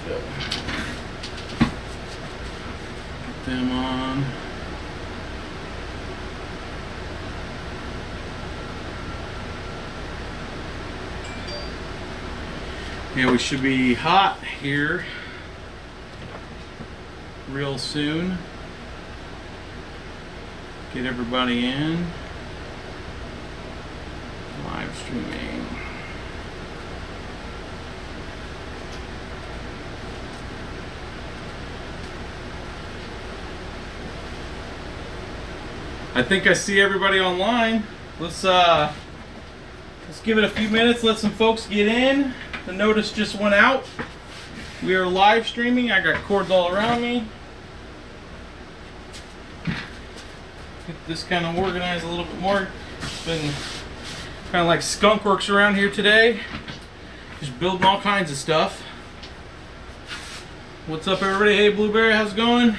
go. Put them on. Yeah, we should be hot here real soon. Get everybody in. Live streaming. I think I see everybody online. Let's give it a few minutes, let some folks get in. The notice just went out. We are live streaming. I got cords all around me. Get this kind of organized a little bit more. It's been kind of like skunk works around here today. Just building all kinds of stuff. What's up, everybody? Hey, Blueberry, how's it going?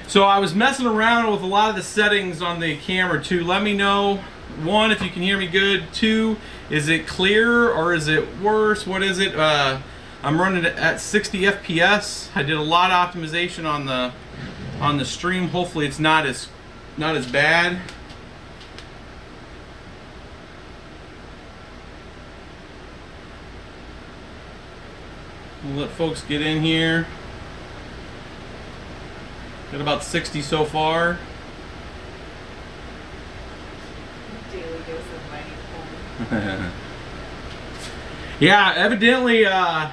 So I was messing around with a lot of the settings on the camera too. Let me know, one, if you can hear me good. Two, is it clear or is it worse? What is it? I'm running it at 60 FPS. I did a lot of optimization on the stream. Hopefully it's not as bad. We'll let folks get in here. Got about 60 so far. Daily dose of mining. Yeah, evidently while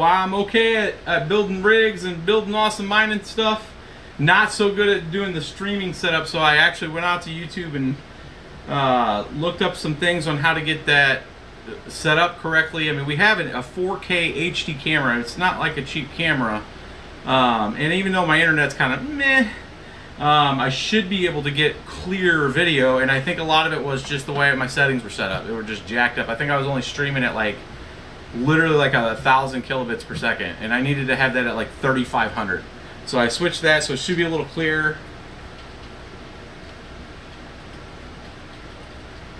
I'm okay at building rigs and building awesome mining stuff, not so good at doing the streaming setup. So I actually went out to YouTube and looked up some things on how to get that set up correctly. I mean, we have a 4K HD camera. It's not like a cheap camera. And even though my internet's kind of meh, I should be able to get clear video, and I think a lot of it was just the way my settings were set up. They were just jacked up. I think I was only streaming at like literally like 1,000 kilobits per second, and I needed to have that at like 3,500. So I switched that, so it should be a little clearer.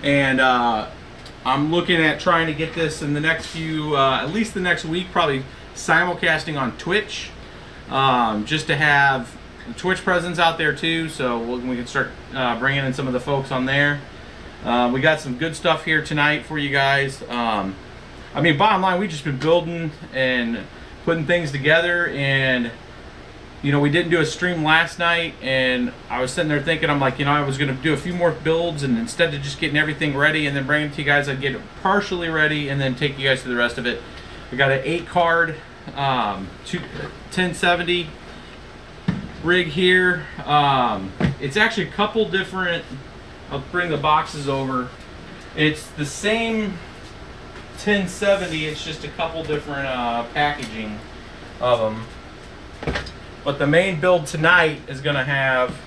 And I'm looking at trying to get this in the next few, at least the next week, probably simulcasting on Twitch. Just to have the Twitch presence out there too, so we can start bringing in some of the folks on there. We got some good stuff here tonight for you guys. I mean, bottom line, we've just been building and putting things together, and you know, we didn't do a stream last night, and I was sitting there thinking, I'm like, you know, I was going to do a few more builds, and instead of just getting everything ready and then bringing it to you guys, I'd get it partially ready and then take you guys through the rest of it. We got an 8-card 1070 rig here. It's actually a couple different, I'll bring the boxes over. It's the same 1070, it's just a couple different packaging of them. But the main build tonight is going to have,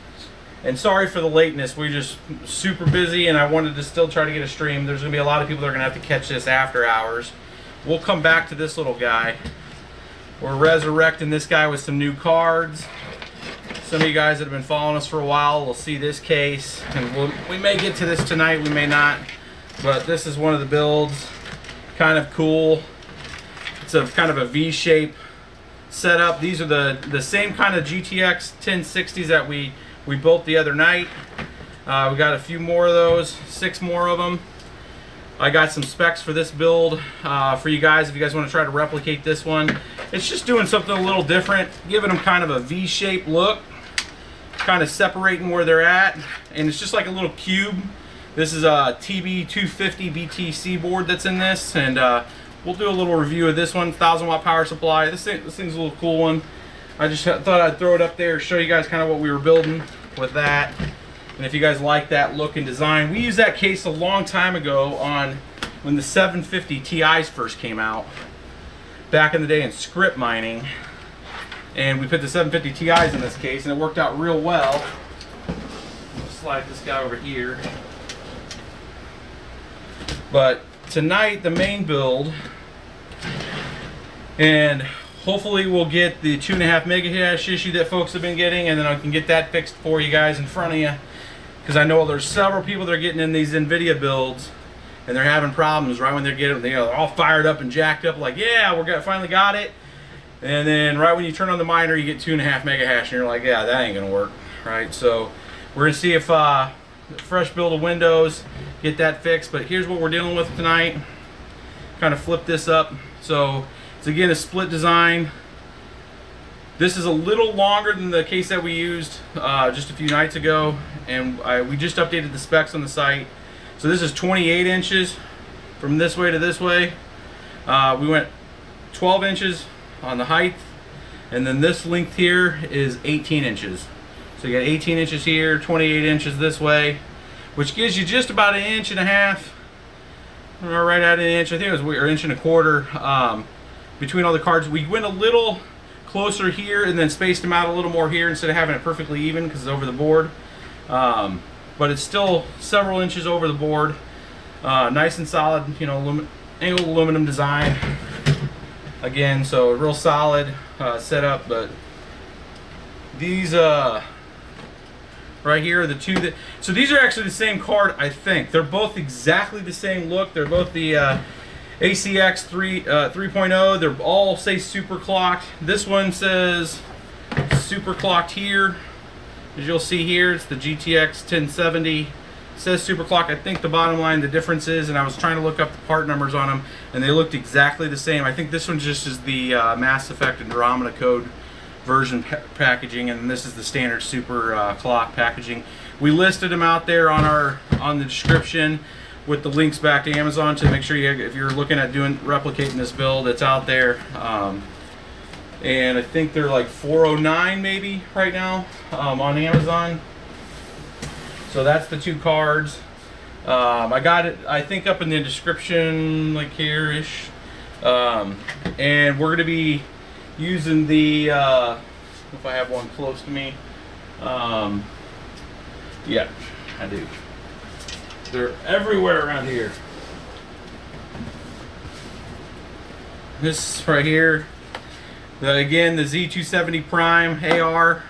and sorry for the lateness, we're just super busy and I wanted to still try to get a stream. There's going to be a lot of people that are going to have to catch this after hours. We'll come back to this little guy. We're resurrecting this guy with some new cards. Some of you guys that have been following us for a while will see this case, and we may get to this tonight, we may not, but this is one of the builds. Kind of cool. It's a kind of a V-shape setup. These are the same kind of GTX 1060s that we built the other night. We got a few more of those, 6 more of them. I got some specs for this build for you guys if you guys want to try to replicate this one. It's just doing something a little different, giving them kind of a V-shaped look, kind of separating where they're at, and it's just like a little cube. This is a TB250 BTC board that's in this, and we'll do a little review of this one. 1,000 watt power supply. This thing's a little cool one. I just thought I'd throw it up there, show you guys kind of what we were building with that. And if you guys like that look and design, we used that case a long time ago on when the 750 Ti's first came out, back in the day in script mining. And we put the 750 Ti's in this case, and it worked out real well. I'll slide this guy over here. But tonight, the main build, and hopefully we'll get the 2.5 megahash issue that folks have been getting, and then I can get that fixed for you guys in front of you. Because I know there's several people that are getting in these NVIDIA builds and they're having problems right when they're getting, they're all fired up and jacked up, like, yeah, finally got it. And then right when you turn on the miner, you get 2.5 mega hash, and you're like, yeah, that ain't gonna work, right? So we're gonna see if fresh build of Windows, get that fixed. But here's what we're dealing with tonight. Kind of flip this up. So it's again a split design. This is a little longer than the case that we used just a few nights ago, and we just updated the specs on the site. So this is 28 inches from this way to this way. We went 12 inches on the height, and then this length here is 18 inches. So you got 18 inches here, 28 inches this way, which gives you just about 1.5 inches, or right at 1 inch. I think it was, or 1.25 inches between all the cards. We went a little closer here and then spaced them out a little more here instead of having it perfectly even because it's over the board. But it's still several inches over the board. Nice and solid, you know, angled aluminum design. Again, so real solid setup. But these right here are the two that, so these are actually the same card, I think. They're both exactly the same look. They're both the ACX 3.0. They're all say super clocked. This one says super clocked here. As you'll see here, it's the GTX 1070. It says super clock. I think the bottom line, the difference is, and I was trying to look up the part numbers on them, and they looked exactly the same. I think this one just is the Mass Effect Andromeda code version packaging, and this is the standard super clock packaging. We listed them out there on the description with the links back to Amazon to make sure if you're looking at replicating this build, it's out there. And I think they're like $409 maybe right now on Amazon. So that's the two cards. I got it, I think, up in the description, like here-ish. And we're gonna be using the, if I have one close to me. Yeah, I do. They're everywhere around here. This right here, again, the Z270 Prime AR.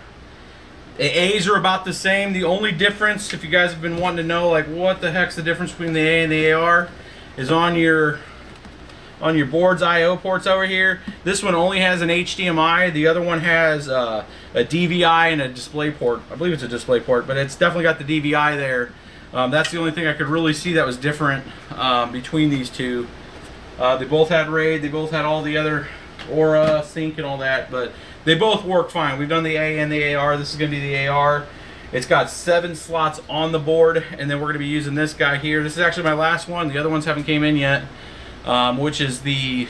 The A's are about the same. The only difference, if you guys have been wanting to know, like, what the heck's the difference between the A and the AR, is on your board's I/O ports over here. This one only has an HDMI. The other one has a DVI and a display port. I believe it's a display port, but it's definitely got the DVI there. That's the only thing I could really see that was different between these two. They both had RAID. They both had all the other Aura, Sync, and all that, but they both work fine. We've done the A and the AR. This is going to be the AR. It's got 7 slots on the board, and then we're going to be using this guy here. This is actually my last one. The other ones haven't came in yet, which is the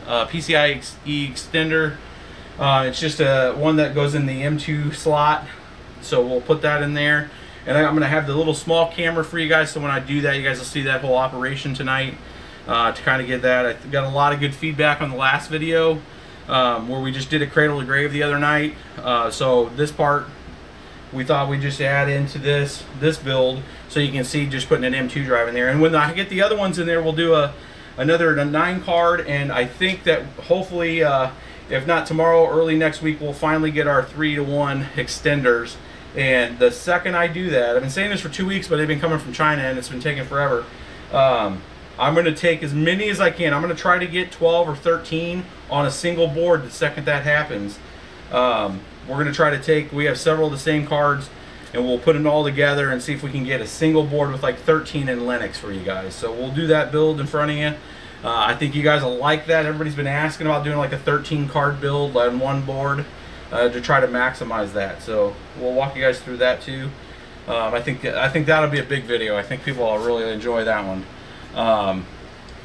Pci extender. It's just one that goes in the M2 slot, so we'll put that in there. And I'm going to have the little small camera for you guys, so when I do that, you guys will see that whole operation tonight to kind of get that. I got a lot of good feedback on the last video where we just did a cradle to grave the other night. So this part, we thought we'd just add into this build so you can see just putting an M2 drive in there. And when I get the other ones in there, we'll do another 9 card, and I think that hopefully, if not tomorrow, early next week, we'll finally get our 3-to-1 extenders. And the second I do that, I've been saying this for 2 weeks, but they've been coming from China and it's been taking forever. I'm going to take as many as I can. I'm going to try to get 12 or 13 on a single board the second that happens. We're going to try to take, we have several of the same cards, and we'll put them all together and see if we can get a single board with like 13 in Linux for you guys. So we'll do that build in front of you. I think you guys will like that. Everybody's been asking about doing like a 13 card build on one board. To try to maximize that, so we'll walk you guys through that too. I think that'll be a big video. I think people will really enjoy that one.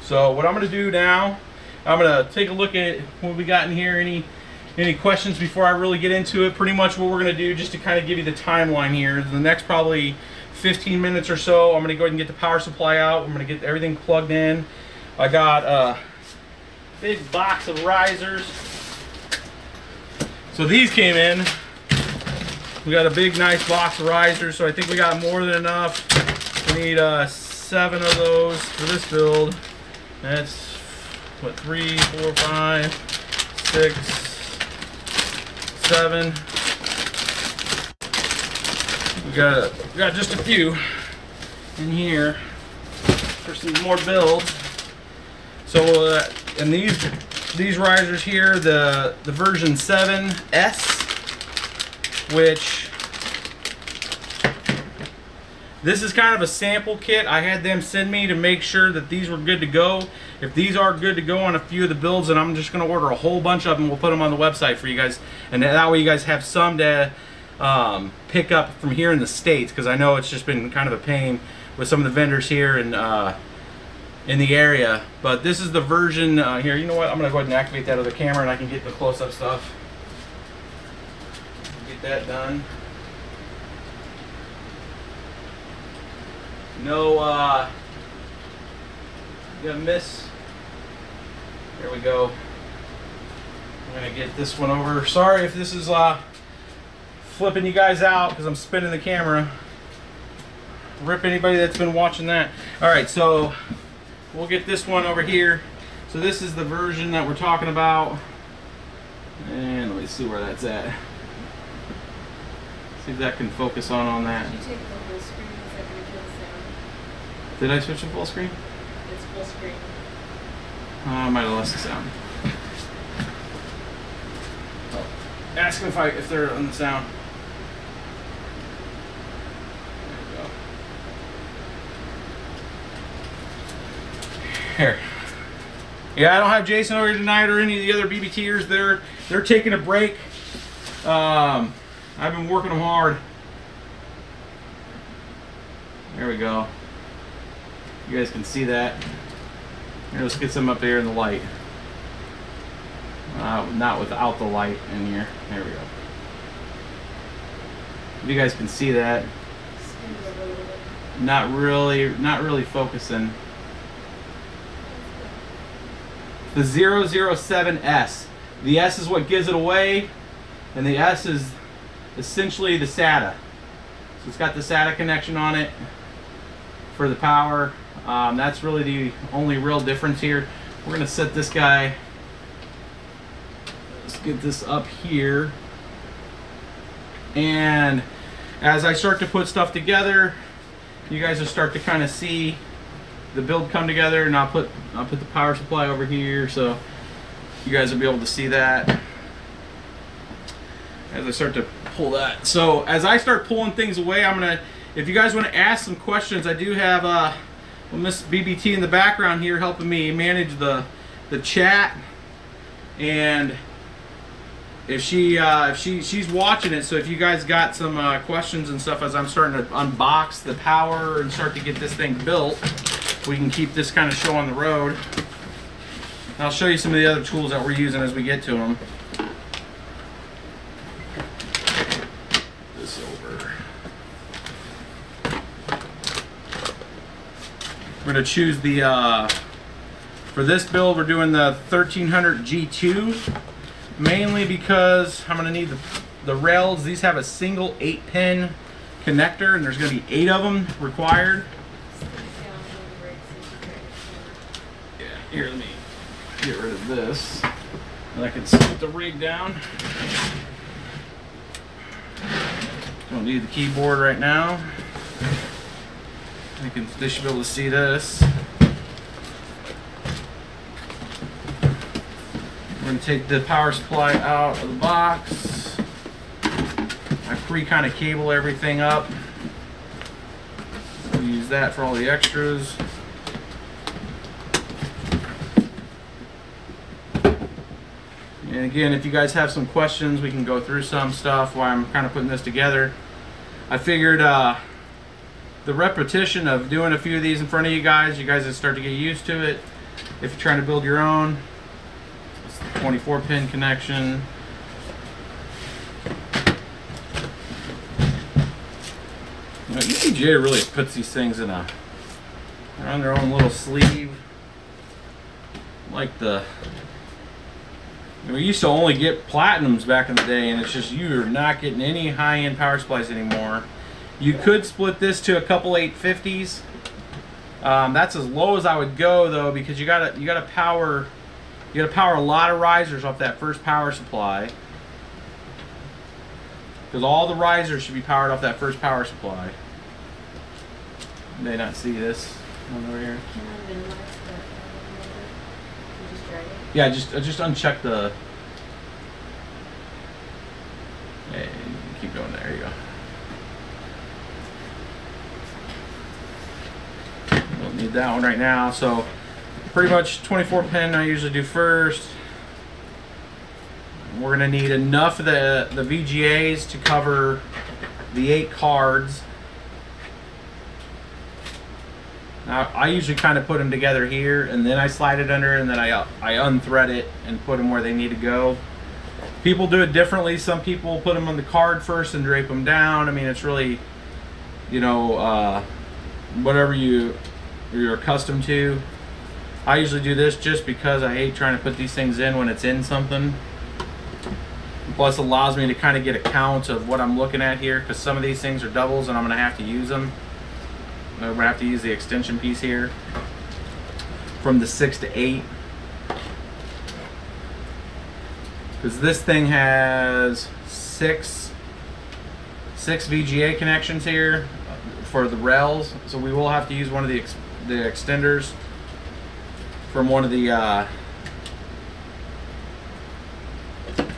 So what I'm going to do now, I'm going to take a look at what we got in here. Any questions before I really get into it? Pretty much what we're going to do, just to kind of give you the timeline here. The next probably 15 minutes or so, I'm going to go ahead and get the power supply out. I'm going to get everything plugged in. I got a big box of risers. So these came in. We got a big, nice box of risers, so I think we got more than enough. We need 7 of those for this build. That's what, 3, 4, 5, 6, 7. We got just a few in here. for some more builds. So, and these risers here, the version 7S, which this is kind of a sample kit I had them send me to make sure that these were good to go. If these are good to go on a few of the builds, then I'm just going to order a whole bunch of them. We'll put them on the website for you guys, and that way you guys have some to pick up from here in the States, because I know it's just been kind of a pain with some of the vendors here in the area. But this is the version here. You know what? I'm going to go ahead and activate that other camera, and I can get the close-up stuff. Get that done. No, gonna miss. There we go. I'm gonna get this one over. Sorry if this is flipping you guys out because I'm spinning the camera. Rip anybody that's been watching that. All right, so we'll get this one over here. So this is the version that we're talking about, and let me see where that's at. See if that can focus on that. Did you take the full screen? Is that going to kill the sound? Did I switch to full screen? It's full screen. I might have lost the sound. Oh. Ask them if they're on the sound. There we go. Here. Yeah, I don't have Jason over here tonight or any of the other BBTers. They're taking a break. I've been working them hard. There we go. You guys can see that. Here, let's get some up there in the light. Not without the light in here. There we go. If you guys can see that. Not really focusing. The 007S. The S is what gives it away, and the S is essentially the SATA. So it's got the SATA connection on it for the power. That's really the only real difference here. We're gonna set this guy, let's get this up here, and as I start to put stuff together, you guys will start to kind of see the build come together, and I'll put the power supply over here so you guys will be able to see that as I start to pull that. So as I start pulling things away, if you guys want to ask some questions, I do have Miss BBT in the background here helping me manage the chat, and if she's watching it, so if you guys got some questions and stuff as I'm starting to unbox the power and start to get this thing built, we can keep this kind of show on the road. I'll show you some of the other tools that we're using as we get to them. This over. We're going to choose the, for this build, we're doing the 1300 G2, mainly because I'm going to need the rails. These have a single 8-pin connector, and there's going to be 8 of them required. Yeah, here, let me get rid of this, and I can scoot the rig down. Don't need the keyboard right now. They should be able to see this. We're going to take the power supply out of the box. I kind of cable everything up. We'll use that for all the extras. And again, if you guys have some questions, we can go through some stuff while I'm kind of putting this together. I figured the repetition of doing a few of these in front of you guys would start to get used to it. If you're trying to build your own, it's the 24-pin connection. You know, ECJ really puts these things they're on their own little sleeve. Like we used to only get platinums back in the day, and it's just you're not getting any high-end power supplies anymore. You could split this to a couple 850s. That's as low as I would go though, because you gotta power a lot of risers off that first power supply. Because all the risers should be powered off that first power supply. You may not see this. One over here. Can I minimize the number? You just drag it? Yeah, just uncheck the. Hey, keep going. There you go. Don't need that one right now. So pretty much 24 pin I usually do first. We're gonna need enough of the VGAs to cover the 8 cards. Now I usually kind of put them together here, and then I slide it under, and then I unthread it and put them where they need to go. People do it differently. Some people put them on the card first and drape them down. I mean, it's really, you know, whatever you're accustomed to. I usually do this just because I hate trying to put these things in when it's in something. Plus, it allows me to kind of get a count of what I'm looking at here, because some of these things are doubles and I'm going to have to use them. I'm going to have to use the extension piece here from the 6 to 8. Because this thing has six VGA connections here for the rails, so we will have to use one of the extenders from one of the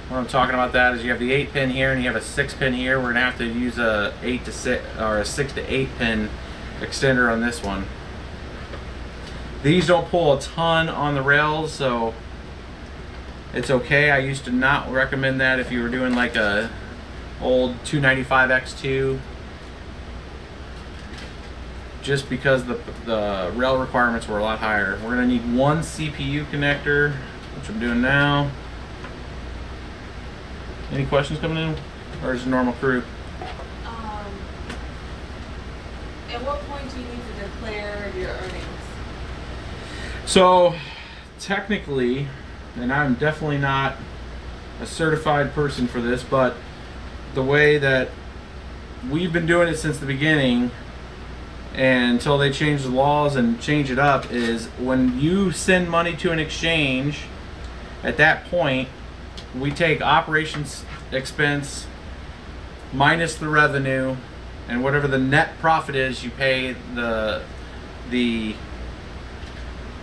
what I'm talking about that is you have the 8 pin here and you have a 6 pin here. We're gonna have to use a 8 to 6 or a 6 to 8 pin extender on this one. These don't pull a ton on the rails, so it's okay. I used to not recommend that if you were doing like a old 295X2, just because the rail requirements were a lot higher. We're gonna need one CPU connector, which I'm doing now. Any questions coming in, or is it normal crew? At what point do you need to declare your earnings? So, technically, and I'm definitely not a certified person for this, but the way that we've been doing it since the beginning, and until they change the laws and change it up, is when you send money to an exchange, at that point, we take operations expense minus the revenue, and whatever the net profit is, you pay the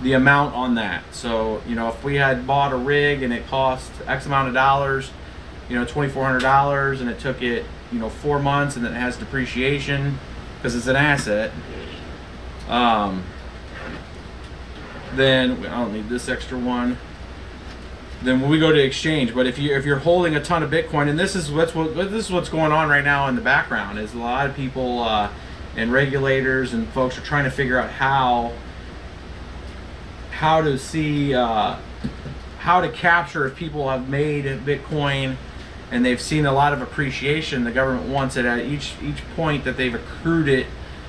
amount on that. So, you know, if we had bought a rig and it cost X amount of dollars, you know, $2,400, and it took it, you know, 4 months, and then it has depreciation because it's an asset, then I don't need this extra one. Then when we go to exchange, but if you're holding a ton of Bitcoin, and this is what's going on right now in the background, is a lot of people and regulators and folks are trying to figure out how to see how to capture if people have made Bitcoin and they've seen a lot of appreciation. The government wants it at each point that they've accrued it,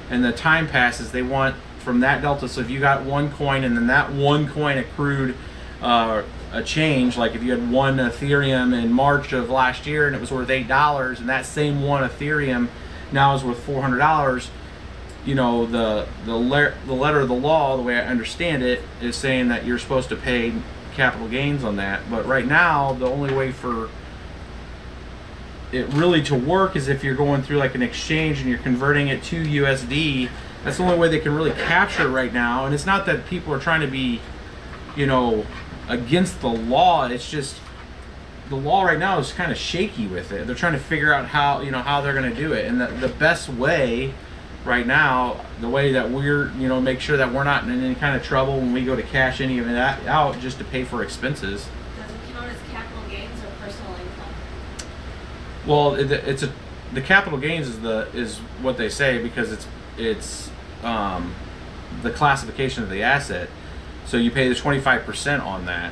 and the time passes. They want from that delta. So if you got one coin and then that one coin accrued a change, like if you had one Ethereum in March of last year and it was worth $8, and that same one Ethereum now is worth $400, you know, the letter of the law, the way I understand it, is saying that you're supposed to pay capital gains on that. But right now, the only way for it really to work is if you're going through like an exchange and you're converting it to USD. That's the only way they can really capture it right now. And it's not that people are trying to be, you know, against the law. It's just the law right now is kind of shaky with it. They're trying to figure out how, you know, how they're going to do it. And the best way right now, the way that we're, you know, make sure that we're not in any kind of trouble when we go to cash any of that out just to pay for expenses. Does it count as capital gains or personal income? Well, the capital gains is what they say, because it's the classification of the asset. So you pay the 25% on that,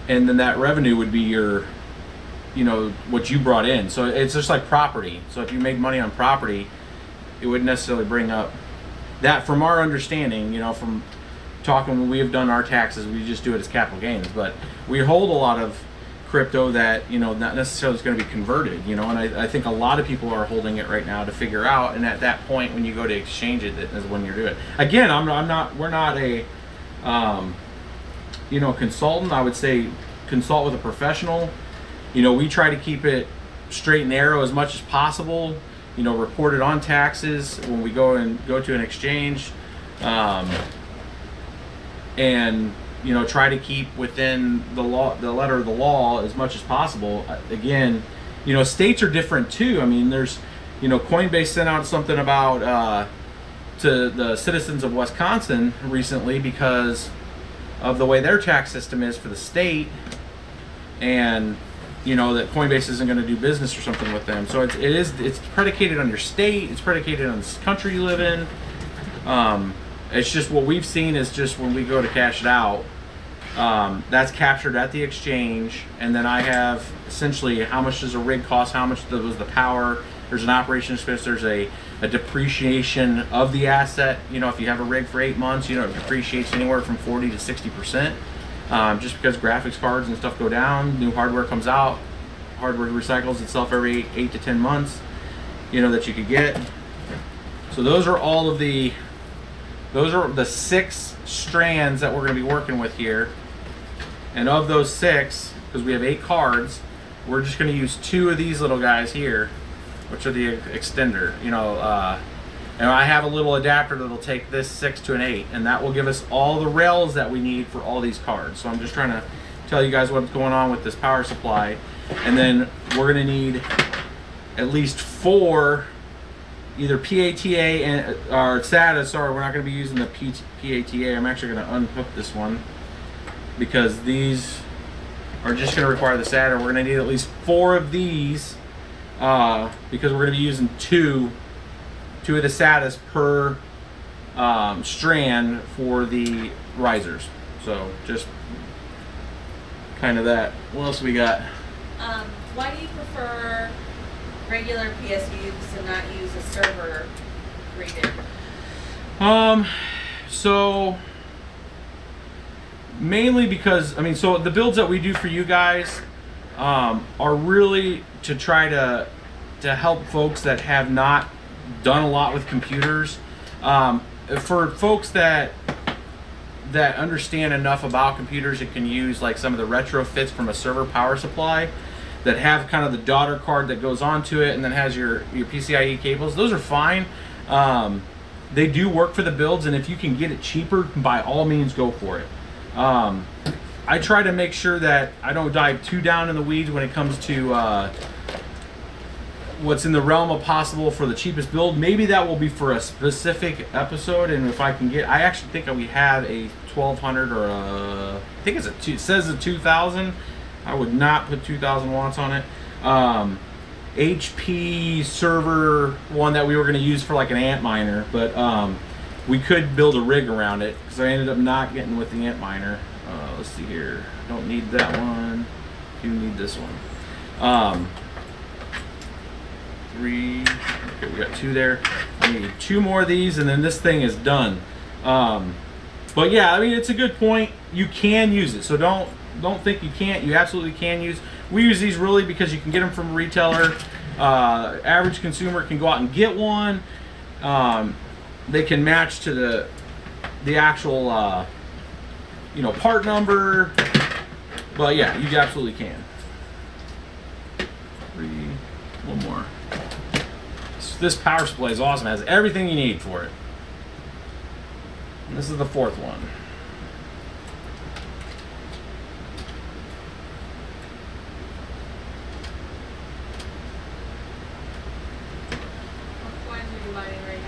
and then that revenue would be your, you know, what you brought in. So it's just like property. So if you made money on property, it wouldn't necessarily bring up that. From our understanding, you know, from talking when we have done our taxes, we just do it as capital gains. But we hold a lot of crypto that, you know, not necessarily is going to be converted, you know, and I think a lot of people are holding it right now to figure out. And at that point, when you go to exchange it, that is when you're doing it. Again, we're not a you know, consultant. I would say consult with a professional. You know, we try to keep it straight and narrow as much as possible. You know, report it on taxes when we go to an exchange. and you know, try to keep within the law, the letter of the law, as much as possible. Again, you know, states are different too. I mean, there's, you know, Coinbase sent out something about to the citizens of Wisconsin recently because of the way their tax system is for the state, and you know that Coinbase isn't going to do business or something with them. So it's predicated on your state. It's predicated on the country you live in. It's just what we've seen is just when we go to cash it out, that's captured at the exchange, and then I have essentially how much does a rig cost, how much was the power. There's an operation expense. There's a depreciation of the asset. You know, if you have a rig for 8 months, you know, it depreciates anywhere from 40 to 60%. Just because graphics cards and stuff go down, new hardware comes out, hardware recycles itself every 8 to 10 months, you know, that you could get. So those are all of the, those are the 6 strands that we're going to be working with here. And of those 6, because we have 8 cards, we're just going to use 2 of these little guys here, which are the extender, you know, and I have a little adapter that'll take this 6 to an 8, and that will give us all the rails that we need for all these cards. So I'm just trying to tell you guys what's going on with this power supply. And then we're gonna need at least 4 either PATA and, or SATA. Sorry, we're not gonna be using the PATA. I'm actually gonna unhook this one because these are just gonna require the SATA. We're gonna need at least 4 of these because we're gonna be using two of the SATAs per strand for the risers. So just kind of that. What else we got? Why do you prefer regular PSUs and not use a server rated? So mainly because, I mean, so the builds that we do for you guys are really to try to help folks that have not done a lot with computers. For folks that understand enough about computers and can use like some of the retrofits from a server power supply that have kind of the daughter card that goes onto it and then has your PCIe cables, those are fine. They do work for the builds, and if you can get it cheaper, by all means go for it. I try to make sure that I don't dive too down in the weeds when it comes to what's in the realm of possible for the cheapest build. Maybe that will be for a specific episode, and if I can get, I actually think we have a 1200 or a, I think it's it says a 2000. I would not put 2000 watts on it. HP server one that we were going to use for like an ant miner, but we could build a rig around it because I ended up not getting with the ant miner. Let's see here. Don't need that one. Do need this one. 3. Okay, we got 2 there. I need 2 more of these, and then this thing is done. But yeah, I mean, it's a good point. You can use it, so don't think you can't. You absolutely can use. We use these really because you can get them from a retailer. Average consumer can go out and get one. They can match to the actual you know, part number. But yeah, you absolutely can. 3. One more. This power supply is awesome. It has everything you need for it. And this is the 4th one. What coins are you mining right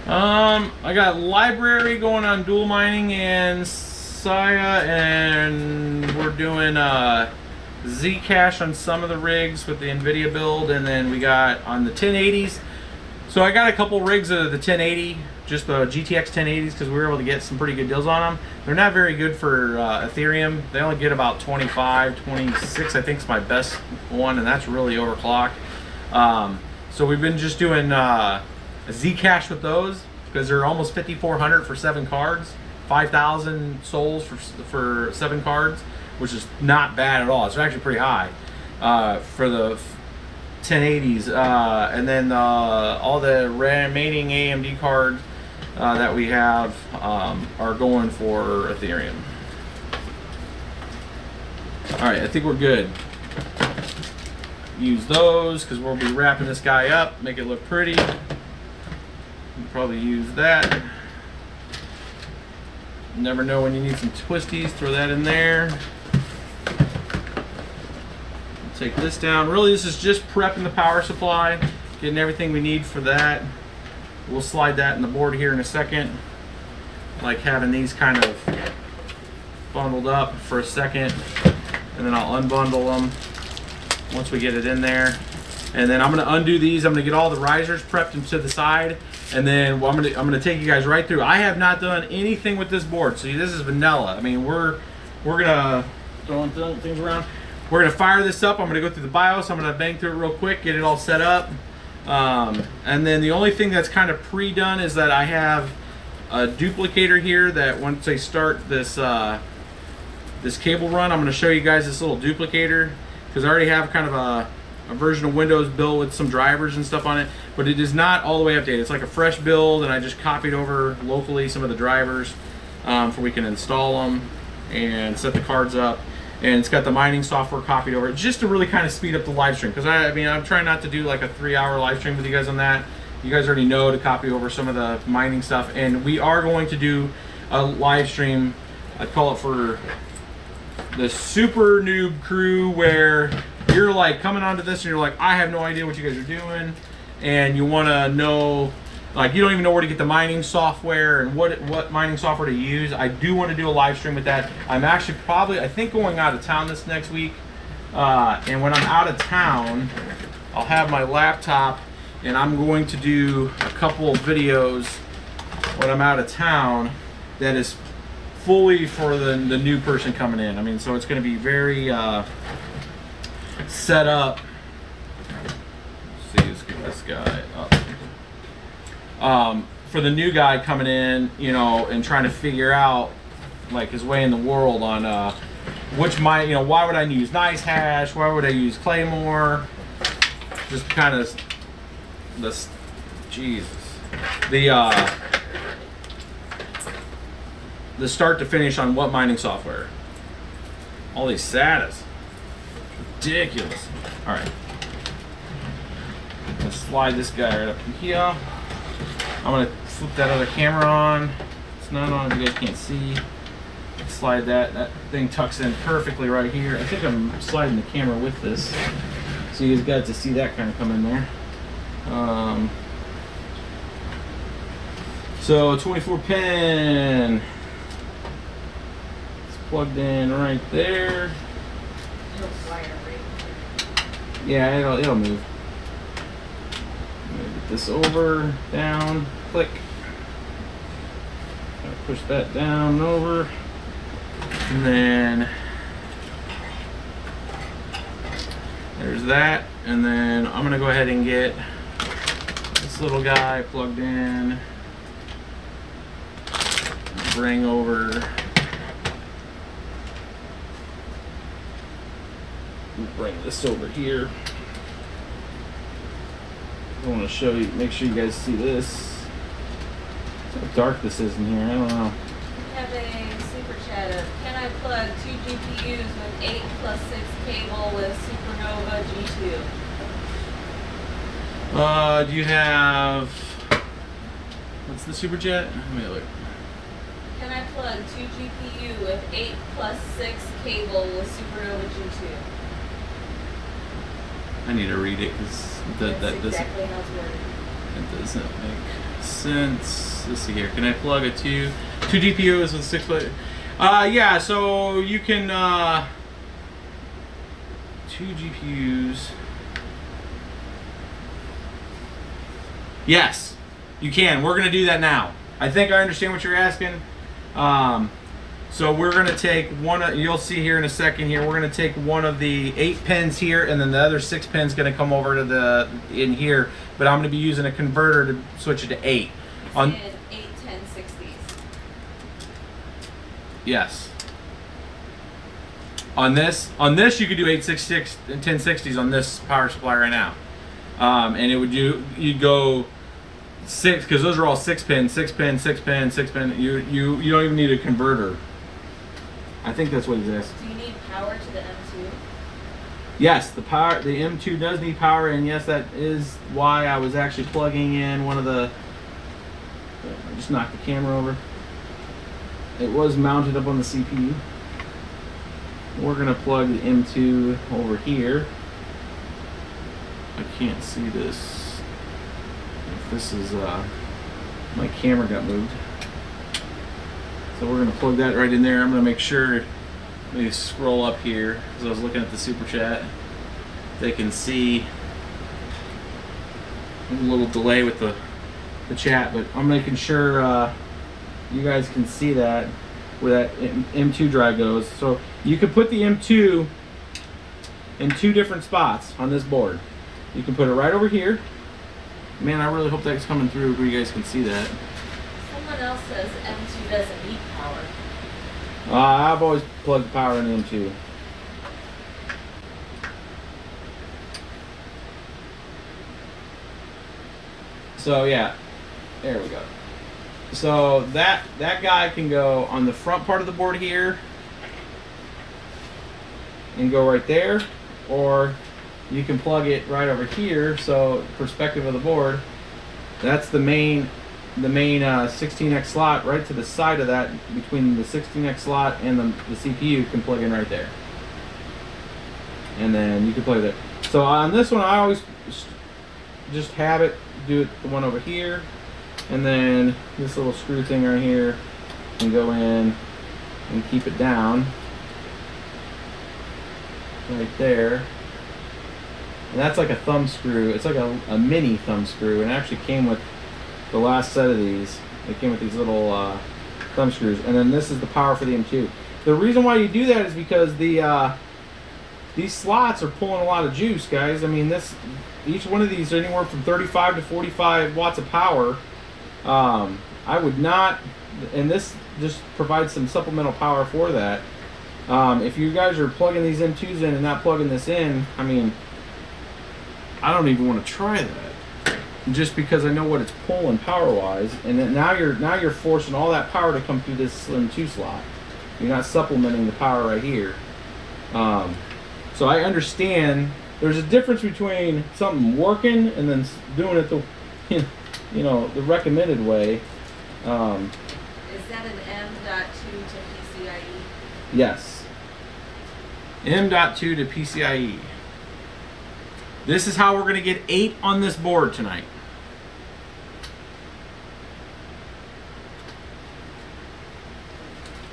now? I got library going on dual mining and Pci, and we're doing Zcash on some of the rigs with the NVIDIA build, and then we got on the 1080s. So I got a couple rigs of the 1080, just the GTX 1080s, because we were able to get some pretty good deals on them. They're not very good for Ethereum. They only get about 25, 26, I think is my best one, and that's really overclocked. So we've been just doing Zcash with those, because they're almost 5,400 for 7 cards, 5,000 souls for 7 cards, which is not bad at all. It's actually pretty high for the 1080s. And then all the remaining AMD cards that we have are going for Ethereum. All right, I think we're good. Use those because we'll be wrapping this guy up, make it look pretty. We'll probably use that. Never know when you need some twisties, throw that in there. Take this down. Really, this is just prepping the power supply, getting everything we need for that. We'll slide that in the board here in a second. Like having these kind of bundled up for a second, and then I'll unbundle them once we get it in there. And then I'm going to undo these. I'm going to get all the risers prepped and to the side, and then I'm going to take you guys right through. I have not done anything with this board, so this is vanilla. I mean, we're going to throw things around. We're going to fire this up. I'm going to go through the BIOS. I'm going to bang through it real quick, get it all set up. And then the only thing that's kind of pre-done is that I have a duplicator here that once I start this this cable run, I'm going to show you guys this little duplicator, because I already have kind of a version of Windows built with some drivers and stuff on it, but it is not all the way updated. It's like a fresh build, and I just copied over locally some of the drivers for we can install them and set the cards up. And it's got the mining software copied over, just to really kind of speed up the live stream. Because I mean, I'm trying not to do like a 3-hour live stream with you guys on that. You guys already know to copy over some of the mining stuff. And we are going to do a live stream, I call it for the super noob crew, where you're like coming onto this and you're like, I have no idea what you guys are doing. And you want to know, like, you don't even know where to get the mining software and what mining software to use. I do want to do a live stream with that. I'm actually I think going out of town this next week. And when I'm out of town, I'll have my laptop, and I'm going to do a couple of videos when I'm out of town that is fully for the new person coming in. I mean, so it's going to be very set up. Let's see, let's get this guy up. For the new guy coming in, you know, and trying to figure out like his way in the world on which why would I use Nicehase? Why would I use Claymore? Just kind of this, Jesus, the start to finish on what mining software. All these SATAs, ridiculous. All right, let's slide this guy right up in here. I'm gonna flip that other camera on. It's not on, you guys can't see. Slide that thing tucks in perfectly right here. I think I'm sliding the camera with this, so you guys got to see that kind of come in there. So 24 pin, it's plugged in right there. Yeah, it'll move. Get this over, down, click. Gotta push that down and over. And then there's that. And then I'm gonna go ahead and get this little guy plugged in. Bring over. Bring this over here. I want to show you, make sure you guys see this. How dark this is in here, I don't know. We have a super chat of, can I plug 2 GPUs with 8+6 cable with Supernova G2? Do you have, what's the super jet? Let me look. Can I plug 2 GPU with 8+6 cable with Supernova G2? I need to read it because that exactly how it's worded. It doesn't make sense. Let's see here. Can I plug a two GPUs with 6 foot? Yeah. So you can 2 GPUs. Yes, you can. We're gonna do that now. I think I understand what you're asking. So we're gonna take one. You'll see here in a second. Here we're gonna take one of the 8 pins here, and then the other 6 pins gonna come over to in here. But I'm gonna be using a converter to switch it to 8. On 8 1060s. Yes. On this you could do 866 and 1060s on this power supply right now, and it would you'd go 6, because those are all 6 pin, 6 pin, 6 pin, 6 pin. You don't even need a converter. I think that's what he's asking. Do you need power to the M2? Yes, the M2 does need power, and yes, that is why I was actually plugging in one of the. I just knocked the camera over. it was mounted up on the CPU. We're gonna plug the M2 over here. I can't see this. If this is my camera got moved. So we're gonna plug that right in there. I'm gonna make sure, let me scroll up here because I was looking at the super chat. They can see a little delay with the chat, but I'm making sure you guys can see that where that M2 drive goes. So you can put the M2 in 2 different spots on this board. You can put it right over here. Man, I really hope that's coming through where you guys can see that. Someone else says M2 doesn't need power. I've always plugged power in M2. So yeah, there we go. So that guy can go on the front part of the board here and go right there, or you can plug it right over here. So perspective of the board, that's the main 16X slot right to the side of that, between the 16X slot and the CPU can plug in right there. And then you can plug it. So on this one, I always just have it, do it the one over here, and then this little screw thing right here can go in and keep it down right there. And that's like a thumb screw. It's like a mini thumb screw, and it actually came with the last set of these. It came with these little thumb screws, and then this is the power for the M2. The reason why you do that is because these slots are pulling a lot of juice, guys. I mean, each one of these are anywhere from 35 to 45 watts of power. I would not, and this just provides some supplemental power for that. If you guys are plugging these M2s in and not plugging this in, I mean, I don't even want to try that, just because I know what it's pulling power-wise. And then now you're forcing all that power to come through this slim 2 slot. You're not supplementing the power right here. So I understand there's a difference between something working and then doing it the, the recommended way. Is that an M.2 to PCIe? Yes. M.2 to PCIe. This is how we're going to get 8 on this board tonight.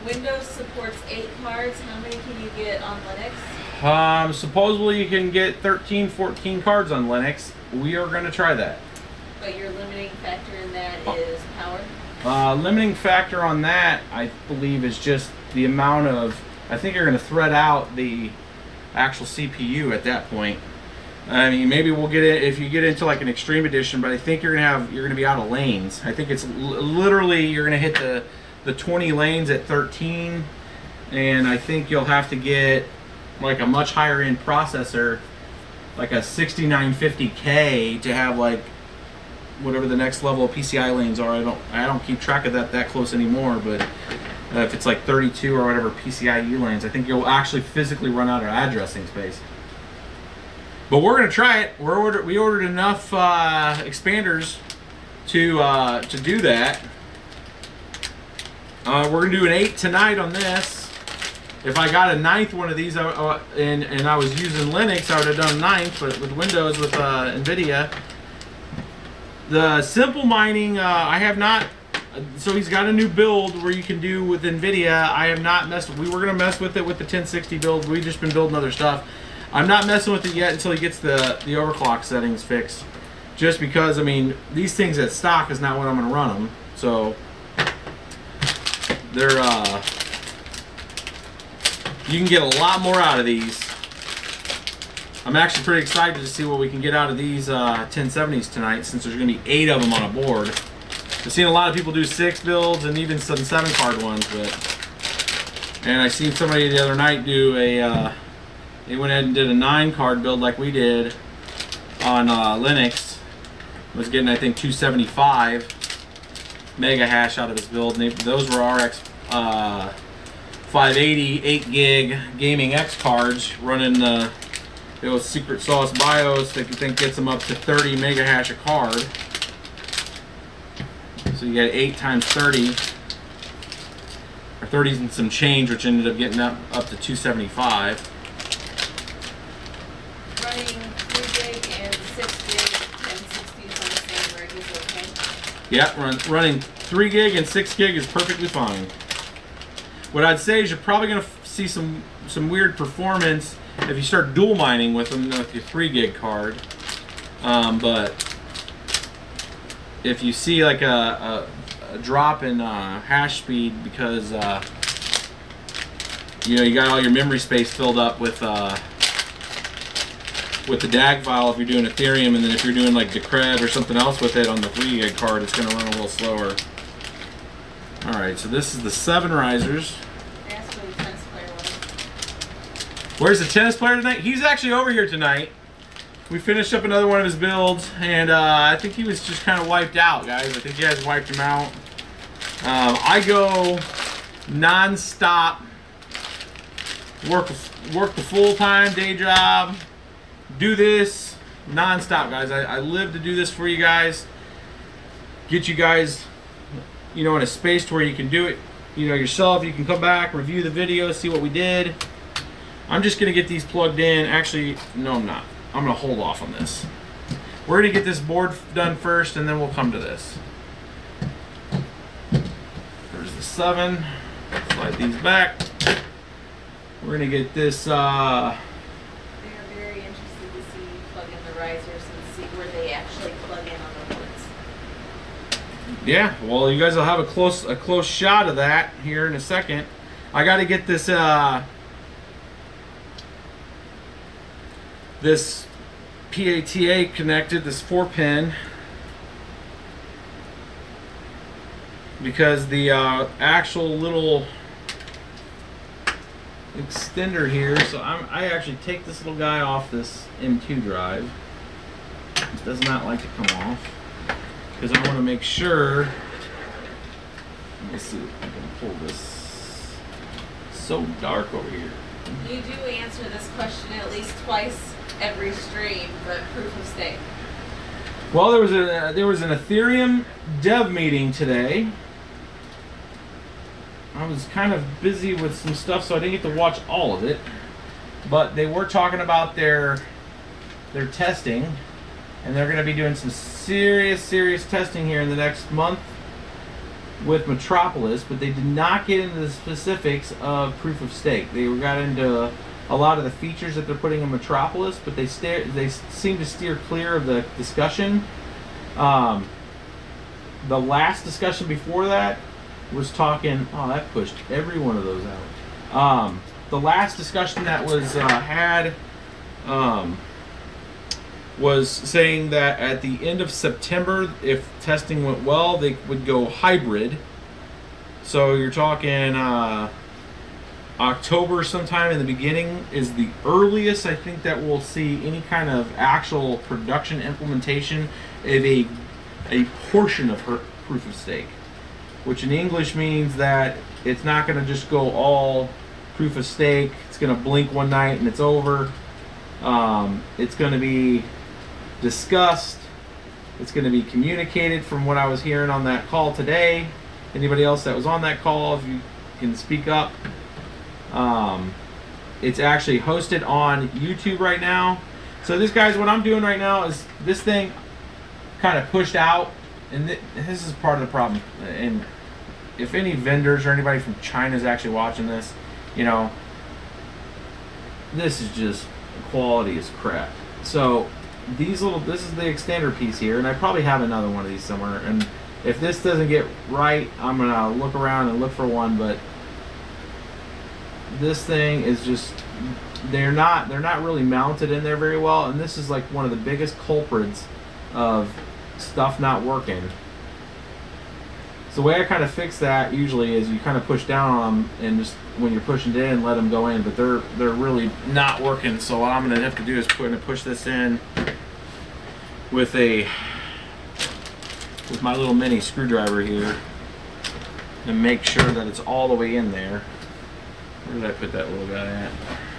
Windows supports 8 cards. How many can you get on Linux? Supposedly you can get 13, 14 cards on Linux. We are going to try that. But your limiting factor in that is power? Limiting factor on that, I believe, is just the amount of, I think you're going to thread out the actual CPU at that point. I mean, maybe we'll get it if you get into like an extreme edition, but I think you're gonna be out of lanes. I think it's literally you're gonna hit the 20 lanes at 13, and I think you'll have to get like a much higher end processor, like a 6950K, to have like whatever the next level of PCI lanes are. I don't keep track of that close anymore, but if it's like 32 or whatever PCIe lanes, I think you'll actually physically run out of addressing space. But we're gonna try it. We ordered enough expanders to do that. We're gonna do an 8 tonight on this. If I got a 9th one of these, and I was using Linux, I would have done 9th. But with Windows, with NVIDIA, the simple mining, I have not. So he's got a new build where you can do with NVIDIA. I have not messed. We were gonna mess with it with the 1060 build. We've just been building other stuff. I'm not messing with it yet until he gets the overclock settings fixed. Just because, I mean, these things at stock is not what I'm going to run them. So, they're, you can get a lot more out of these. I'm actually pretty excited to see what we can get out of these 1070s tonight, since there's going to be 8 of them on a board. I've seen a lot of people do 6 builds and even some 7-card ones, and I seen somebody the other night do a, they went ahead and did a 9-card build like we did on Linux. Was getting, I think, 275 mega hash out of his build. And those were RX 580 8 gig gaming X cards running those secret sauce BIOS that you think gets them up to 30 mega hash a card. So you got 8 times 30. or 30 and some change, which ended up getting up to 275. Running 3 gig and 6 gig and 16 on the same rig is okay? Yeah, running 3 gig and 6 gig is perfectly fine. What I'd say is you're probably going to see some weird performance if you start dual mining with them, with your 3 gig card. But if you see like a drop in hash speed because you know, you got all your memory space filled up with the DAG file if you're doing Ethereum, and then if you're doing like Decred or something else with it on the 3 gig card, it's going to run a little slower. Alright, so this is the 7 risers. Ask where the tennis player was. Where's the tennis player tonight? He's actually over here tonight. We finished up another one of his builds, and I think he was just kind of wiped out, guys. I think you guys wiped him out. I go non-stop, work the full-time day job, do this non-stop, guys. I live to do this for you guys. Get you guys, you know, in a space to where you can do it, you know, yourself. You can come back, review the video, see what we did. I'm just gonna get these plugged in. Actually, no, I'm not. I'm gonna hold off on this. We're gonna get this board done first, and then we'll come to this. There's the 7. Slide these back. We're gonna get this. They are very interested to see you plug in the risers and see where they actually plug in on the boards. Yeah, well, you guys will have a close shot of that here in a second. I got to get this this PATA connected, this 4-pin, because the actual little extender here. So I actually take this little guy off this M2 drive. It does not like to come off because I want to make sure. Let me see if I can pull this. It's so dark over here. You do answer this question at least twice every stream, but proof of stake. Well, there was an Ethereum dev meeting today. I was kind of busy with some stuff, so I didn't get to watch all of it. But they were talking about their testing, and they're going to be doing some serious testing here in the next month with Metropolis. But they did not get into the specifics of proof of stake. They got into a lot of the features that they're putting in Metropolis, but they seem to steer clear of the discussion. The last discussion before that was talking. Oh, that pushed every one of those out. The last discussion that was had was saying that at the end of September, if testing went well, they would go hybrid. So you're talking October sometime in the beginning is the earliest I think that we'll see any kind of actual production implementation of a portion of her proof of stake, which in English means that it's not going to just go all proof of stake. It's going to blink one night and it's over. It's going to be discussed. It's going to be communicated from what I was hearing on that call today. Anybody else that was on that call, if you can speak up. It's actually hosted on YouTube right now. So this, guys, what I'm doing right now is this thing kind of pushed out, and this is part of the problem. And if any vendors or anybody from China is actually watching this, you know, this is just, quality is crap. So this is the extender piece here, and I probably have another one of these somewhere. And if this doesn't get right, I'm gonna look around and look for one. But this thing is just, they're not really mounted in there very well, and this is like one of the biggest culprits of stuff not working. So the way I kind of fix that usually is you kind of push down on them, and just when you're pushing it in, let them go in, but they're really not working. So what I'm going to have to do is push this in with my little mini screwdriver here and make sure that it's all the way in there. Where did I put that little guy at?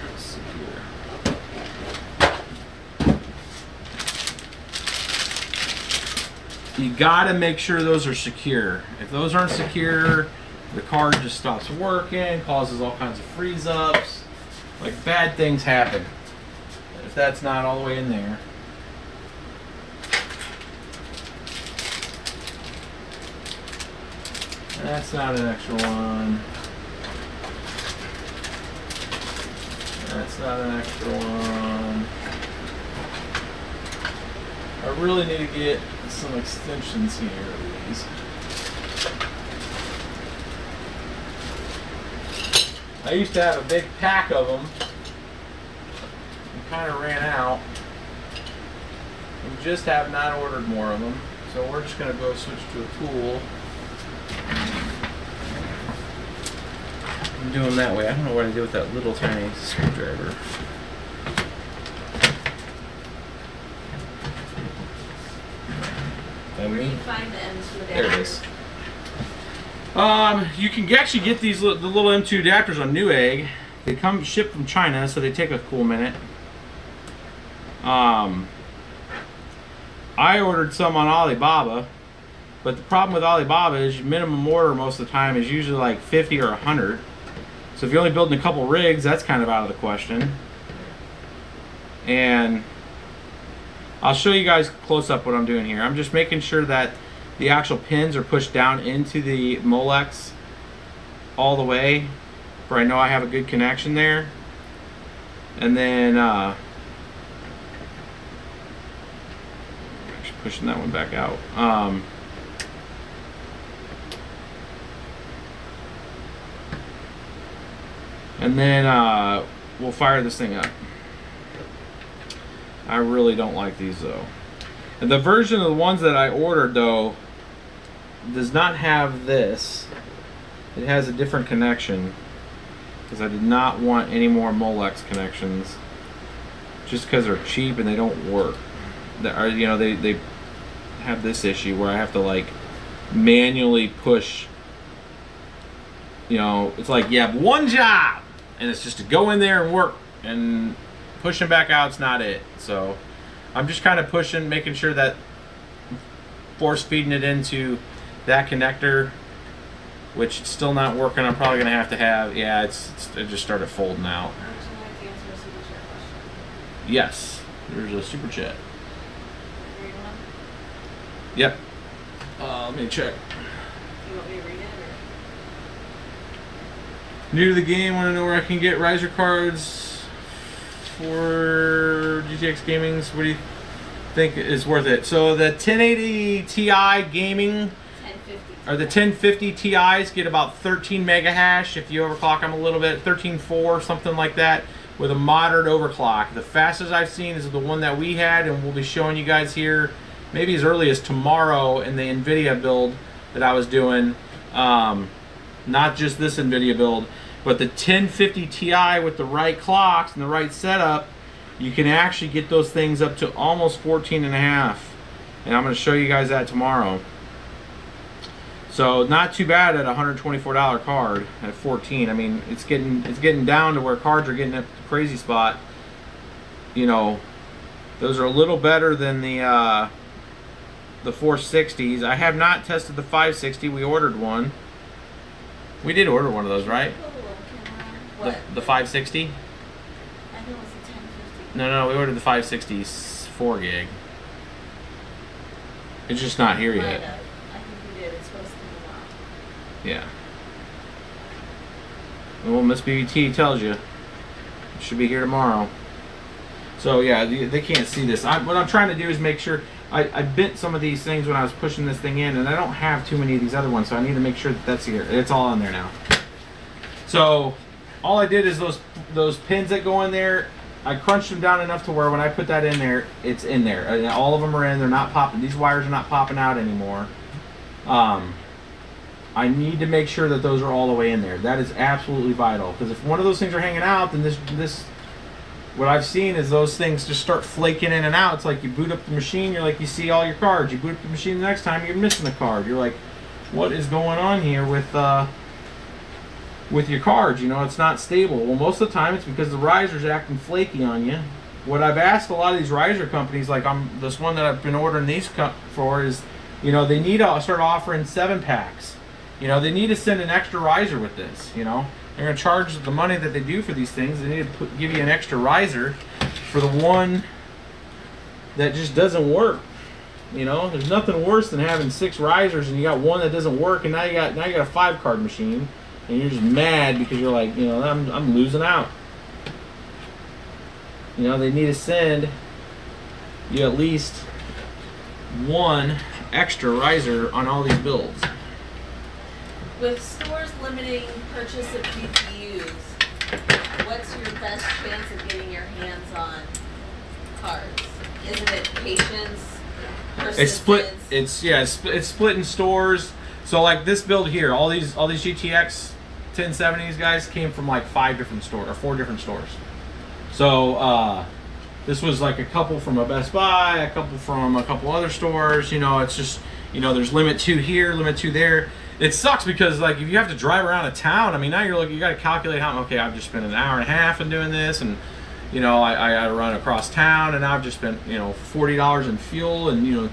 Let's see here. You gotta make sure those are secure. If those aren't secure, the card just stops working, causes all kinds of freeze ups. Like bad things happen if that's not all the way in there. That's not an extra one. That's not an extra one. I really need to get some extensions here of these. I used to have a big pack of them and kind of ran out. And just have not ordered more of them. So we're just going to go switch to a tool. I'm doing that way. I don't know what I did with that little tiny screwdriver. Where do you find the M2 adapters? There it is. You can actually get these the little M2 adapters on Newegg. They come shipped from China, so they take a cool minute. I ordered some on Alibaba, but the problem with Alibaba is your minimum order most of the time is usually like 50 or 100. So if you're only building a couple rigs, that's kind of out of the question. And I'll show you guys close up what I'm doing here. I'm just making sure that the actual pins are pushed down into the Molex all the way, where I know I have a good connection there. And then actually pushing that one back out. And then we'll fire this thing up. I really don't like these though. And the version of the ones that I ordered though does not have this. It has a different connection because I did not want any more Molex connections just because they're cheap and they don't work. They have this issue where I have to like manually push. It's like you have one job and it's just to go in there and work, and pushing back out's not it. So I'm just kind of pushing, making sure that force feeding it into that connector, which it's still not working. I'm probably gonna have to have. Yeah, it just started folding out. Would you like to answer a super chat question? Yes, there's a super chat. Read one? Yep. Let me check. You want me to read it? New to the game, want to know where I can get riser cards for GTX gamings? What do you think is worth it? So the 1080 Ti gaming, 1050. or the 1050 Ti's get about 13 mega hash if you overclock them a little bit, 13.4, something like that, with a moderate overclock. The fastest I've seen is the one that we had, and we'll be showing you guys here maybe as early as tomorrow in the NVIDIA build that I was doing. Not just this NVIDIA build, but the 1050 Ti with the right clocks and the right setup, you can actually get those things up to almost 14 and a half. And I'm going to show you guys that tomorrow. So not too bad at a $124 card at 14. I mean, it's getting down to where cards are getting at the crazy spot. Those are a little better than the 460s. I have not tested the 560. We ordered one. We did order one of those, right? What? The 560? I think it was the 1050. No, we ordered the 560 4 gig. It's just not here yet. I think we did. It's supposed to come out. Yeah. Well, Miss BBT tells you. It should be here tomorrow. So yeah, they can't see this. What I'm trying to do is make sure. I bent some of these things when I was pushing this thing in, and I don't have too many of these other ones, so I need to make sure that that's here. It's all on there now. So all I did is those pins that go in there, I crunched them down enough to where when I put that in there, it's in there. And all of them are in. They're not popping. These wires are not popping out anymore. I need to make sure that those are all the way in there. That is absolutely vital, because if one of those things are hanging out, then this what I've seen is those things just start flaking in and out. It's like you boot up the machine, you're like, you see all your cards. You boot up the machine the next time, you're missing a card. You're like, what is going on here with your cards? It's not stable. Well, most of the time it's because the riser's acting flaky on you. What I've asked a lot of these riser companies, like this one that I've been ordering these for, is, they need to start offering 7-packs. You know, they need to send an extra riser with this. You know, they're going to charge the money that they do for these things. They need to give you an extra riser for the one that just doesn't work. You know, there's nothing worse than having 6 risers and you got one that doesn't work, and now you got a 5-card machine, and you're just mad because you're like, you know, I'm losing out. You know, they need to send you at least one extra riser on all these builds. With stores limiting purchase of GPUs, what's your best chance of getting your hands on cards? Isn't it patience? It's split. It's split in stores. So like this build here, all these GTX 1070s guys came from like 5 different stores or 4 different stores. So this was like a couple from a Best Buy, a couple from a couple other stores. You know, it's just, you know, there's limit 2 here, limit 2 there. It sucks because like if you have to drive around a town, I mean now you got to calculate how, okay, I've just spent an hour and a half in doing this, and you know, I got to run across town, and I've just spent, you know, $40 in fuel, and you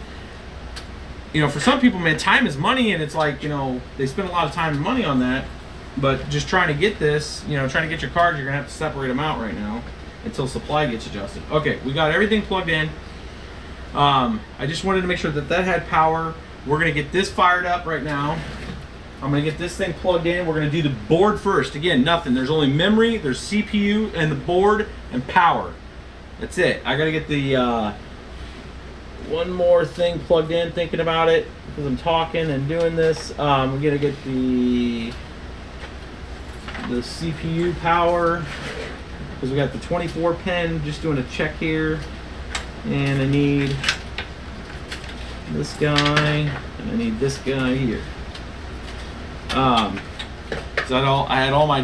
know, for some people, man, time is money, and it's like, you know, they spend a lot of time and money on that, but just trying to get this, you know, trying to get your cards, you're gonna have to separate them out right now until supply gets adjusted. Okay, we got everything plugged in. I just wanted to make sure that had power. We're gonna get this fired up right now. I'm gonna get this thing plugged in. We're gonna do the board first. Again, nothing. There's only memory, there's CPU and the board and power. That's it. I gotta get the one more thing plugged in, thinking about it because I'm talking and doing this. We're gonna get the CPU power because we got the 24 pin. Just doing a check here, and I need this guy and I need this guy here. So I had all my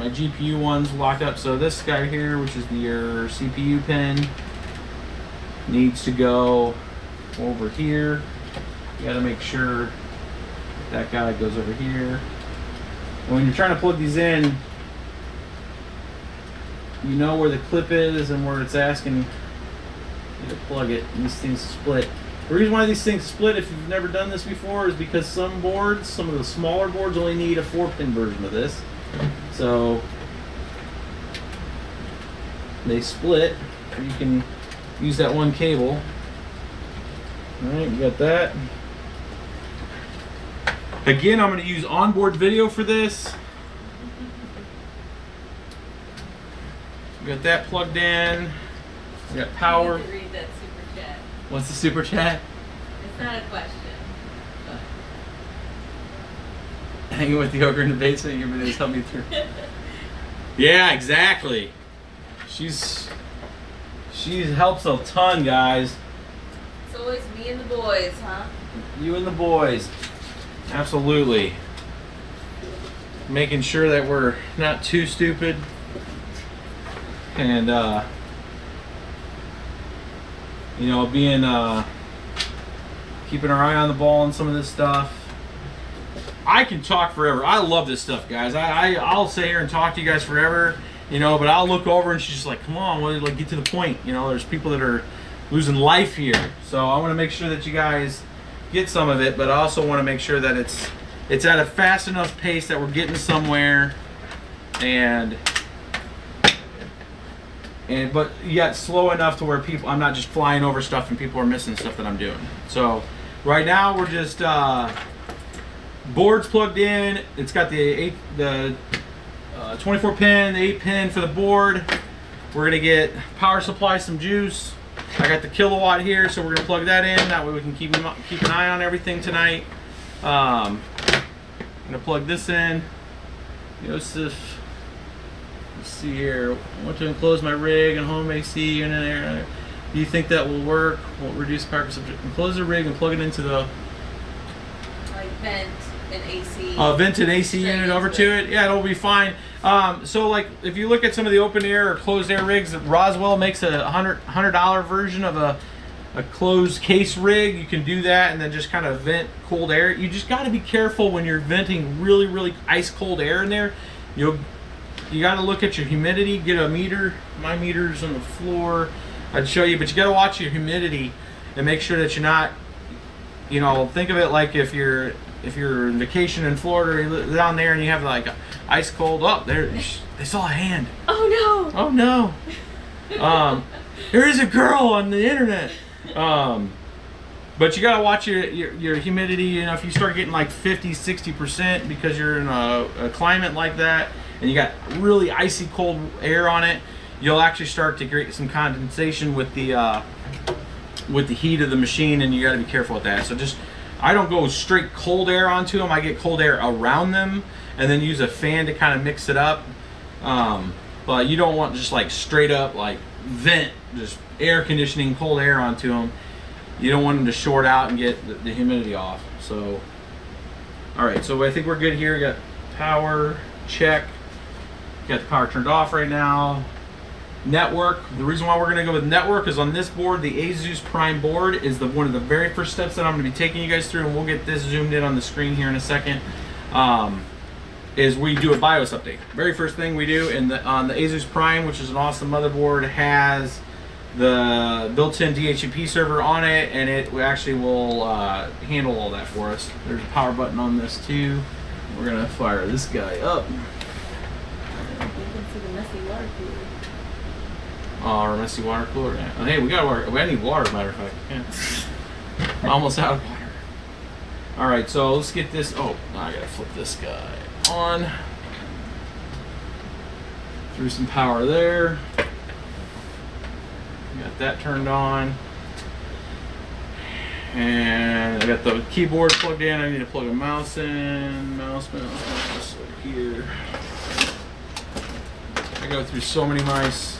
GPU ones locked up. So this guy here, which is your CPU pin, needs to go over here. You got to make sure that guy goes over here. And when you're trying to plug these in, you know where the clip is and where it's asking you to plug it. And these things split. The reason why these things split, if you've never done this before, is because some boards, some of the smaller boards, only need a 4-pin version of this. So they split. You can use that one cable. Alright, we got that. Again, I'm going to use onboard video for this. We got that plugged in. We got power. You need to read that super chat. What's the super chat? It's not a question. But. Hanging with the ogre in the basement, you're going to help me through. Yeah, exactly. She helps a ton, guys. It's always me and the boys, huh? You and the boys. Absolutely. Making sure that we're not too stupid. And, you know, keeping our eye on the ball on some of this stuff. I can talk forever. I love this stuff, guys. I'll sit here and talk to you guys forever, you know, but I'll look over and she's just like, come on, like, get to the point. You know, there's people that are losing life here. So I want to make sure that you guys get some of it, but I also want to make sure that it's at a fast enough pace that we're getting somewhere, but yet slow enough to where I'm not just flying over stuff and people are missing stuff that I'm doing. So right now we're just board's plugged in. It's got the 24 pin, the 8 pin for the board. We're gonna get power supply, some juice. I got the kilowatt here, so we're gonna plug that in. That way we can keep an eye on everything tonight. I'm gonna plug this in. Joseph. Let's see here. I want to enclose my rig and home AC unit there. Do you think that will work? Will reduce power consumption? Enclose the rig and plug it into the Like vent and AC. Vent and AC unit over to it. Yeah, it'll be fine. So like if you look at some of the open air or closed air rigs, Roswell makes a $100 version of a closed case rig. You can do that and then just kind of vent cold air. You just got to be careful when you're venting really, really ice cold air in there. You got to look at your humidity, get a meter. My meter's on the floor. I'd show you, but you got to watch your humidity and make sure that you're not, you know, think of it like if you're if you're on vacation in Florida, or you live down there, and you have like ice cold up there, they saw a hand. Oh no! Oh no! There is a girl on the internet. But you gotta watch your humidity. You know, if you start getting like 50-60% because you're in a climate like that, and you got really icy cold air on it, you'll actually start to get some condensation with the heat of the machine, and you got to be careful with that. So I don't go straight cold air onto them. I get cold air around them, and then use a fan to kind of mix it up. But you don't want just like straight up like vent, just air conditioning cold air onto them. You don't want them to short out and get the humidity off. So, all right. So I think we're good here. We got power check. Got the power turned off right now. Network. The reason why we're going to go with network is on this board, the Asus Prime board is one of the very first steps that I'm going to be taking you guys through, and we'll get this zoomed in on the screen here in a second. Is we do a BIOS update. Very first thing we do on the Asus Prime, which is an awesome motherboard, has the built-in DHCP server on it, and it actually will handle all that for us. There's a power button on this too. We're going to fire this guy up. You can see the messy water cooler. Our messy water cooler. Oh, hey, we got water. I need water, as a matter of fact. Yeah. I'm almost out of water. All right, so let's get this. Oh, now I gotta flip this guy on. Threw some power there. Got that turned on. And I got the keyboard plugged in. I need to plug a mouse in. Mouse over here. I go through so many mice.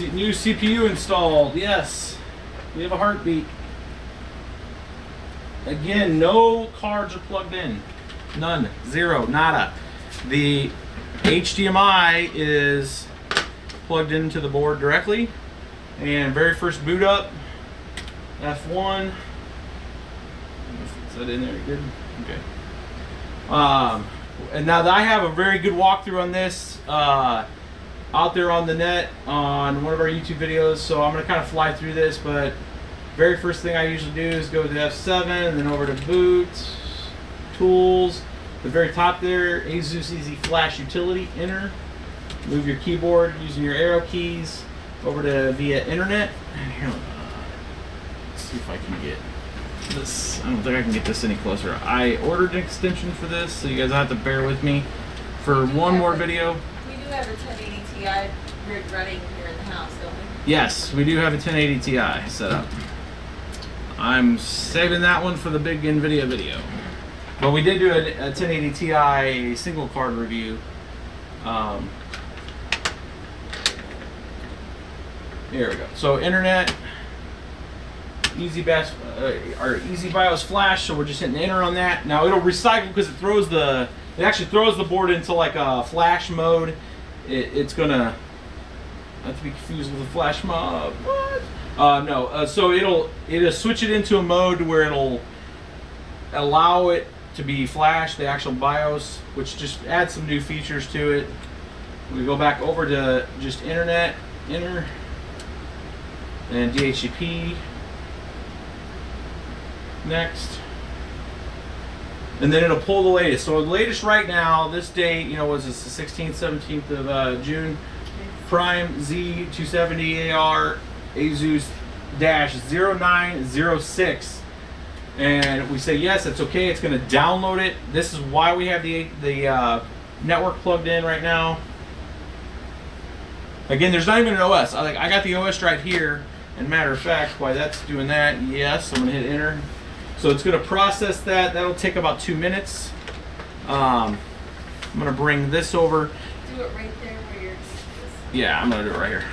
New CPU installed. Yes, we have a heartbeat. Again, no cards are plugged in. None. Zero. Nada. The HDMI is plugged into the board directly. And very first boot up, F1. Is that in there? Good. Okay. And now that I have a very good walkthrough on this out there on the net on one of our YouTube videos, so I'm going to kind of fly through this, but very first thing I usually do is go to F7 and then over to boot, tools, the very top there, Asus Easy Flash Utility, enter, move your keyboard using your arrow keys over to via internet. And here, let's see if I can get this. I don't think I can get this any closer. I ordered an extension for this, so you guys have to bear with me for one more video. We do have a 1080 Ti rig running here in the house, don't we? Yes, we do have a 1080 Ti set up. I'm saving that one for the big NVIDIA video. But we did do a 1080 Ti single card review. Here we go. So internet, Easy BIOS flash. So we're just hitting enter on that. Now it'll recycle because it actually throws the board into like a flash mode. It's gonna not to be confused with a flash mob. What? No. So it'll switch it into a mode where it'll allow it to be flash, the actual BIOS, which just adds some new features to it. We go back over to just internet, enter, and DHCP. Next. And then it'll pull the latest. So the latest right now, this date, was this the 16th, 17th of June. Prime Z270AR Asus -0906. And we say yes, that's okay. It's going to download it. This is why we have the network plugged in right now. Again, there's not even an OS. I got the OS right here. And matter of fact, while that's doing that, yes, I'm going to hit enter. So it's going to process that. That'll take about 2 minutes. I'm going to bring this over. Do it right there where you're... Yeah, I'm going to do it right here.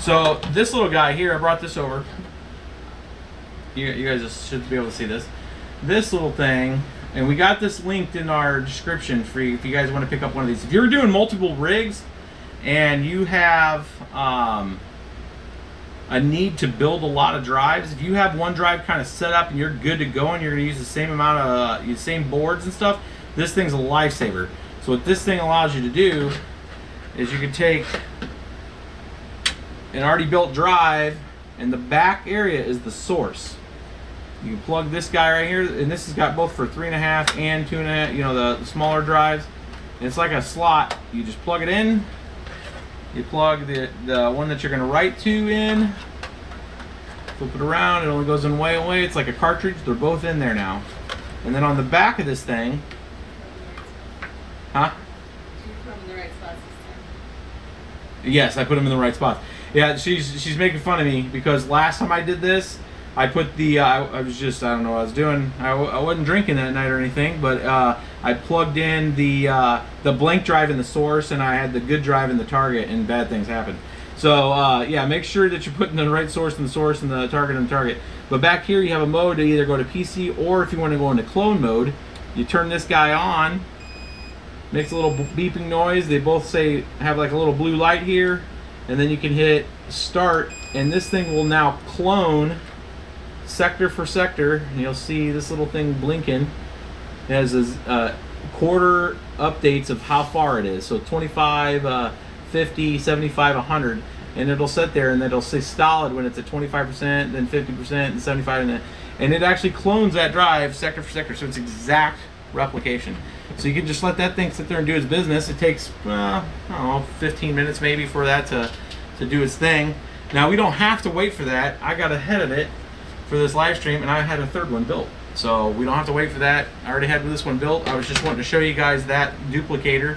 So this little guy here, I brought this over. You guys just should be able to see this. This little thing, and we got this linked in our description for you if you guys want to pick up one of these. If you're doing multiple rigs and you have a need to build a lot of drives, if you have one drive kind of set up and you're good to go and you're going to use the same amount of the same boards and stuff, this thing's a lifesaver. So what this thing allows you to do is you can take an already built drive, and the back area is the source. You can plug this guy right here, and this has got both for 3.5 and 2.5, you know, the smaller drives. And it's like a slot. You just plug it in. You plug the one that you're going to write to in. Flip it around. It only goes in way away. It's like a cartridge. They're both in there now. And then on the back of this thing, huh? Did you put them in the right spots this time? Yes, I put them in the right spots. Yeah, she's making fun of me because last time I did this, I put the I was just, I don't know what I was doing. I wasn't drinking that night or anything, but I plugged in the blank drive in the source, and I had the good drive in the target, and bad things happened. So yeah, make sure that you're putting the right source in the source and the target in the target. But back here you have a mode to either go to PC, or if you want to go into clone mode, you turn this guy on. Makes a little beeping noise. They both have like a little blue light here, and then you can hit start, and this thing will now clone sector for sector, and you'll see this little thing blinking. It has this quarter updates of how far it is. So 25, 50, 75, 100, and it'll sit there, and then it'll say solid when it's at 25%, then 50%, and 75%, and it actually clones that drive sector for sector, so it's exact replication. So you can just let that thing sit there and do its business. It takes, I don't know, 15 minutes maybe for that to do its thing. Now we don't have to wait for that. I got ahead of it for this live stream, and I had a third one built. So we don't have to wait for that. I already had this one built. I was just wanting to show you guys that duplicator.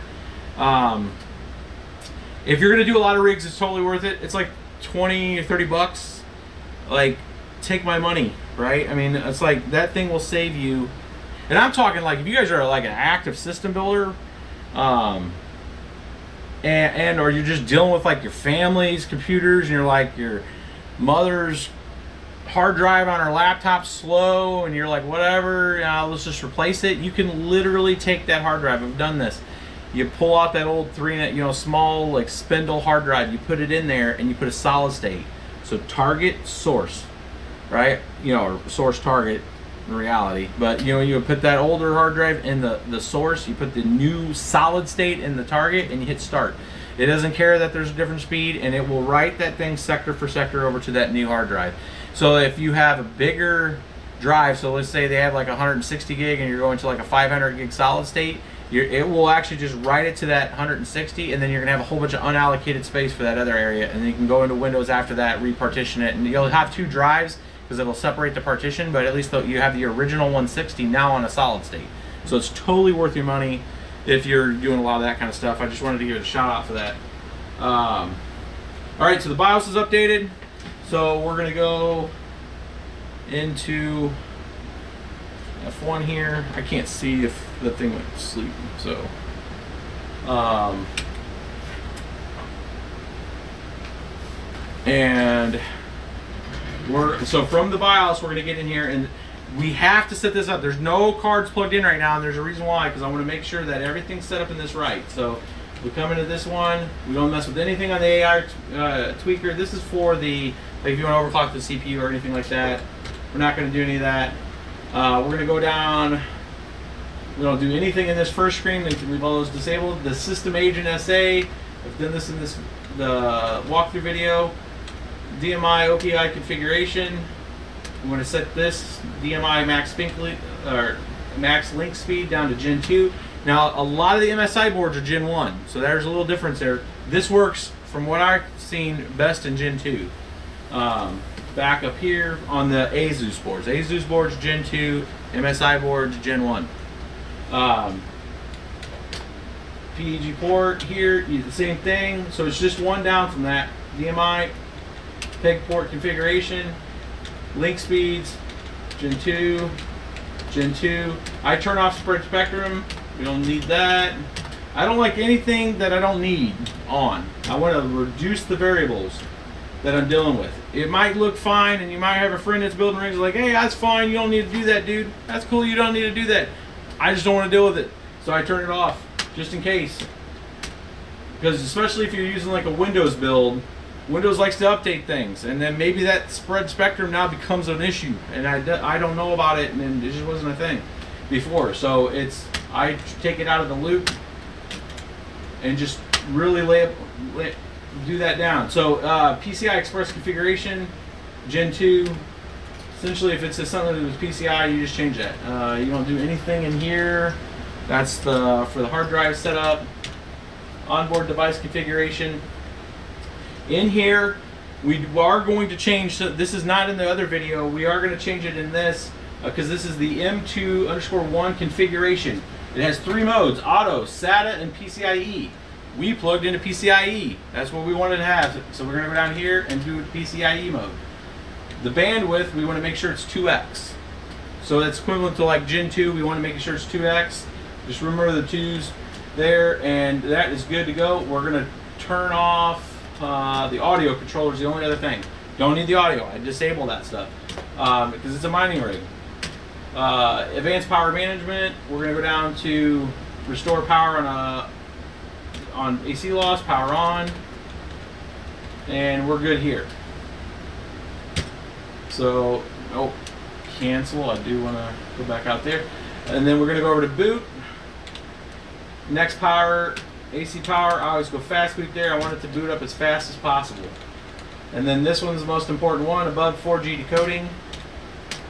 If you're gonna do a lot of rigs, it's totally worth it. It's like 20 or 30 bucks. Like, take my money, right? I mean, it's like that thing will save you. And I'm talking like if you guys are like an active system builder, or you're just dealing with like your family's computers, and you're like your mother's hard drive on her laptop slow, and you're like, whatever, let's just replace it. You can literally take that hard drive. I've done this. You pull out that old small like spindle hard drive. You put it in there, and you put a solid state. So target source, right? Or source target in reality. But you would put that older hard drive in the source. You put the new solid state in the target, and you hit start. It doesn't care that there's a different speed, and it will write that thing sector for sector over to that new hard drive. So if you have a bigger drive, so let's say they have like 160 gig and you're going to like a 500 gig solid state, it will actually just write it to that 160, and then you're gonna have a whole bunch of unallocated space for that other area, and then you can go into Windows after that, repartition it, and you'll have two drives because it'll separate the partition, but at least you have the original 160 now on a solid state. So it's totally worth your money if you're doing a lot of that kind of stuff. I just wanted to give it a shout out for that. All right, so the BIOS is updated. So we're gonna go into F1 here. I can't see if the thing went to sleep, so and so from the BIOS we're gonna get in here, and we have to set this up. There's no cards plugged in right now, and there's a reason why, because I want to make sure that everything's set up in this right. So we come into this one. We don't mess with anything on the AI tweaker. This is for the, like if you want to overclock the CPU or anything like that. We're not going to do any of that. We're going to go down. We don't do anything in this first screen. Leave all those disabled. The system agent SA. I've done this in the walkthrough video. DMI OPI configuration. We want to set this DMI max link speed down to Gen 2. Now, a lot of the MSI boards are Gen 1, so there's a little difference there. This works, from what I've seen, best in Gen 2. Back up here on the ASUS boards. ASUS boards Gen 2, MSI boards Gen 1. PEG port here, the same thing. So it's just one down from that. DMI, PEG port configuration, link speeds, Gen 2, Gen 2. I turn off spread spectrum. We don't need that. I don't like anything that I don't need on. I want to reduce the variables that I'm dealing with. It might look fine, and you might have a friend that's building rigs like, hey, that's fine, you don't need to do that, dude. That's cool, you don't need to do that. I just don't want to deal with it. So I turn it off, just in case. Because especially if you're using like a Windows build, Windows likes to update things, and then maybe that spread spectrum now becomes an issue, and I don't know about it, and it just wasn't a thing before. So I take it out of the loop and just really do that down. So Pci Express Configuration, Gen 2, Essentially, if it's something that was PCI, you just change that. You don't do anything in here. That's for the hard drive setup. Onboard device configuration. In here, we are going to change. So this is not in the other video. We are going to change it in this because this is the M2_1 configuration. It has 3 modes: auto, SATA, and PCIe. We plugged into PCIe. That's what we wanted to have. So we're going to go down here and do PCIe mode. The bandwidth, we want to make sure it's 2x. So that's equivalent to like Gen 2. We want to make sure it's 2x. Just remember the 2's there, and that is good to go. We're going to turn off the audio controller is the only other thing. Don't need the audio. I disable that stuff because it's a mining rig. Advanced power management. We're going to go down to restore power on AC loss, power on, and we're good here. So, oh, cancel. I do want to go back out there. And then we're going to go over to boot. Next power, AC power. I always go fast boot there. I want it to boot up as fast as possible. And then this one's the most important one, above 4G decoding.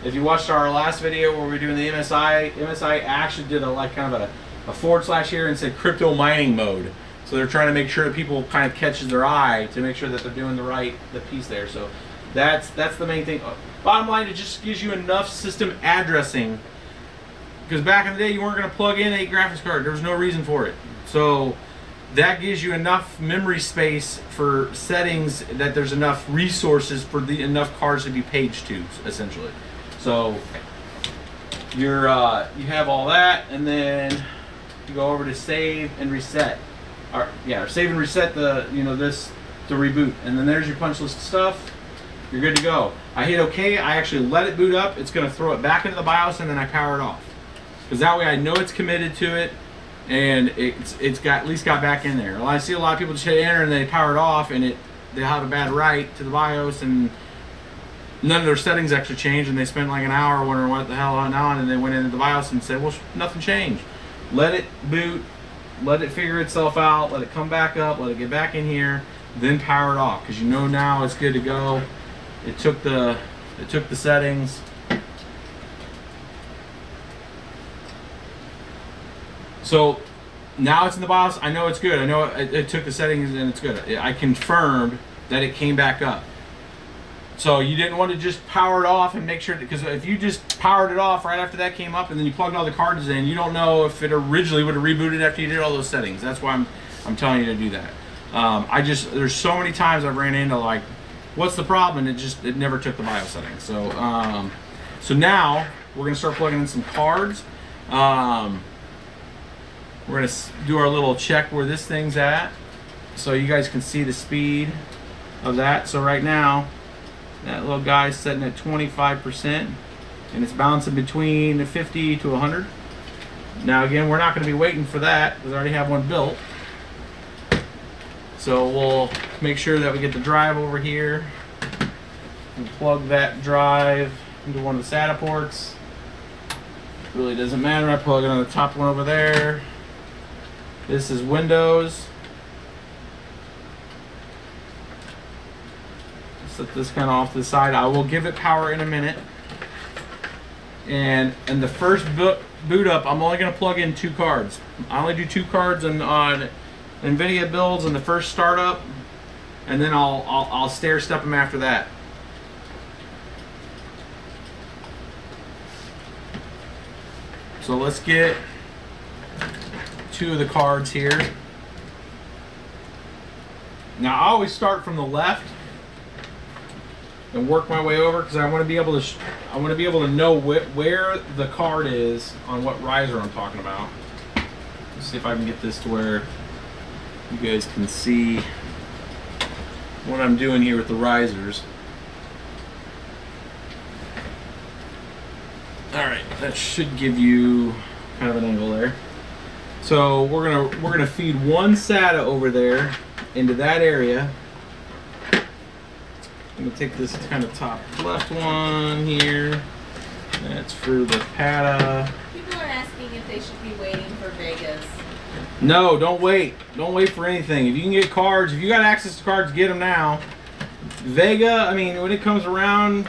If you watched our last video where we were doing the MSI actually did kind of a / here and said crypto mining mode. So they're trying to make sure that people kind of catches their eye to make sure that they're doing the piece there. So that's the main thing. Bottom line, it just gives you enough system addressing, because back in the day you weren't going to plug in a graphics card. There was no reason for it. So that gives you enough memory space for settings that there's enough resources for enough cards to be paged to, essentially. So you have all that, and then you go over to save and reset. Or save and reset this to reboot, and then there's your punch list stuff. You're good to go. I hit OK. I actually let it boot up. It's going to throw it back into the BIOS, and then I power it off, because that way I know it's committed to it, and it's got at least got back in there. Well, I see a lot of people just hit enter and they power it off, and they have a bad write to the BIOS, and none of their settings actually changed, and they spent like an hour wondering what the hell went on, and they went into the BIOS and said, well, nothing changed. Let it boot, let it figure itself out, let it come back up, let it get back in here, then power it off, because you know now it's good to go. It took the settings. So now it's in the BIOS. I know it's good. I know it took the settings and it's good. I confirmed that it came back up. So you didn't want to just power it off and make sure, because if you just powered it off right after that came up and then you plugged all the cards in, you don't know if it originally would have rebooted after you did all those settings. That's why I'm telling you to do that. There's so many times I've ran into like, what's the problem? And it never took the BIOS settings. So now we're gonna start plugging in some cards. We're gonna do our little check where this thing's at, so you guys can see the speed of that. So right now, that little guy's setting at 25%, and it's bouncing between 50 to 100. Now again, we're not going to be waiting for that because I already have one built. So we'll make sure that we get the drive over here and plug that drive into one of the SATA ports. Really doesn't matter. I plug it on the top one over there. This is Windows. Set this kind of off to the side. I will give it power in a minute. And the first boot up, I'm only going to plug in 2 cards. I only do 2 cards on NVIDIA builds in the first startup, and then I'll stair step them after that. So let's get 2 of the cards here. Now I always start from the left and work my way over, because I want to be able to know where the card is on what riser I'm talking about. Let's see if I can get this to where you guys can see what I'm doing here with the risers. All right, that should give you kind of an angle there. So we're gonna feed one SATA over there into that area. I'm gonna take this kind of top left one here. That's for the PATA. People are asking if they should be waiting for Vegas. No, don't wait. Don't wait for anything. If you can get cards, if you got access to cards, get them now. Vega, I mean, when it comes around,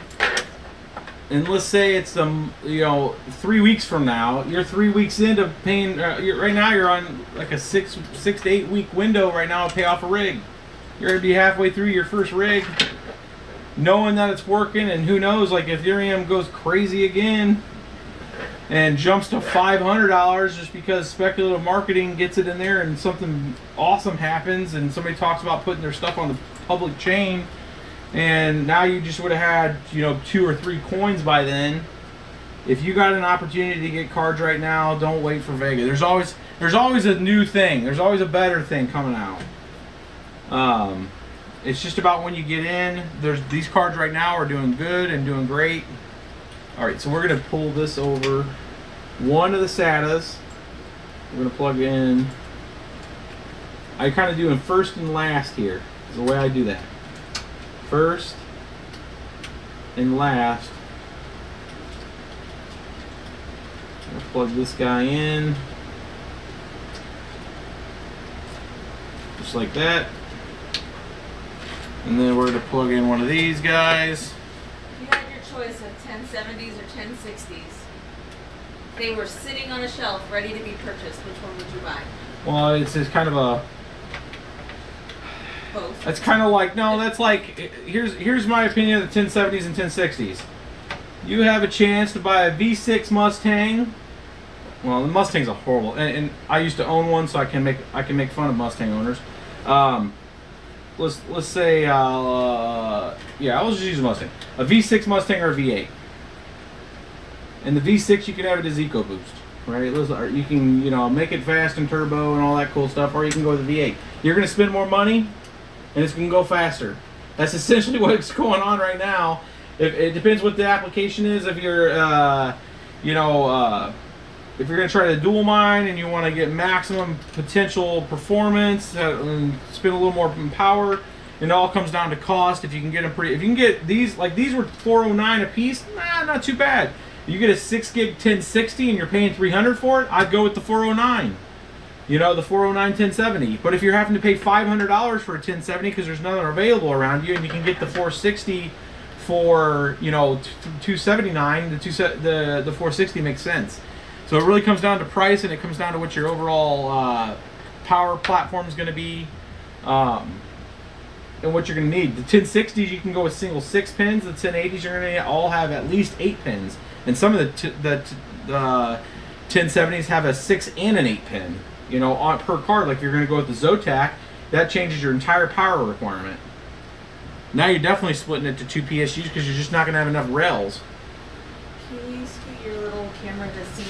and let's say it's 3 weeks from now, you're 3 weeks into paying. Right now you're on like a 6 to 8 week window right now to pay off a rig. You're gonna be halfway through your first rig, knowing that it's working, and who knows, like Ethereum goes crazy again and jumps to $500 just because speculative marketing gets it in there and something awesome happens and somebody talks about putting their stuff on the public chain, and now you just would have had 2 or 3 coins by then. If you got an opportunity to get cards right now, don't wait for Vega. There's always a new thing. There's always a better thing coming out. It's just about when you get in. These cards right now are doing good and doing great. All right, so we're gonna pull this over one of the SATAs. We're gonna plug in. I kind of doing first and last here is the way I do that. First and last. I'm gonna plug this guy in, just like that. And then we're going to plug in one of these guys. You had your choice of 1070s or 1060s. They were sitting on a shelf ready to be purchased. Which one would you buy? Well, it's kind of a... Both. That's kind of like... No, that's like... Here's my opinion of the 1070s and 1060s. You have a chance to buy a V6 Mustang. Well, the Mustang's a horrible... And I used to own one, so I can make fun of Mustang owners. Let's say, yeah, I'll just use a Mustang. A V6 Mustang or a V8. And the V6, you can have it as EcoBoost, right? Or you can, make it fast and turbo and all that cool stuff, or you can go with the V8. You're going to spend more money, and it's going to go faster. That's essentially what's going on right now. It depends what the application is. If you're, if you're going to try to dual mine and you want to get maximum potential performance and spend a little more power, it all comes down to cost. If you can get them if you can get these, like these were $409 a piece, not too bad. You get a 6 gig 1060 and you're paying $300 for it, I'd go with the 409. The 409 1070. But if you're having to pay $500 for a 1070 because there's nothing available around you, and you can get the 460 for $279, the 460 makes sense. So it really comes down to price, and it comes down to what your overall power platform is going to be, and what you're going to need. The 1060s, you can go with single 6 pins. The 1080s, you're going to all have at least 8 pins. And some of the 1070s have a 6 and an 8 pin, on per card. Like you're going to go with the Zotac, that changes your entire power requirement. Now you're definitely splitting it to 2 PSUs because you're just not going to have enough rails. Can you scoot your little camera to see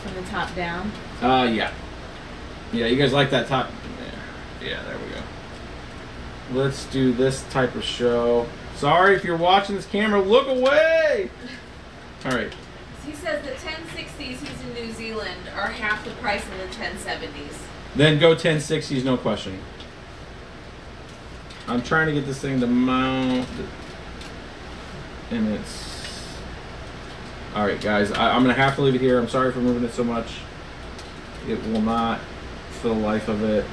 from the top down? Yeah. Yeah, you guys like that top? Yeah, there we go. Let's do this type of show. Sorry if you're watching this camera, look away! Alright. He says the 1060s, he's in New Zealand, are half the price of the 1070s. Then go 1060s, no question. I'm trying to get this thing to mount, and it's... Alright guys, I'm going to have to leave it here. I'm sorry for moving it so much. It will not, for the life of it.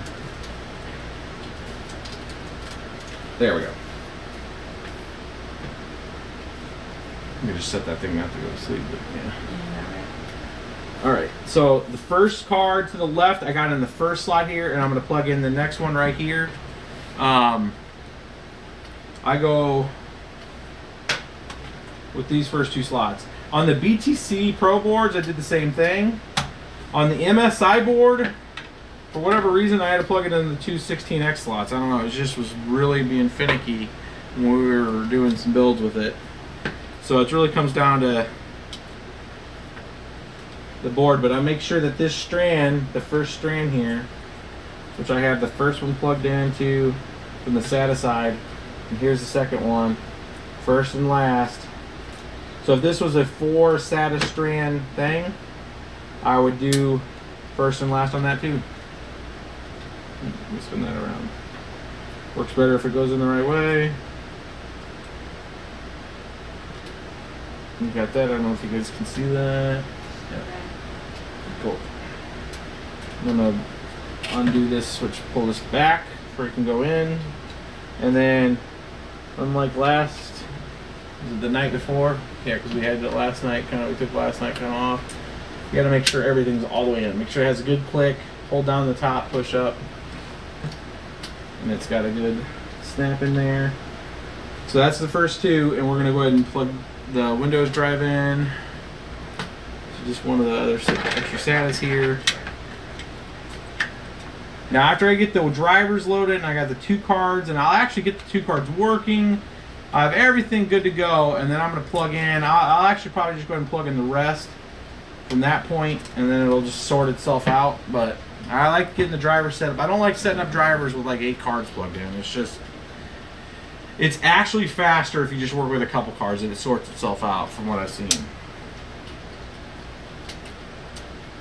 There we go. Let me just set that thing out to go to sleep, but yeah. Alright, so the first card to the left, I got in the first slot here, and I'm going to plug in the next one right here. I go with these first 2 slots. On the BTC Pro boards, I did the same thing. On the MSI board, for whatever reason, I had to plug it in the 2 16X slots. I don't know, it just was really being finicky when we were doing some builds with it. So it really comes down to the board, but I make sure that this strand, the first strand here, which I have the first one plugged into from the SATA side, and here's the second one, first and last. So if this was a 4 SATA strand thing, I would do first and last on that too. Let me spin that around. Works better if it goes in the right way. You got that? I don't know if you guys can see that. Yeah. Cool. I'm gonna undo this switch, pull this back before it can go in. And then, unlike last Was it the night before? Yeah, because we had it last night. We took last night kind of off. You got to make sure everything's all the way in. Make sure it has a good click. Hold down the top, push up, and it's got a good snap in there. So that's the first two, and we're gonna go ahead and plug the Windows drive in. So just one of the other extra SATAs here. Now after I get the drivers loaded and I got the two cards, and I'll actually get the two cards working, I have everything good to go, and then I'm gonna plug in. I'll actually probably just go ahead and plug in the rest from that point, and then it'll just sort itself out. But I like getting the driver set up. I don't like setting up drivers with like 8 cards plugged in. It's actually faster if you just work with a couple cards and it sorts itself out from what I've seen. So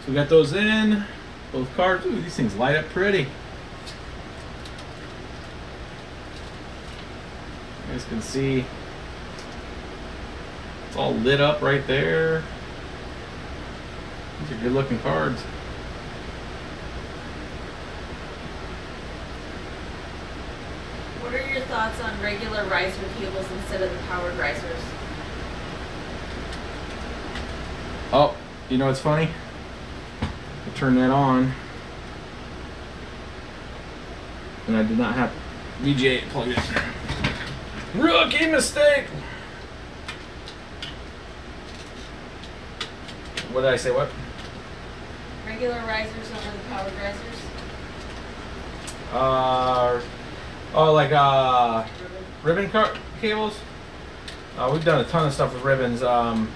we got those in, both cards. Ooh, these things light up pretty. You guys can see it's all lit up right there. These are good looking cards. What are your thoughts on regular riser cables instead of the powered risers? Oh, you know what's funny? I turned that on, and I did not have VGA plugged in. Rookie mistake! What did I say? What? Regular risers over the powered risers? Ribbon cables? We've done a ton of stuff with ribbons. What's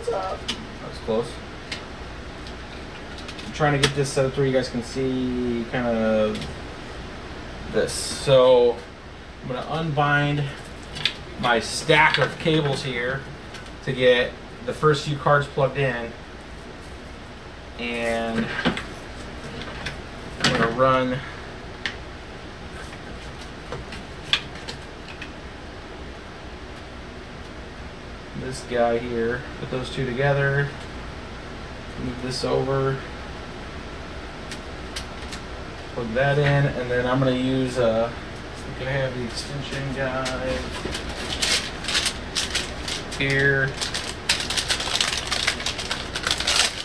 up? That was close. I'm trying to get this set up where you guys can see kind of this. So I'm going to unbind my stack of cables here to get the first few cards plugged in, and I'm going to run this guy here, put those two together, move this over, plug that in, and then I'm going to use I think I have the extension guide here.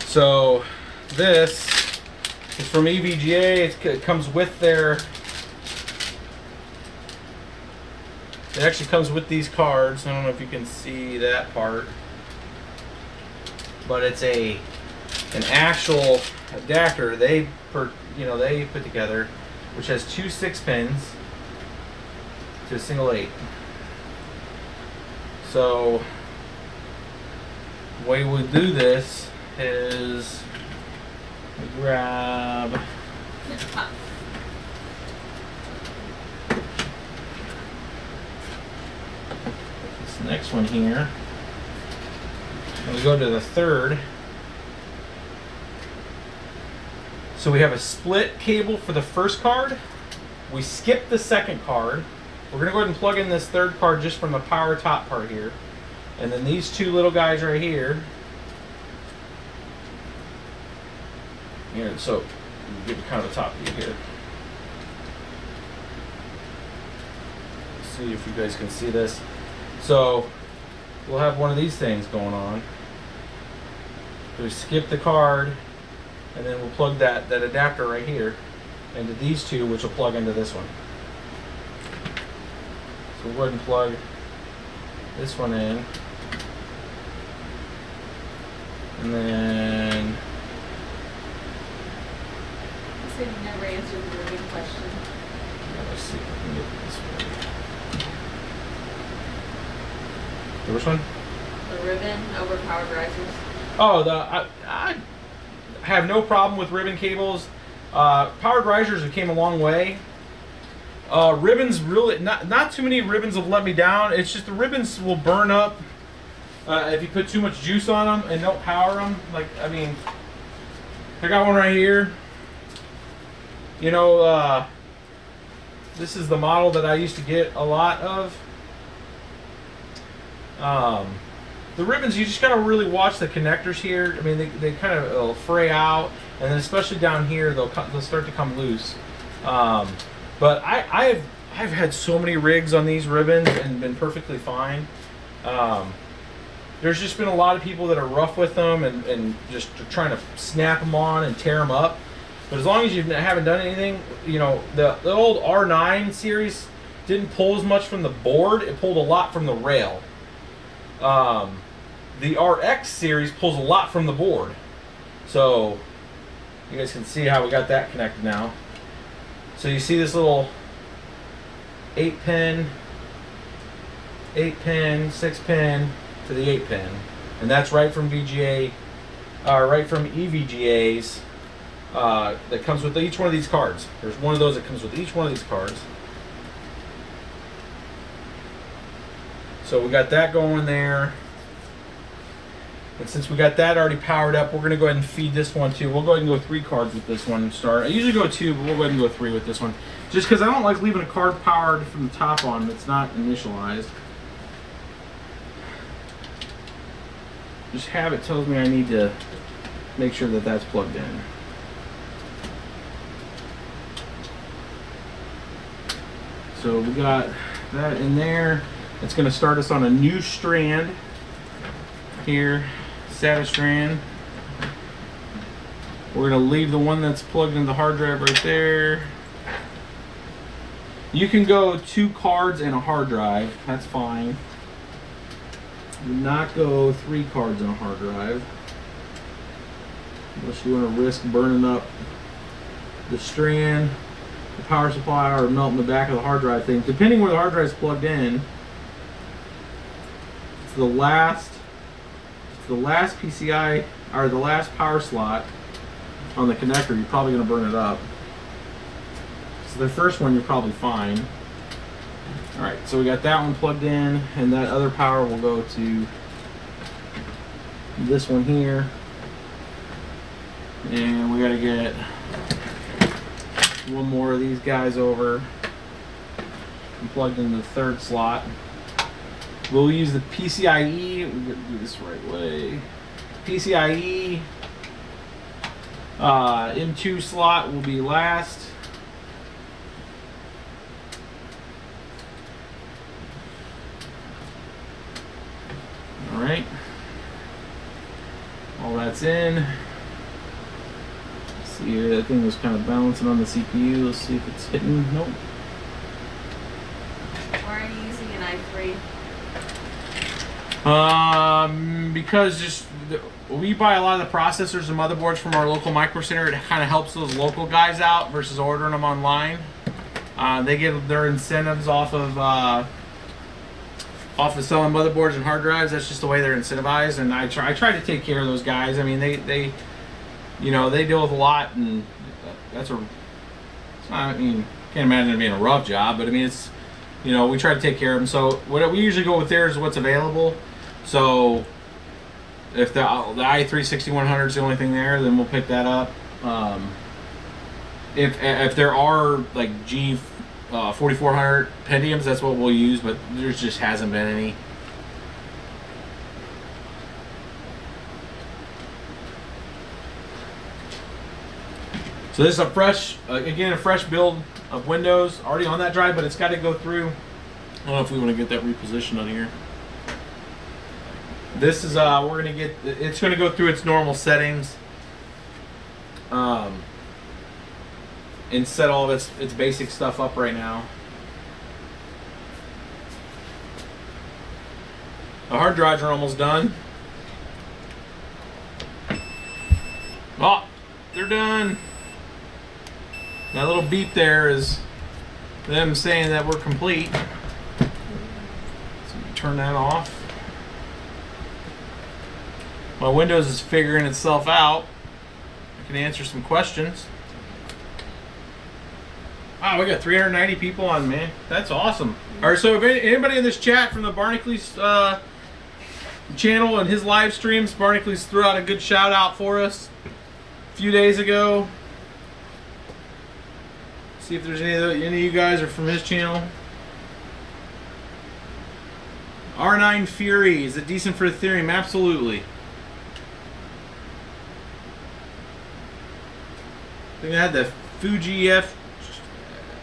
So this is from EVGA. It comes with their. It actually comes with these cards. I don't know if you can see that part, but it's an actual adapter they put together, which has 2 6-pins to a single 8. So the way we do this is we grab this next one here, and we go to the third. So we have a split cable for the first card. We skip the second card. We're going to go ahead and plug in this third card just from the power top part here. And then these two little guys right here. Here, so give it kind of a top view here. Let's see if you guys can see this. So we'll have one of these things going on. So we skip the card, and then we'll plug that adapter right here into these two, which will plug into this one. So we'll go ahead and plug this one in, and then You said you never answered the ribbon question. let's see if I can get this one. Which one? The ribbon over powered risers. Oh, I have no problem with ribbon cables. Powered risers have came a long way. Ribbons really not too many ribbons have let me down. It's just the ribbons will burn up if you put too much juice on them and don't power them. Like, I mean, I got one right here. You know, this is the model that I used to get a lot of. The ribbons, you just gotta really watch the connectors here. I mean, they kind of will fray out, and then especially down here, they'll start to come loose. But I I've had so many rigs on these ribbons and been perfectly fine. There's just been a lot of people that are rough with them and just trying to snap them on and tear them up. But as long as you haven't done anything, you know, the old R9 series didn't pull as much from the board. It pulled a lot from the rail. The RX series pulls a lot from the board. So you guys can see how we got that connected now. So you see this little 8-pin, 6-pin to the 8-pin, and that's right from VGA, right from EVGAs. That comes with each one of these cards. There's one of those that comes with each one of these cards. So we got that going there. And since we got that already powered up, we're going to go ahead and feed this one too. We'll go ahead and go 3 cards with this one to start. I usually go 2, but we'll go ahead and go 3 with this one. Just because I don't like leaving a card powered from the top on that's not initialized. Just habit tells me I need to make sure that that's plugged in. So we got that in there. It's going to start us on a new strand here, SATA strand. We're going to leave the one that's plugged into the hard drive right there. You can go 2 cards and a hard drive. That's fine. Do not go 3 cards on a hard drive unless you want to risk burning up the strand, the power supply, or melting the back of the hard drive thing. Depending where the hard drive is plugged in, it's the last PCI or the last power slot on the connector. You're probably going to burn it up. So the first one you're probably fine. Alright, so we got that one plugged in, and that other power will go to this one here. And we got to get one more of these guys over and plugged in the 3rd slot. We'll use the PCIe. We're going to do this the right way. PCIe M2 slot will be last. Alright. All that's in. Let's see here, that thing was kind of balancing on the CPU. Let's see if it's hitting. Nope. Why are you using an i3? Because we buy a lot of the processors and motherboards from our local micro center. It kind of helps those local guys out versus ordering them online. They get their incentives off of selling motherboards and hard drives. That's just the way they're incentivized, and I try to take care of those guys. I mean, they you know, they deal with a lot, and I mean, can't imagine it being a rough job, but I mean, it's, you know, we try to take care of them. So what we usually go with there is what's available. So if the i3-6100 is the only thing there, then we'll pick that up. If there are like G4400 Pentiums, that's what we'll use, but there just hasn't been any. So this is a fresh, again, a fresh build of Windows already on that drive, but it's got to go through. I don't know if we want to get that repositioned on here. This is we're gonna get. It's gonna go through its normal settings, and set all of its basic stuff up right now. The hard drives are almost done. Oh, they're done. That little beep there is them saying that we're complete. So you turn that off. My Windows is figuring itself out. I can answer some questions. Wow, we got 390 people on, man. That's awesome. All right, so if anybody in this chat from the Barnacules channel and his live streams, Barnacules threw out a good shout out for us a few days ago. See if there's any of you guys are from his channel. R9 Fury, is it decent for Ethereum? Absolutely. I think I had the Fuji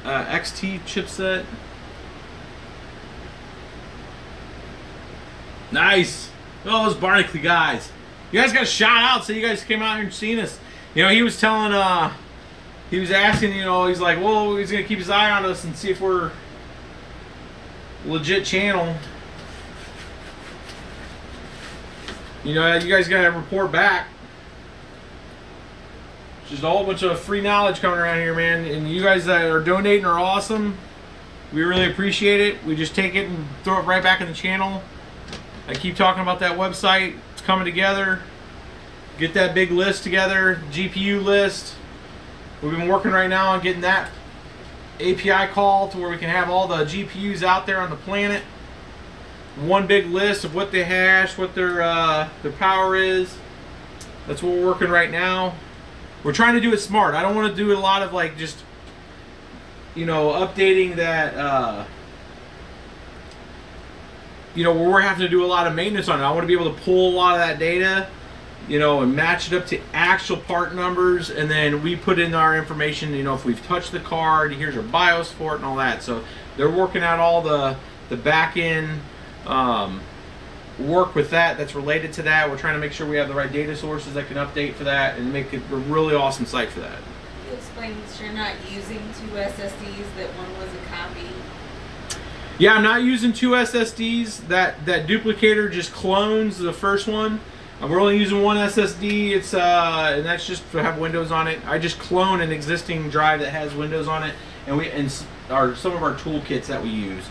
XT chipset. Nice. Oh, those Barnacle guys. You guys got a shout out, so you guys came out here and seen us. You know, he was telling, he was asking, you know, he's like, well, he's going to keep his eye on us and see if we're a legit channel. You know, you guys got to report back. Just a whole bunch of free knowledge coming around here, man. And you guys that are donating are awesome. We really appreciate it. We just take it and throw it right back in the channel. I keep talking about that website. It's coming together. Get that big list together, GPU list. We've been working right now on getting that API call to where we can have all the GPUs out there on the planet. One big list of what they hash, what their power is. That's what we're working right now. We're trying to do it smart. I don't want to do a lot of like just, you know, updating that, you know, where we're having to do a lot of maintenance on it. I want to be able to pull a lot of that data, you know, and match it up to actual part numbers, and then we put in our information, you know, if we've touched the card, here's our BIOS for it and all that. So they're working out all the back end work with that's related to that. We're trying to make sure we have the right data sources that can update for that and make it a really awesome site for that. You explained that you're not using two SSDs, that one was a copy. Yeah, I'm not using two SSDs. That duplicator just clones the first one. We're only using one SSD. It's and that's just to have Windows on it. I just clone an existing drive that has Windows on it, and some of our toolkits that we use.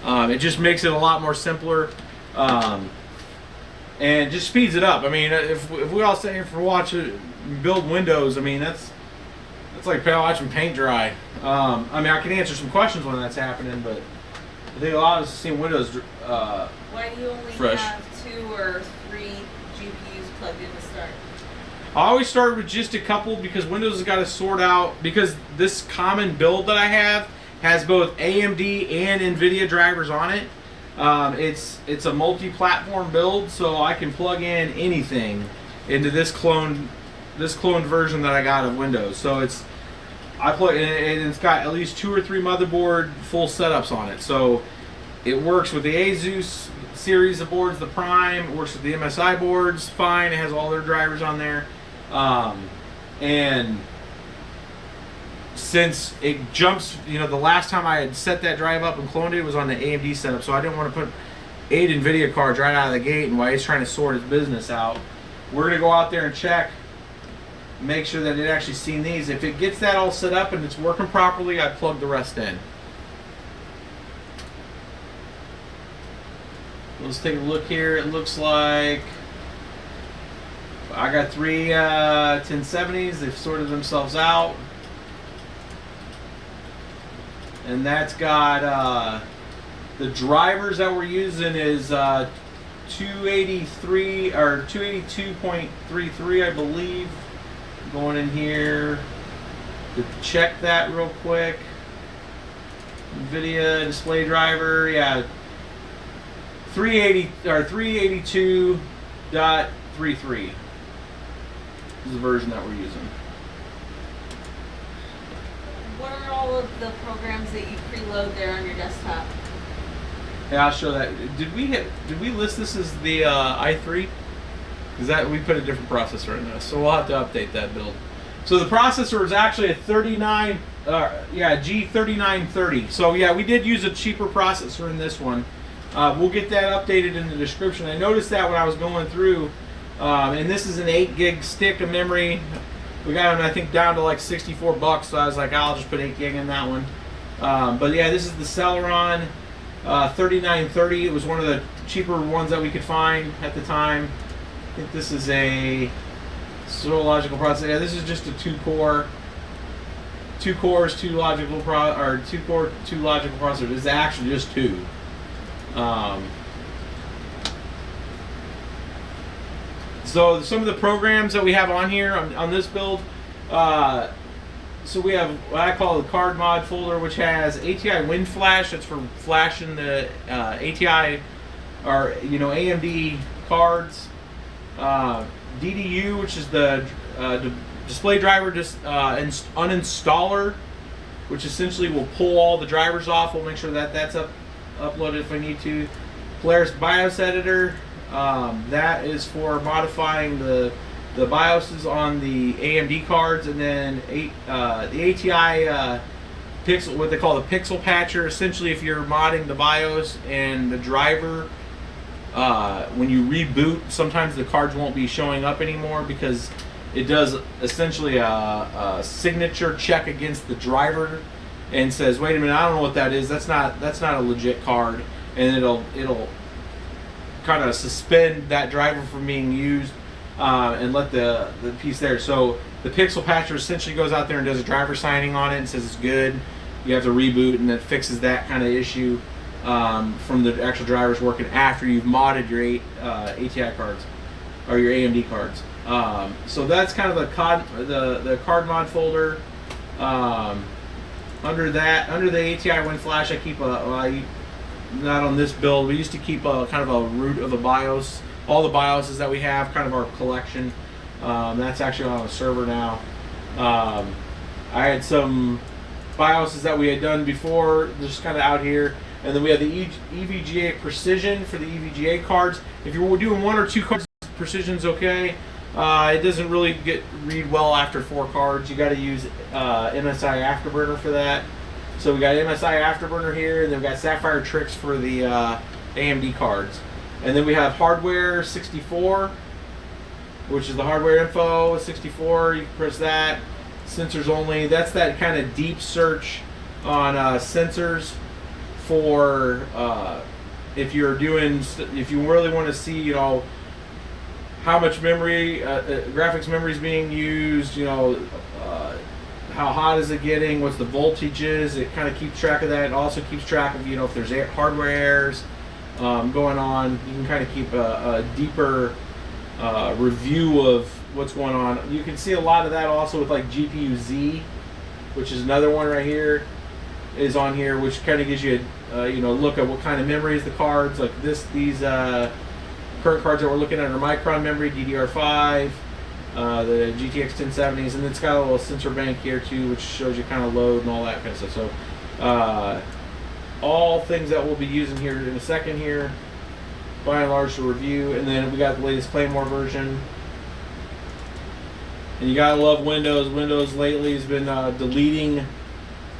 It just makes it a lot more simpler, and just speeds it up. I mean, if we all sit here for build Windows, I mean that's like watching paint dry. I mean, I can answer some questions when that's happening, but I think a lot of us have seen Windows Why do you only fresh. have 2 or 3 GPUs plugged in to start? I always start with just a couple because Windows has got to sort out, because this common build that I have has both AMD and NVIDIA drivers on it. It's a multi-platform build, so I can plug in anything into this cloned version that I got of Windows. So I plug, and it's got at least 2 or 3 motherboard full setups on it. So it works with the Asus series of boards, the Prime. It works with the MSI boards fine. It has all their drivers on there. And since it jumps, you know, the last time I had set that drive up and cloned it was on the AMD setup, so I didn't want to put 8 NVIDIA cards right out of the gate, and while he's trying to sort his business out, we're going to go out there and check, make sure that it actually seen these. If it gets that all set up and it's working properly, I plug the rest in. Let's take a look here. It looks like I got 3 1070s. They've sorted themselves out. And that's got the drivers that we're using is 283 or 282.33, I believe. Going in here to check that real quick. NVIDIA display driver, yeah, 380 or 382.33 is the version that we're using. What are all of the programs that you preload there on your desktop? Yeah, I'll show that. Did we list this as the i3? Because that we put a different processor in this, so we'll have to update that build. So the processor is actually a G3930. So yeah, we did use a cheaper processor in this one. We'll get that updated in the description. I noticed that when I was going through, and this is an 8 gig stick of memory. We got them, I think, down to like $64, so I was like, I'll just put 8 gig in that one. But yeah, this is the Celeron 3930. It was one of the cheaper ones that we could find at the time. I think this is a logical processor. Yeah, this is just a 2-core, 2 cores, 2 logical processors. It's actually just 2. So some of the programs that we have on here on this build, so we have what I call the card mod folder, which has ATI Wind Flash. That's for flashing the ATI or AMD cards. DDU, which is the display driver uninstaller. which essentially will pull all the drivers off. We'll make sure that that's uploaded if we need to. Polaris BIOS editor, that is for modifying the BIOSes on the AMD cards, and then the ATI pixel, what they call the pixel patcher. Essentially, if you're modding the BIOS and the driver, when you reboot, sometimes the cards won't be showing up anymore because it does essentially a signature check against the driver and says, "Wait a minute, I don't know what that is. That's not a legit card," and it'll kind of suspend that driver from being used and let the piece there. So the pixel patcher essentially goes out there and does a driver signing on it and says it's good. You have to reboot, and it fixes that kind of issue from the actual drivers working after you've modded your ATI cards or your AMD cards. So that's kind of the card mod folder. Under the ATI WinFlash, I keep not on this build. We used to keep a kind of a root of a BIOS. All the BIOSes that we have, kind of our collection. That's actually on a server now. I had some BIOSes that we had done before, just kind of out here. And then we have the EVGA Precision for the EVGA cards. If you're doing 1 or 2 cards, Precision's okay. It doesn't really read well after 4 cards. You got to use MSI Afterburner for that. So we got MSI Afterburner here, and then we got Sapphire Tricks for the AMD cards. And then we have Hardware 64, which is the hardware info 64. You can press that. Sensors only. That's that kind of deep search on sensors for if you really want to see, you know, how much memory, graphics memory is being used, you know, how hot is it getting, what's the voltages. It kind of keeps track of that. It also keeps track of, you know, if there's hardware errors going on. You can kind of keep a deeper review of what's going on. You can see a lot of that also with like GPU Z, which is another one right here, is on here, which kind of gives you a you know, look at what kind of memories the cards, like these current cards that we're looking at are Micron memory, DDR5, the GTX 1070s, and it's got a little sensor bank here too, which shows you kind of load and all that kind of stuff. So all things that we'll be using here in a second here, by and large, to review. And then we got the latest Claymore version. And you gotta love Windows. Windows lately has been deleting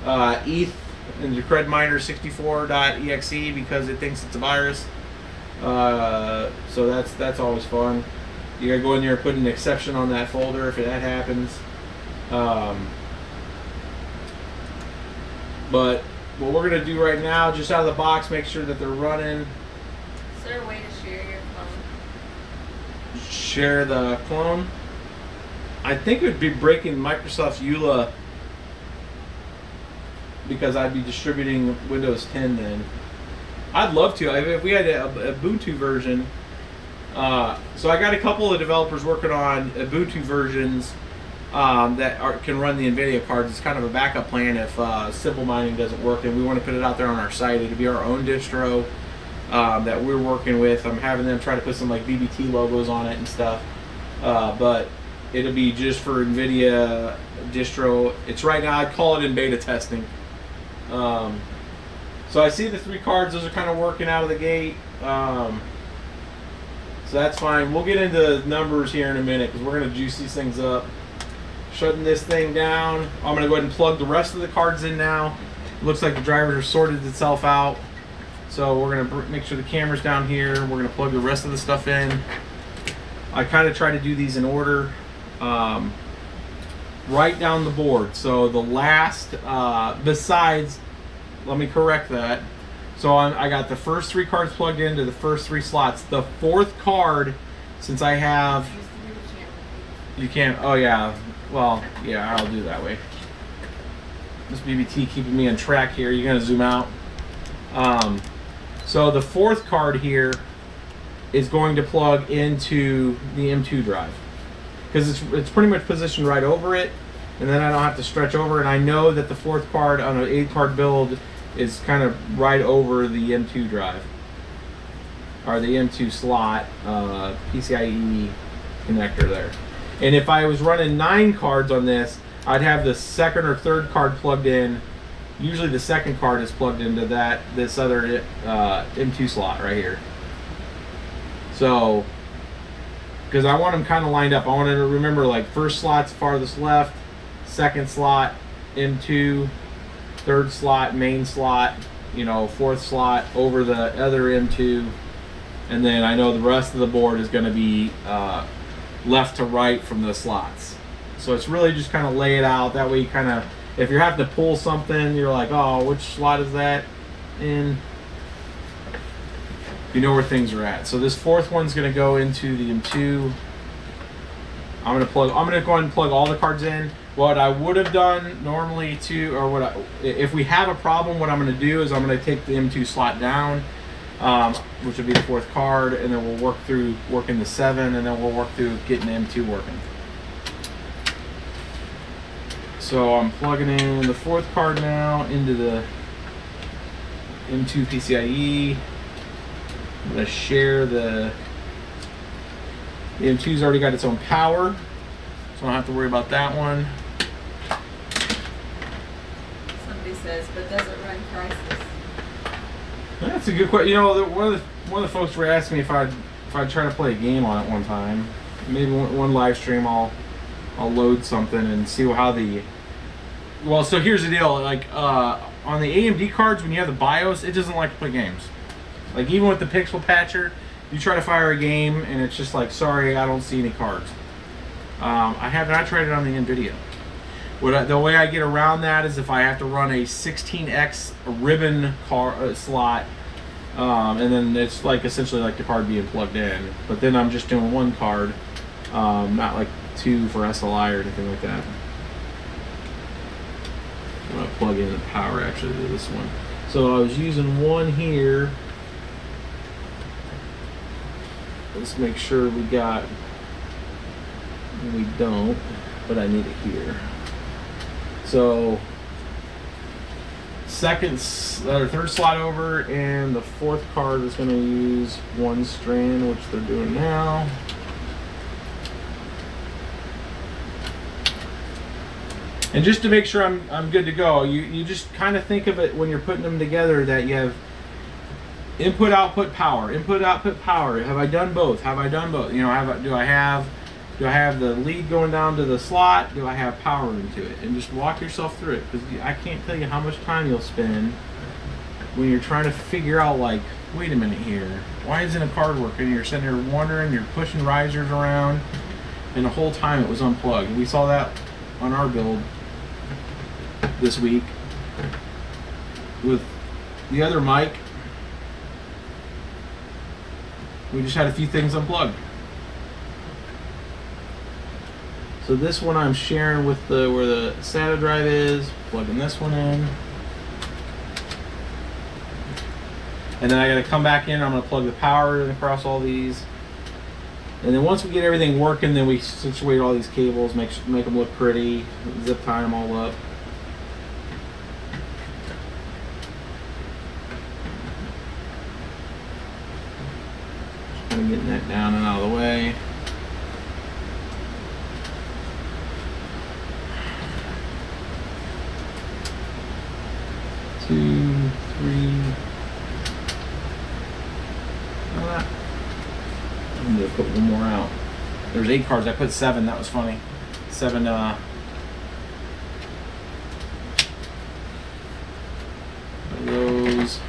ETH and the cred miner 64.exe because it thinks it's a virus. So that's always fun. You gotta go in there and put an exception on that folder if that happens. But what we're gonna do right now, just out of the box, make sure that they're running. Is there a way to share your clone? Share the clone. I think it would be breaking Microsoft's EULA because I'd be distributing Windows 10 then. I'd love to. If we had a Ubuntu version. So I got a couple of developers working on Ubuntu versions that can run the NVIDIA cards. It's kind of a backup plan if Simple Mining doesn't work, and we want to put it out there on our site. It'll be our own distro that we're working with. I'm having them try to put some like BBT logos on it and stuff. But it'll be just for NVIDIA distro. It's right now, I'd call it in beta testing. So I see the 3 cards, those are kind of working out of the gate. So that's fine. We'll get into numbers here in a minute because we're going to juice these things up. Shutting this thing down. I'm going to go ahead and plug the rest of the cards in now. Looks like the drivers have sorted itself out. So we're going to make sure the camera's down here. We're going to plug the rest of the stuff in. I kind of try to do these in order. Right down the board. So the last, besides, let me correct that. So I got the first 3 cards plugged into the first 3 slots. The 4th card, since I have, you can't, oh yeah, well, yeah, I'll do that way. This BBT keeping me on track here. You're gonna zoom out. So the 4th card here is going to plug into the M2 drive because it's pretty much positioned right over it, and then I don't have to stretch over. And I know that the 4th card on an 8-card build is kind of right over the M2 drive, or the M2 slot, PCIe connector there. And if I was running 9 cards on this, I'd have the 2nd or 3rd card plugged in usually the second card is plugged into this other M2 slot right here. So, because I want them kind of lined up, I want to remember like first slot's farthest left, second slot M2, third slot main slot, you know, fourth slot over the other M2, and then I know the rest of the board is going to be left to right from the slots. So it's really just kind of lay it out. That way you kind of, if you're having to pull something, you're like, oh, which slot is that in? You know where things are at. So this fourth one's going to go into the M2. I'm going to go ahead and plug all the cards in. What I would have done normally too, or if we have a problem, what I'm going to do is I'm going to take the M2 slot down, which would be the fourth card, and then we'll work through working the 7, and then we'll work through getting the M2 working. So I'm plugging in the fourth card now into the M2 PCIe. I'm going to share the M2's already got its own power, so I don't have to worry about that one. Somebody says, but does it run Crisis? That's a good question. You know, one of the folks were asking me if I'd try to play a game on it one time. Maybe one live stream I'll load something and see how the. Well, so here's the deal. Like on the AMD cards, when you have the BIOS, it doesn't like to play games. Like even with the Pixel Patcher, you try to fire a game and it's just like, sorry, I don't see any cards. I have not tried it on the NVIDIA. The way I get around that is if I have to run a 16x ribbon slot, and then it's like essentially like the card being plugged in. But then I'm just doing one card, not like 2 for SLI or anything like that. I'm gonna plug in the power actually to this one. So I was using one here. Let's make sure we got. We don't, but I need it here. So third slot over, and the fourth card is going to use one strand, which they're doing now. And just to make sure I'm good to go, you just kind of think of it when you're putting them together that you have input, output, power. Input, output, power. Have I done both? Have I done both? You know, do I have the lead going down to the slot? Do I have power into it? And just walk yourself through it, because I can't tell you how much time you'll spend when you're trying to figure out, like, wait a minute here, why isn't a card working? You're sitting there wondering, you're pushing risers around, and the whole time it was unplugged. We saw that on our build this week with the other mic. We just had a few things unplugged. So this one I'm sharing with where the SATA drive is, plugging this one in. And then I gotta come back in, I'm gonna plug the power in across all these. And then once we get everything working, then we situate all these cables, make them look pretty, zip tie them all up. Getting that down and out of the way. Two, three. I'm gonna put one more out. There's 8 cards. I put 7. That was funny. 7. Those.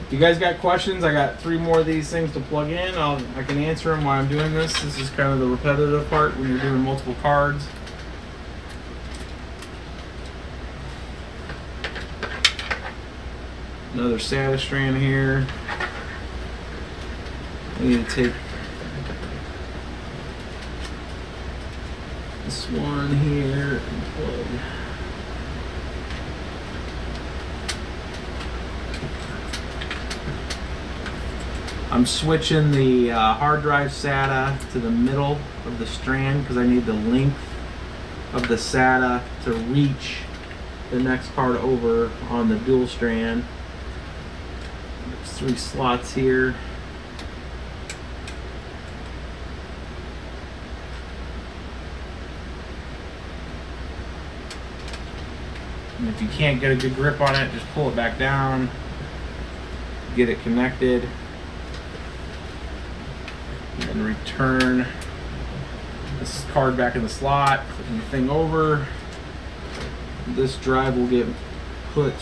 If you guys got questions, I got 3 more of these things to plug in. I can answer them while I'm doing this. This is kind of the repetitive part when you're doing multiple cards. Another SATA strand here. I need to take this one here and plug. I'm switching the hard drive SATA to the middle of the strand because I need the length of the SATA to reach the next card over on the dual strand. There's 3 slots here. And if you can't get a good grip on it, just pull it back down, get it connected, and return this card back in the slot, flipping the thing over. This drive will get put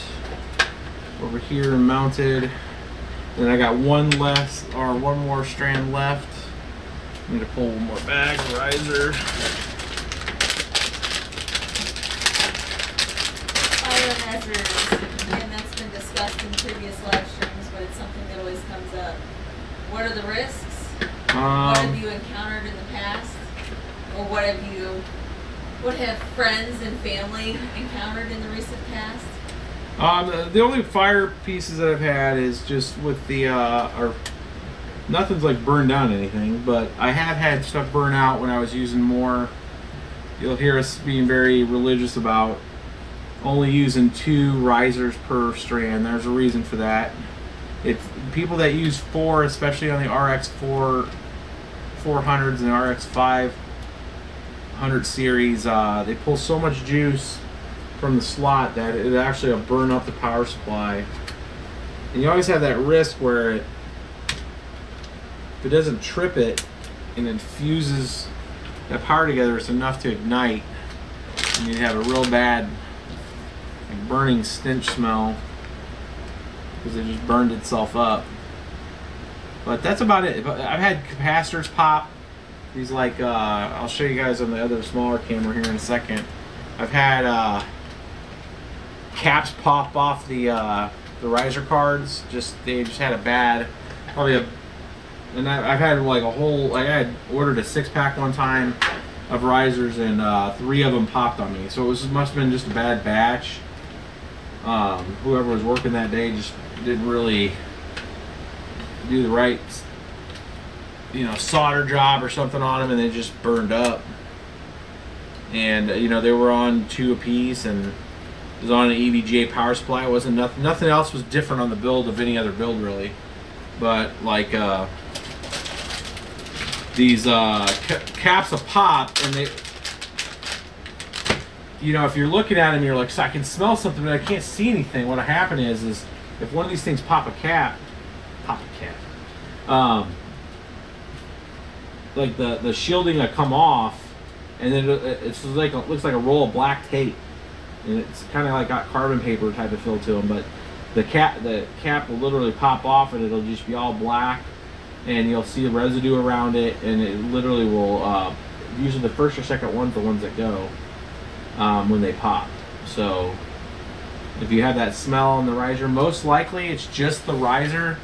over here and mounted. Then I got one more strand left. I need to pull one more bag, riser. Biohazards, again, that's been discussed in previous live streams, but it's something that always comes up. What are the risks? What have you encountered in the past? Or what have friends and family encountered in the recent past? The only fire pieces that I've had is just with the, nothing's like burned down anything, but I have had stuff burn out when I was using more. You'll hear us being very religious about only using 2 risers per strand. There's a reason for that. It's people that use 4, especially on the RX 400s and the RX 500 series, they pull so much juice from the slot that it actually will burn up the power supply. And you always have that risk where if it doesn't trip it and it fuses that power together, it's enough to ignite, and you have a real bad burning stench smell because it just burned itself up. But that's about it. I've had capacitors pop. These like I'll show you guys on the other smaller camera here in a second. I've had caps pop off the riser cards. They just had a bad, and I've had like a whole. I had ordered a 6-pack one time of risers, and 3 of them popped on me. So it must have been just a bad batch. Whoever was working that day just didn't really do the right, solder job or something on them, and they just burned up. And they were on 2 apiece, and it was on an EVGA power supply. It wasn't nothing else was different on the build of any other build really, but like these caps will pop, and they, if you're looking at them, you're like, so I can smell something, but I can't see anything. What'll happen is if one of these things pop a cap, like the shielding will come off, and then it looks like a roll of black tape, and it's kind of like got carbon paper type of feel to them. But the cap will literally pop off, and it'll just be all black, and you'll see residue around it, and it literally will. Usually the first or second one's the ones that go when they pop. So if you have that smell on the riser, most likely it's just the riser.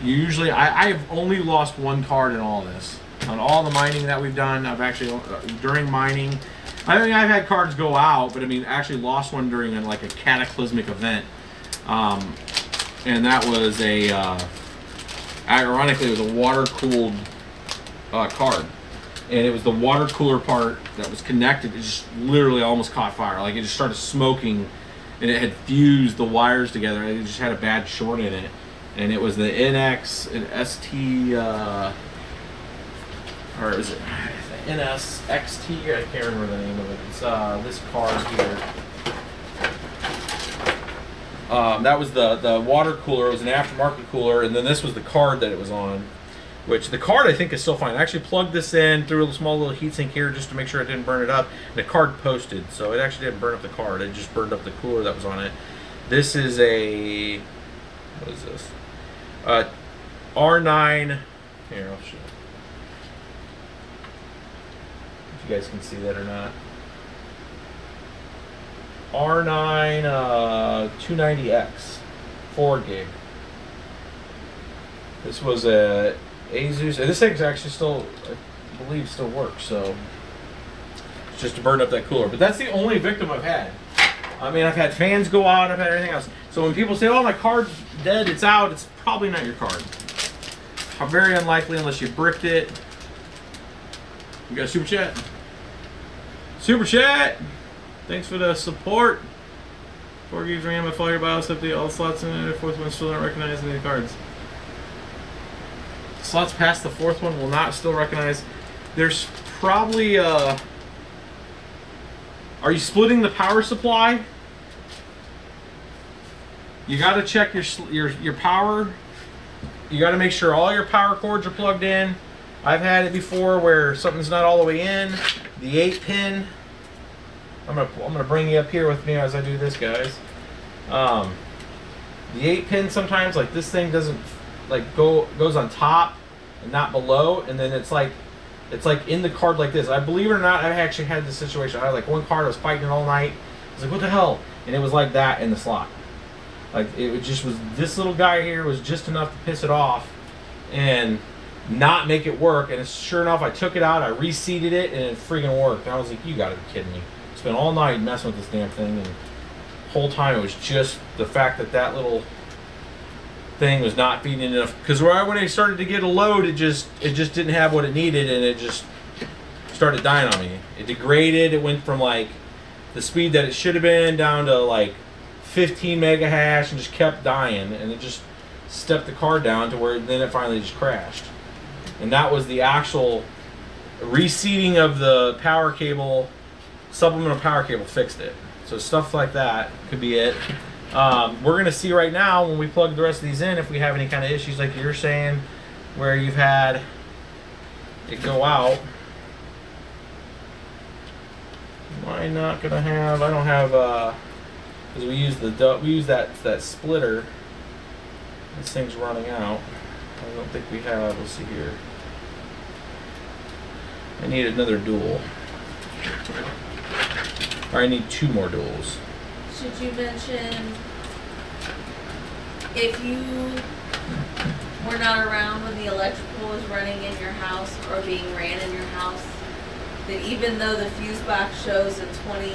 Usually, I've only lost 1 card in all this. On all the mining that we've done, I've actually, during mining, I've had cards go out, but actually lost one during a cataclysmic event. And that was ironically, it was a water-cooled card. And it was the water cooler part that was connected. It just literally almost caught fire. Like, it just started smoking, and it had fused the wires together. It just had a bad short in it. And it was the NX and ST, or is it the NSXT? I can't remember the name of it. It's this card here. That was the water cooler. It was an aftermarket cooler, and then this was the card that it was on. Which the card I think is still fine. I actually plugged this in through a small little heatsink here just to make sure it didn't burn it up. And the card posted, so it actually didn't burn up the card. It just burned up the cooler that was on it. This is a, what is this? R9. Here, I'll show you. If you guys can see that or not. R9 290X, 4 gig. This was a Asus, and this thing's actually still, I believe, still works. So it's just to burn up that cooler. But that's the only victim I've had. I've had fans go out. I've had everything else. So when people say, "Oh, my card's dead, it's out," it's probably not your card. Very unlikely unless you bricked it. You got a super chat? Super chat! Thanks for the support. 4 gigs RAM, I follow your BIOS update, all the slots in it, 4th one still don't recognize any of the cards. Slots past the 4th one will not still recognize. There's probably, are you splitting the power supply? you got to check your power. You got to make sure all your power cords are plugged in. I've had it before where something's not all the way in. The 8-pin. I'm gonna bring you up here with me as I do this, guys. The 8-pin sometimes, like this thing doesn't like goes on top and not below, and then it's like in the card like this. I believe it or not, I've actually had this situation. I had like one card I was fighting it all night. I was like, what the hell? And it was like that in the slot. Like it just was, this little guy here was just enough to piss it off and not make it work. And sure enough, I took it out, I reseated it, and it freaking worked. And I was like, you gotta be kidding me. Spent all night messing with this damn thing, and the whole time it was just the fact that that little thing was not feeding enough. Because right when it started to get a load, it just didn't have what it needed, and it just started dying on me. It degraded. It went from like the speed that it should have been down to like 15 mega hash, and just kept dying, and it just stepped the card down to where then it finally just crashed. And that was the actual reseating of the power cable, supplemental power cable fixed it. So stuff like that could be it. We're going to see right now when we plug the rest of these in if we have any kind of issues like you're saying where you've had it go out. Am I not going to have, I don't have, because we use that splitter. This thing's running out. I don't think we have, let's see here. I need another dual. Or I need 2 more duals. Should you mention if you were not around when the electrical was running in your house or being ran in your house, that even though the fuse box shows a 20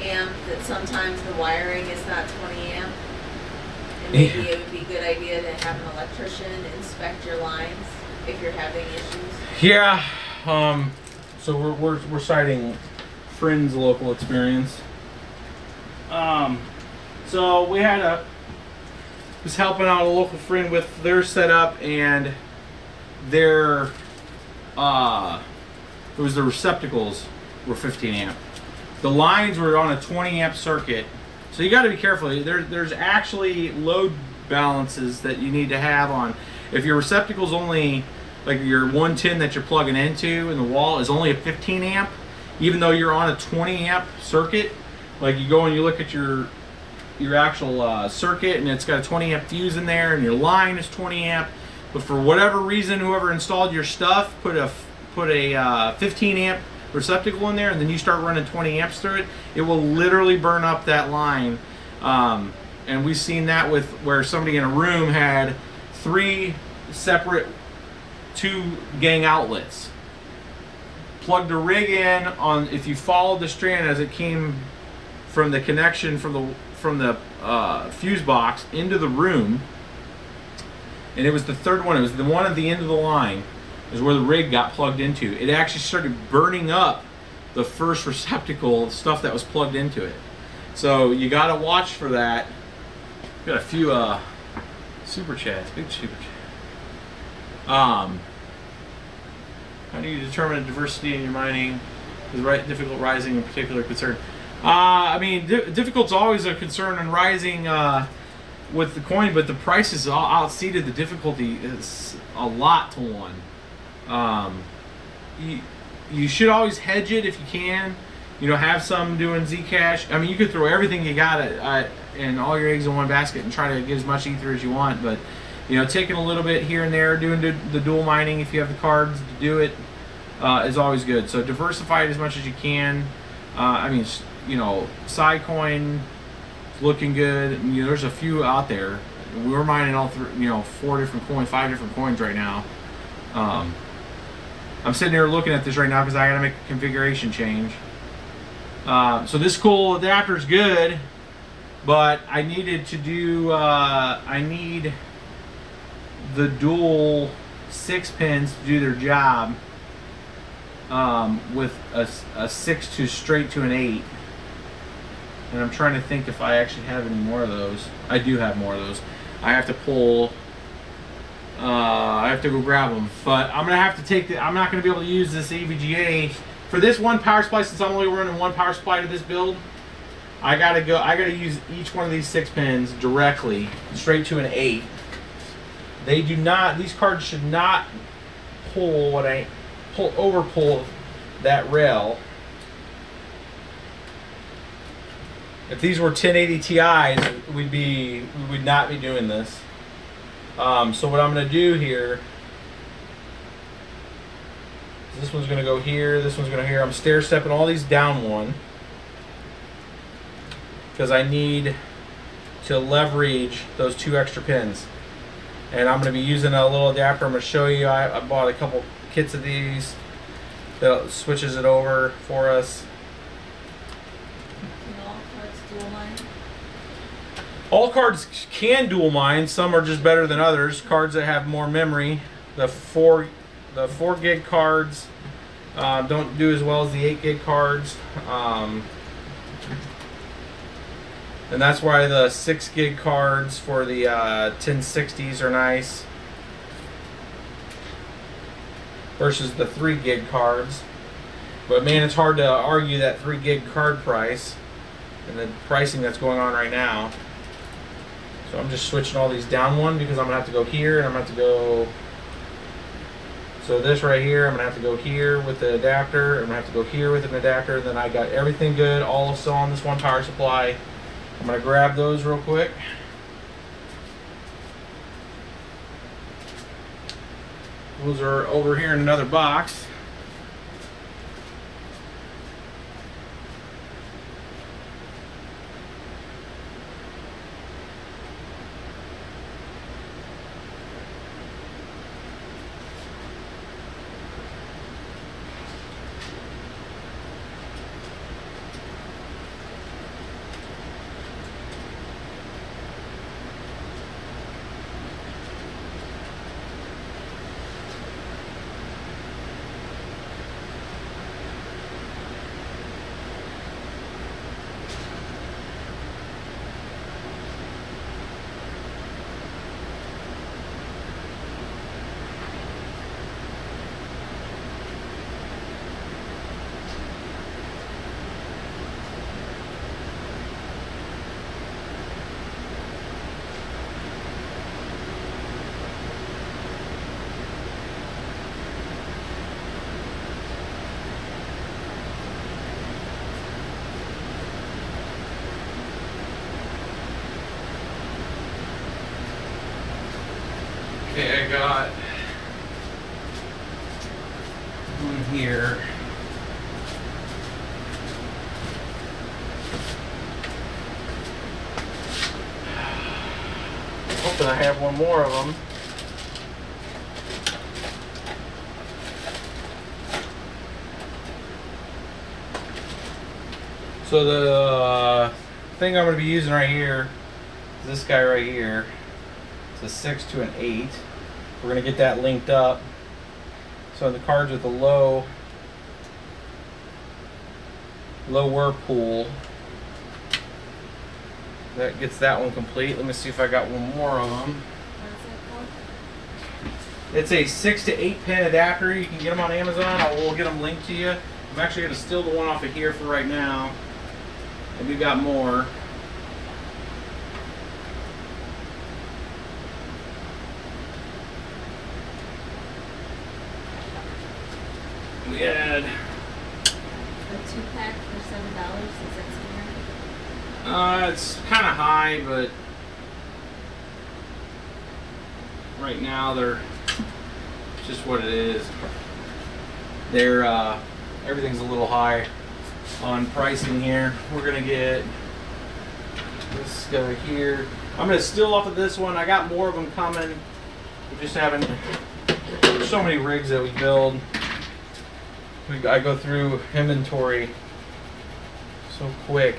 amp, that sometimes the wiring is not 20 amp? And maybe it would be a good idea to have an electrician inspect your lines if you're having issues. Yeah. So we're citing friends' local experience. So we had was helping out a local friend with their setup, and their it was the receptacles were 15 amp. The lines were on a 20 amp circuit. So you got to be careful. There's actually load balances that you need to have on. If your receptacle's only, like your 110 that you're plugging into in the wall is only a 15 amp, even though you're on a 20 amp circuit, like you go and you look at your actual circuit and it's got a 20 amp fuse in there and your line is 20 amp, but for whatever reason, whoever installed your stuff put a 15 amp receptacle in there, and then you start running 20 amps through it, it will literally burn up that line. And we've seen that with where somebody in a room had 3 separate 2 gang outlets. Plugged a rig in on, if you followed the strand as it came from the connection from the fuse box into the room, and it was the 3rd one, it was the one at the end of the line, is where the rig got plugged into. It actually started burning up the first receptacle, stuff that was plugged into it. So you got to watch for that. Got a few super chats, big super chat. How do you determine a diversity in your mining? Is difficult rising in particular concern? I mean, difficult's always a concern in rising with the coin, but the prices outseeded the difficulty is a lot to 1. You should always hedge it if you can. You know, have some doing Zcash. I mean, you could throw everything you got and all your eggs in one basket and try to get as much ether as you want. But you know, taking a little bit here and there, doing the dual mining if you have the cards to do it is always good. So diversify it as much as you can. I mean, you know, Psicoin is looking good. You know, there's a few out there. We're mining all 4 different coins, 5 different coins right now. I'm sitting here looking at this right now because I got to make a configuration change. So this cool adapter is good, but I needed to do, I need the dual 6 pins to do their job with a 6 to straight to an 8. And I'm trying to think if I actually have any more of those. I do have more of those. I have to pull... I have to go grab them, but I'm gonna have to take I'm not gonna be able to use this EVGA for this one power supply, since I'm only running one power supply to this build. I gotta use each one of these 6 pins directly, straight to an 8. They do not, these cards should not pull over pull that rail. If these were 1080 Ti's, we would not be doing this. So what I'm gonna do here, this one's gonna go here, this one's gonna go here. I'm stair stepping all these down one, because I need to leverage those 2 extra pins. And I'm going to be using a little adapter. I'm going to show you. I bought a couple kits of these that switches it over for us. Can all cards dual mine? All cards can dual mine. Some are just better than others. Cards that have more memory. The 4 gig cards don't do as well as the 8 gig cards. And that's why the 6 gig cards for the 1060s are nice versus the 3 gig cards. But man, it's hard to argue that 3 gig card price and the pricing that's going on right now. So I'm just switching all these down one because I'm gonna have to go here and I'm gonna have to go. So this right here, I'm gonna have to go here with the adapter. I'm gonna have to go here with an adapter. Then I got everything good, all still on this one power supply. I'm going to grab those real quick. Those are over here in another box. Okay, I got one here. Hoping I have one more of them. So the thing I'm going to be using right here is this guy right here. It's a 6 to an 8. We're going to get that linked up. So the cards with the lower pool, that gets that one complete. Let me see if I got one more of them. It's a 6 to 8 pin adapter. You can get them on Amazon. We'll get them linked to you. I'm actually going to steal the one off of here for right now. And we've got more. We had A 2-pack for $7. Is that somewhere? it's kind of high, but right now they're just what it is. They're everything's a little high on pricing here. We're gonna get this guy here. I'm gonna steal off of this one. I got more of them coming. We just haven't. There's so many rigs that we build. I go through inventory so quick.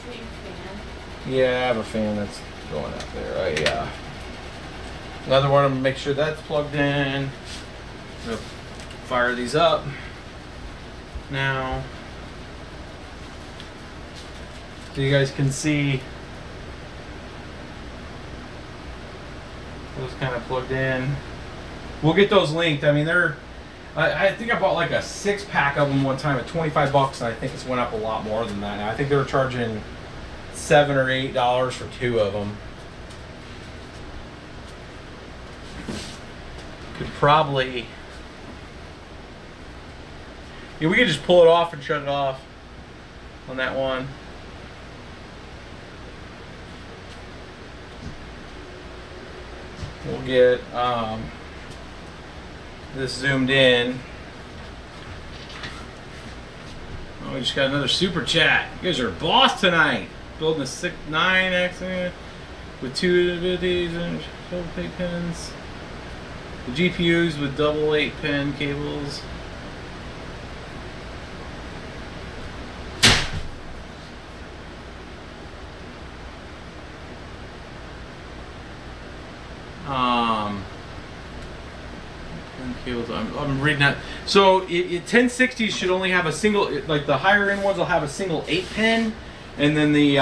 Same fan. Yeah, I have a fan that's going out there. Another one. I'm gonna make sure that's plugged in. I'm gonna fire these up now, so you guys can see those kind of plugged in. We'll get those linked. I mean, I think I bought like a 6-pack of them one time at $25, and I think it's went up a lot more than that now. I think they were charging $7 or $8 for 2 of them. Could probably, yeah, we could just pull it off and shut it off on that one. We'll get this zoomed in. Oh, we just got another super chat. You guys are a boss tonight. Building a 9X with 2 BBTs and 8 pins. The GPUs with double 8-pin cables. Cables. I'm reading that. So 1060s should only have a single, like the higher end ones will have a single 8-pin, and then the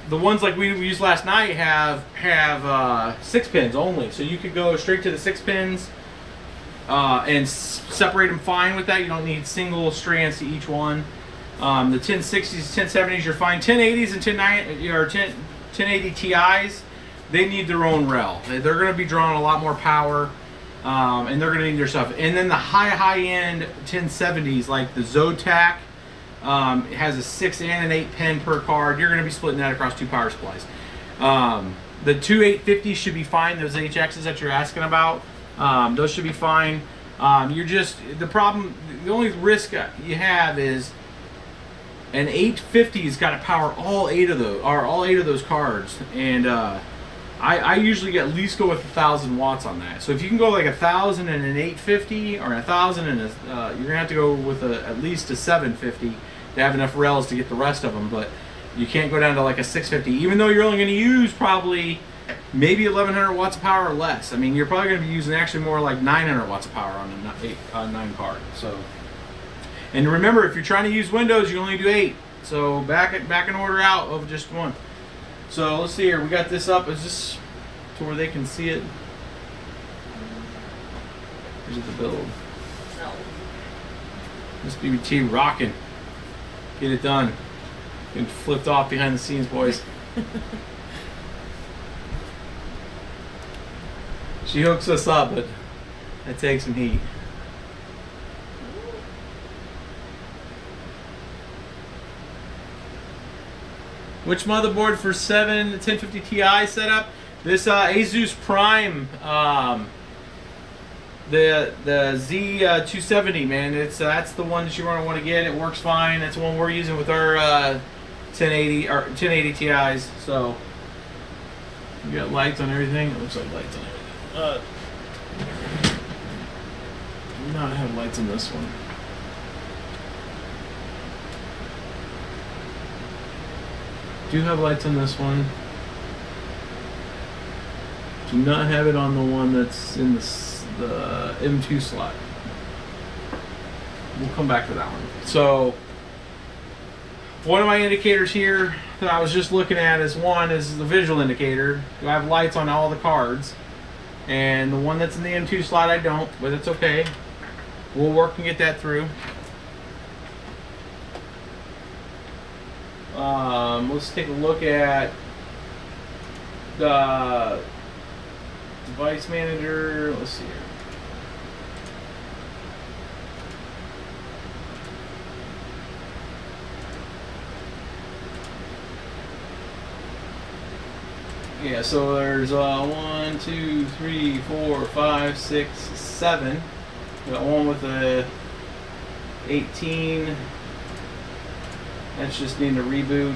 ones like we used last night have 6 pins only. So you could go straight to the 6 pins and separate them fine with that. You don't need single strands to each one. The 1060s, 1070s, you're fine. 1080s and 1080 Ti's, they need their own rel. They're going to be drawing a lot more power. And they're going to need their stuff. And then the high-end 1070s, like the Zotac, it has a 6 and an 8-pin per card. You're going to be splitting that across 2 power supplies. The 2 850s should be fine. Those HXs that you're asking about, those should be fine. The only risk you have is an 850's got to power all 8 of those cards, and I usually at least go with 1,000 watts on that. So if you can go like 1,000 and an 850, or 1,000 and you're gonna have to go with at least a 750 to have enough rails to get the rest of them. But you can't go down to like a 650, even though you're only going to use probably maybe 1,100 watts of power or less. I mean, you're probably going to be using actually more like 900 watts of power on a 9 card. So, and remember, if you're trying to use Windows, you only do 8. So back in order out of just 1. So let's see here. We got this up. Is this to where they can see it? Here's the build. No. This BBT rocking. Get it done. Getting flipped off behind the scenes, boys. She hooks us up, but that takes some heat. Which motherboard for 1050 Ti setup? This Asus Prime, the Z270, man. That's the one that you want to get. It works fine. That's the one we're using with our 1080 Ti's. So we got lights on everything. It looks like lights on everything. Do not have lights on this one. Do have lights on this one. Do not have it on the one that's in the M2 slot. We'll come back to that one. So, one of my indicators here that I was just looking at is the visual indicator. Do I have lights on all the cards? And the one that's in the M2 slot, I don't, but it's okay. We'll work and get that through. Let's take a look at the device manager. Let's see here. Yeah, so there's 1, 2, 3, 4, 5, 6, 7. We got one with a 18. That's just needing a reboot.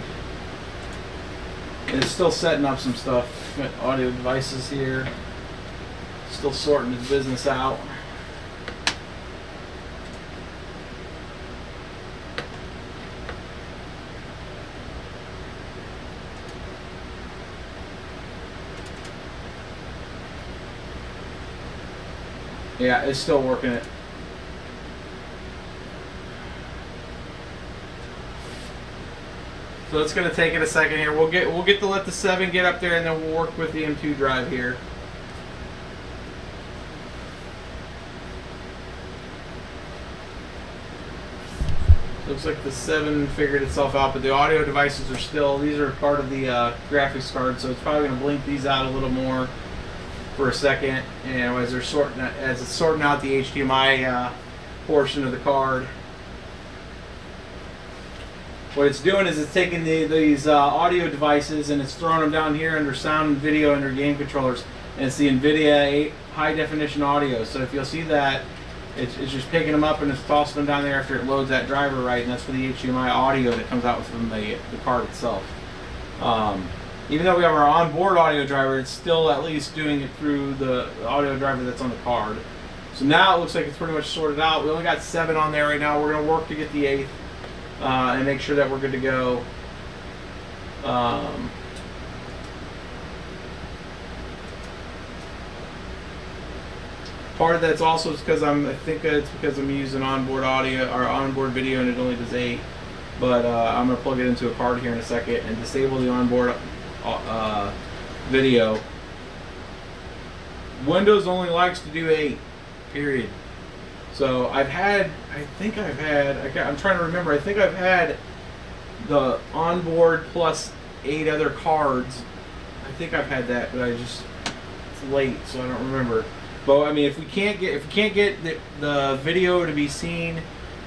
It's still setting up some stuff. Got audio devices here. Still sorting his business out. Yeah, it's still working it. So it's going to take it a second here. We'll get to let the 7 get up there, and then we'll work with the M2 drive here. Looks like the 7 figured itself out, but the audio devices are still, these are part of the graphics card, so it's probably going to blink these out a little more for a second. And as it's sorting out the HDMI portion of the card, what it's doing is it's taking these audio devices and it's throwing them down here under sound and video under game controllers, and it's the NVIDIA high definition audio. So if you'll see that, it's just picking them up and it's tossing them down there after it loads that driver right, and that's for the HDMI audio that comes out from the card itself. Even though we have our onboard audio driver, it's still at least doing it through the audio driver that's on the card. So now it looks like it's pretty much sorted out. We only got 7 on there right now. We're going to work to get the 8th and make sure that we're good to go. Part of that's also because I think it's because I'm using onboard audio or onboard video and it only does 8. But I'm going to plug it into a card here in a second and disable the onboard video. Windows only likes to do 8, period. So I'm trying to remember, I think I've had the onboard plus 8 other cards. I think I've had that, but it's late, so I don't remember. But I mean, if we can't get the video to be seen,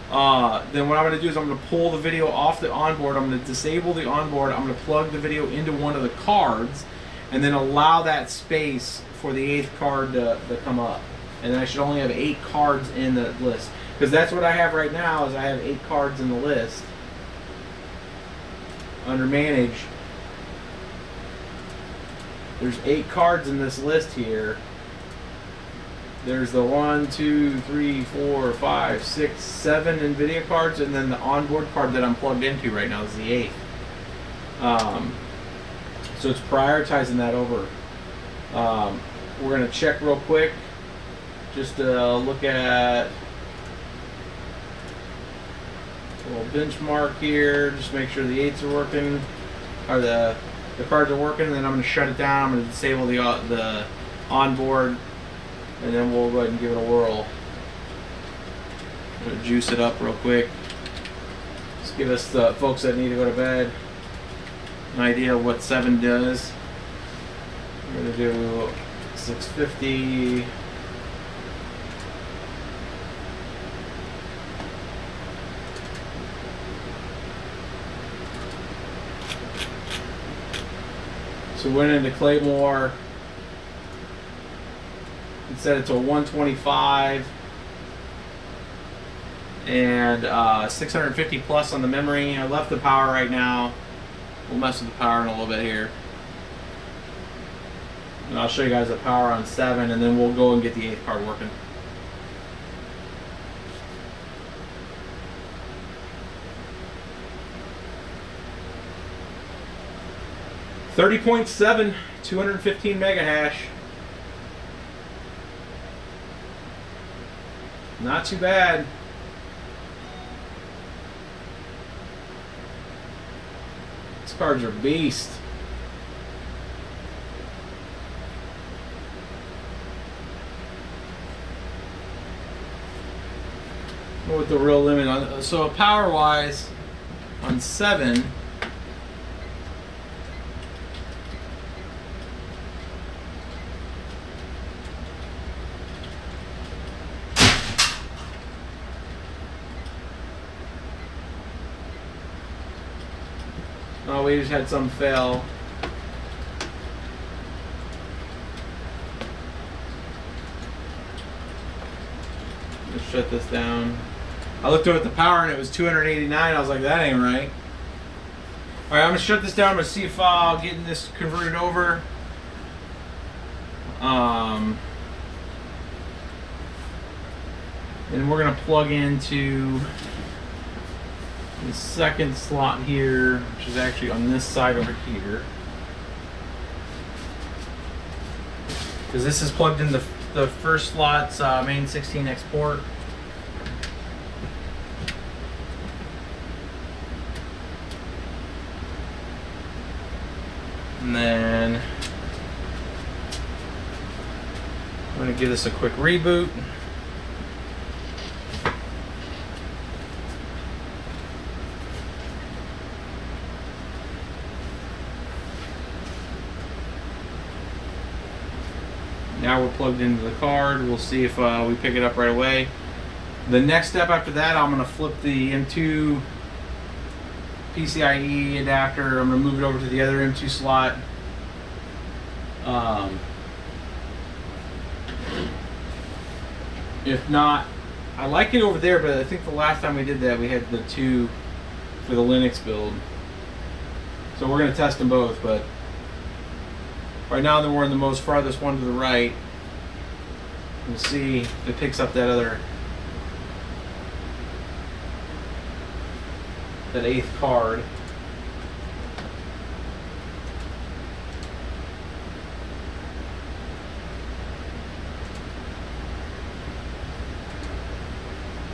then what I'm going to do is I'm going to pull the video off the onboard. I'm going to disable the onboard. I'm going to plug the video into one of the cards, and then allow that space for the 8th card to come up. And then I should only have 8 cards in the list, because that's what I have right now. Is I have 8 cards in the list under manage. There's 8 cards in this list here. There's the 1, 2, 3, 4, 5, 6, 7 NVIDIA cards, and then the onboard card that I'm plugged into right now is the 8th. So it's prioritizing that over. We're going to check real quick, just to look at a little benchmark here, just make sure the 8s are working, or the cards are working, and then I'm going to shut it down. I'm going to disable the onboard, and then we'll go ahead and give it a whirl. I'm going to juice it up real quick. Just give us the folks that need to go to bed an idea of what 7 does. I'm going to do 650. So we went into Claymore and set it to a 125 and 650 plus on the memory. I left the power right now. We'll mess with the power in a little bit here. And I'll show you guys the power on 7, and then we'll go and get the 8th card working. $30.7, 215 mega hash. Not too bad. These cards are beast. What the real limit on? So power wise, on 7. Oh, we just had some fail. Let's shut this down. I looked at the power and it was 289. I was like, that ain't right. All right, I'm gonna shut this down. I'm gonna see if I'll get this converted over. And we're gonna plug into the second slot here, which is actually on this side over here, because this is plugged in the first slot's main 16X port. And then I'm going to give this a quick reboot. Now we're plugged into the card. We'll see if we pick it up right away. The next step after that, I'm going to flip the M2 PCIe adapter. I'm going to move it over to the other M2 slot. If not, I like it over there, but I think the last time we did that, we had the two for the Linux build. So we're going to test them both, but right now we're in the most farthest one to the right. We'll see if it picks up that other, that 8th card.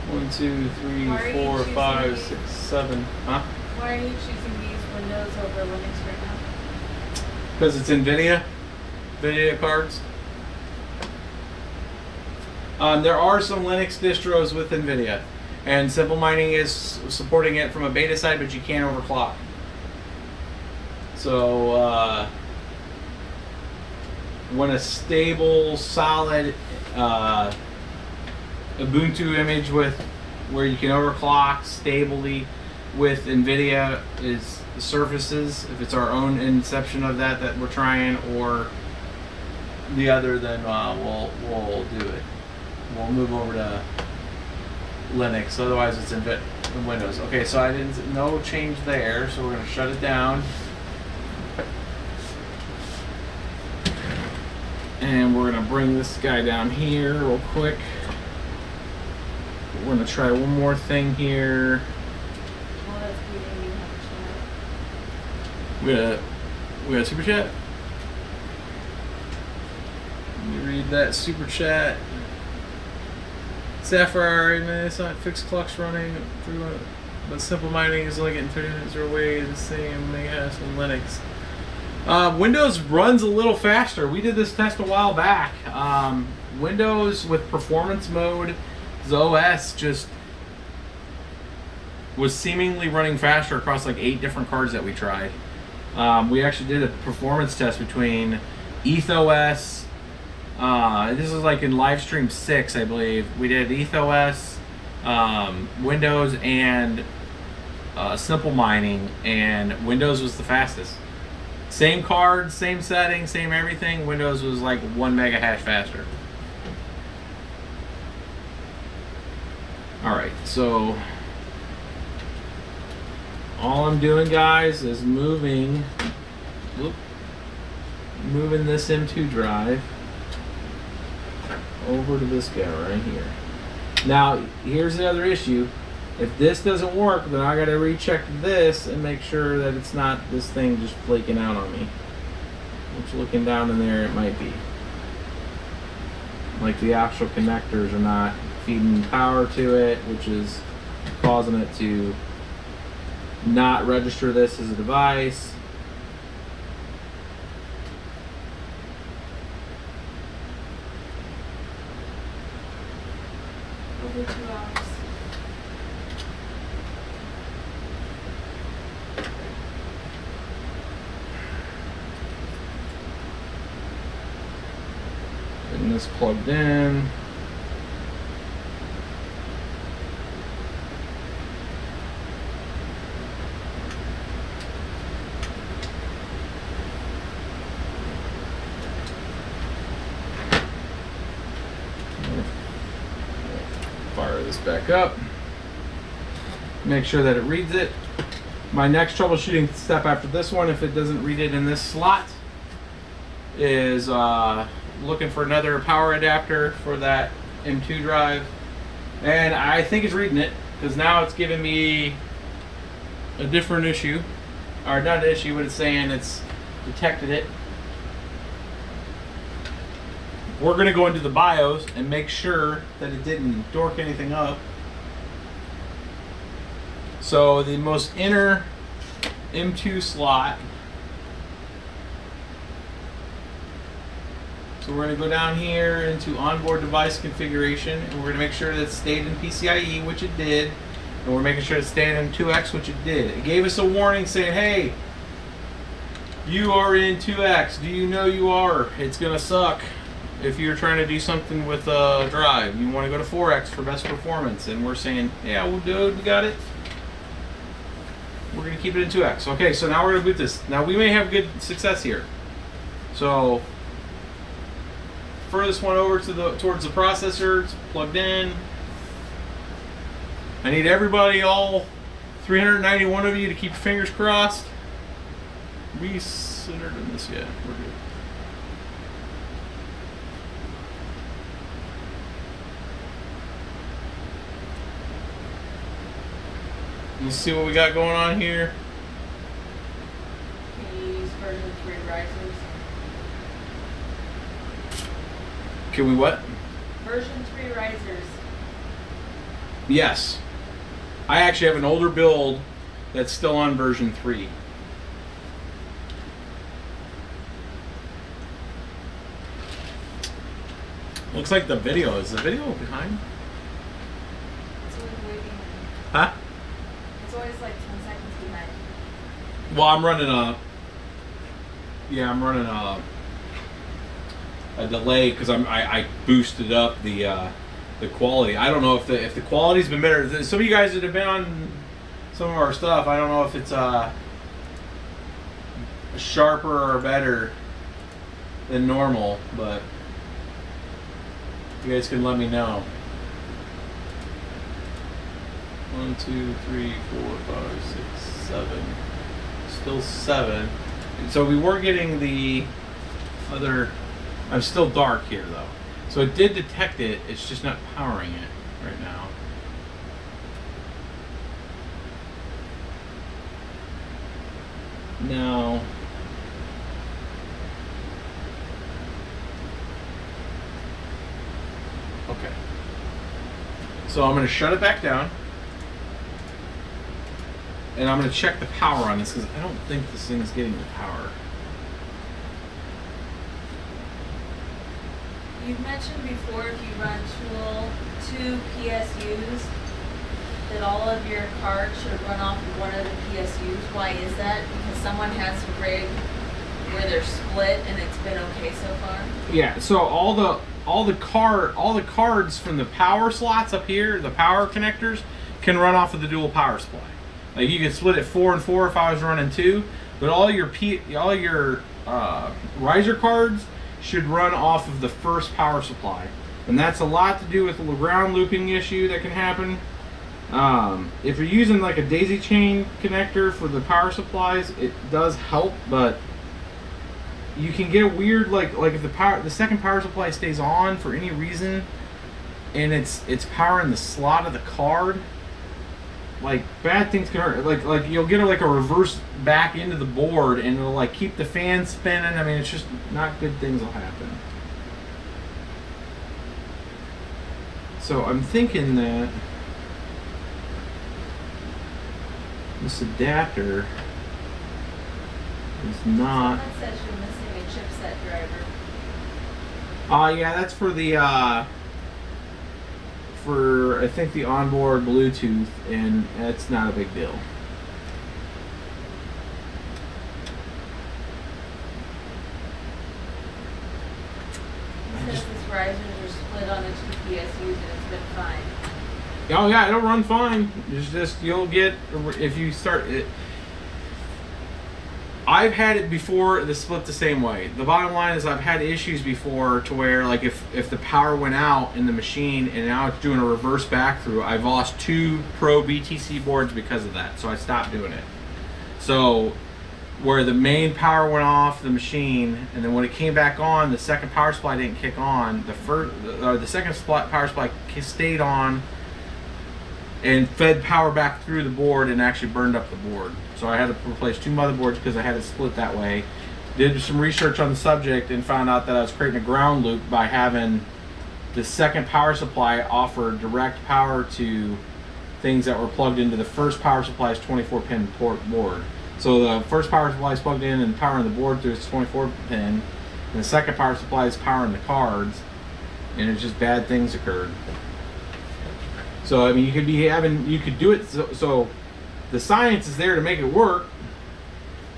One, two, three, 4, 5, 6, 7. Huh? Why are you choosing these Windows over Linux right now? Because it's NVIDIA cards. There are some Linux distros with NVIDIA, and Simple Mining is supporting it from a beta side, but you can't overclock. So when a stable, solid Ubuntu image with where you can overclock stably with NVIDIA is surfaces, if it's our own inception of that we're trying, or the other, then we'll do it. We'll move over to Linux. Otherwise, it's in Windows. Okay, so I didn't no change there, so we're gonna shut it down, and we're gonna bring this guy down here real quick. We're gonna try one more thing here. We got a super chat. Let me read that super chat. Sapphire, man, it's not fixed clocks running through it, but Simple Mining is only getting 30 minutes away the same Nicehase and Linux. Windows runs a little faster. We did this test a while back. Windows with performance mode, the OS just was seemingly running faster across like 8 different cards that we tried. We actually did a performance test between EthOS. This is like in Livestream 6, I believe. We did EthOS, Windows, and Simple Mining, and Windows was the fastest. Same card, same settings, same everything. Windows was like 1 mega hash faster. Alright, so all I'm doing, guys, is moving this M2 drive over to this guy right here. Now, here's the other issue. If this doesn't work, then I gotta recheck this and make sure that it's not this thing just flaking out on me. Which, looking down in there, it might be. Like the actual connectors are not feeding power to it, which is causing it to not register this as a device. Over 2 hours. Getting this plugged in. Fire this back up. Make sure that it reads it. My next troubleshooting step after this one, if it doesn't read it in this slot, is looking for another power adapter for that M2 drive. And I think it's reading it, because now it's giving me a different issue. Or not an issue, but it's saying it's detected it. We're going to go into the BIOS and make sure that it didn't dork anything up. So the most inner M2 slot. So we're going to go down here into onboard device configuration, and we're going to make sure that it stayed in PCIe, which it did. And we're making sure it stayed in 2X, which it did. It gave us a warning saying, hey, you are in 2X. Do you know you are? It's going to suck. if you're trying to do something with a drive, you want to go to 4x for best performance, and we're saying, yeah, we'll do it, we got it. We're going to keep it in 2x. Okay, so now we're going to boot this. Now we may have good success here. So furthest one over to towards the processor, it's plugged in. I need everybody, all 391 of you, to keep your fingers crossed. We centered in this yet. We're good. Let's see what we got going on here. Can you use version 3 risers? Can we what? Version 3 risers. Yes. I actually have an older build that's still on version 3. Looks like the video. Is the video behind? It's always way behind. Huh? It's always like 10 seconds behind. Well, I'm running a delay because I boosted up the quality. I don't know if the quality's been better. Some of you guys that have been on some of our stuff, I don't know if it's sharper or better than normal, but you guys can let me know. 1, 2, 3, 4, 5, 6, 7. Still 7. So we were getting the other. I'm still dark here though. So it did detect it. It's just not powering it right now. Now. Okay. So I'm going to shut it back down. And I'm going to check the power on this because I don't think this thing's getting the power. You've mentioned before if you run two PSUs that all of your cards should run off of one of the PSUs. Why is that? Because someone has a rig where they're split and it's been okay so far? Yeah, so all the cards from the power slots up here, the power connectors, can run off of the dual power supply. Like you could split it 4 and 4 if I was running 2, but all your riser cards should run off of the first power supply, and that's a lot to do with the ground looping issue that can happen. If you're using like a daisy chain connector for the power supplies, it does help, but you can get weird like if the second power supply stays on for any reason, and it's powering the slot of the card. Like bad things can hurt. Like you'll get like a reverse back into the board, and it'll like keep the fan spinning. I mean, it's just not good things will happen. So I'm thinking that this adapter is not. Someone says you're missing a chipset driver. Yeah, that's for the I think the onboard Bluetooth, and that's not a big deal. It says these risers are split on the 2 PSUs and it's been fine. Oh yeah, it'll run fine. It's just you'll get if you start it. I've had it before the split the same way. The bottom line is I've had issues before to where like if the power went out in the machine and now it's doing a reverse back through, I've lost 2 Pro BTC boards because of that. So I stopped doing it. So where the main power went off the machine, and then when it came back on, the second power supply didn't kick on. The second power supply stayed on and fed power back through the board and actually burned up the board. So I had to replace 2 motherboards because I had it split that way. Did some research on the subject and found out that I was creating a ground loop by having the second power supply offer direct power to things that were plugged into the first power supply's 24-pin port board. So the first power supply is plugged in and powering the board through its 24-pin, and the second power supply is powering the cards, and it's just bad things occurred. So I mean, you could do it. So the science is there to make it work.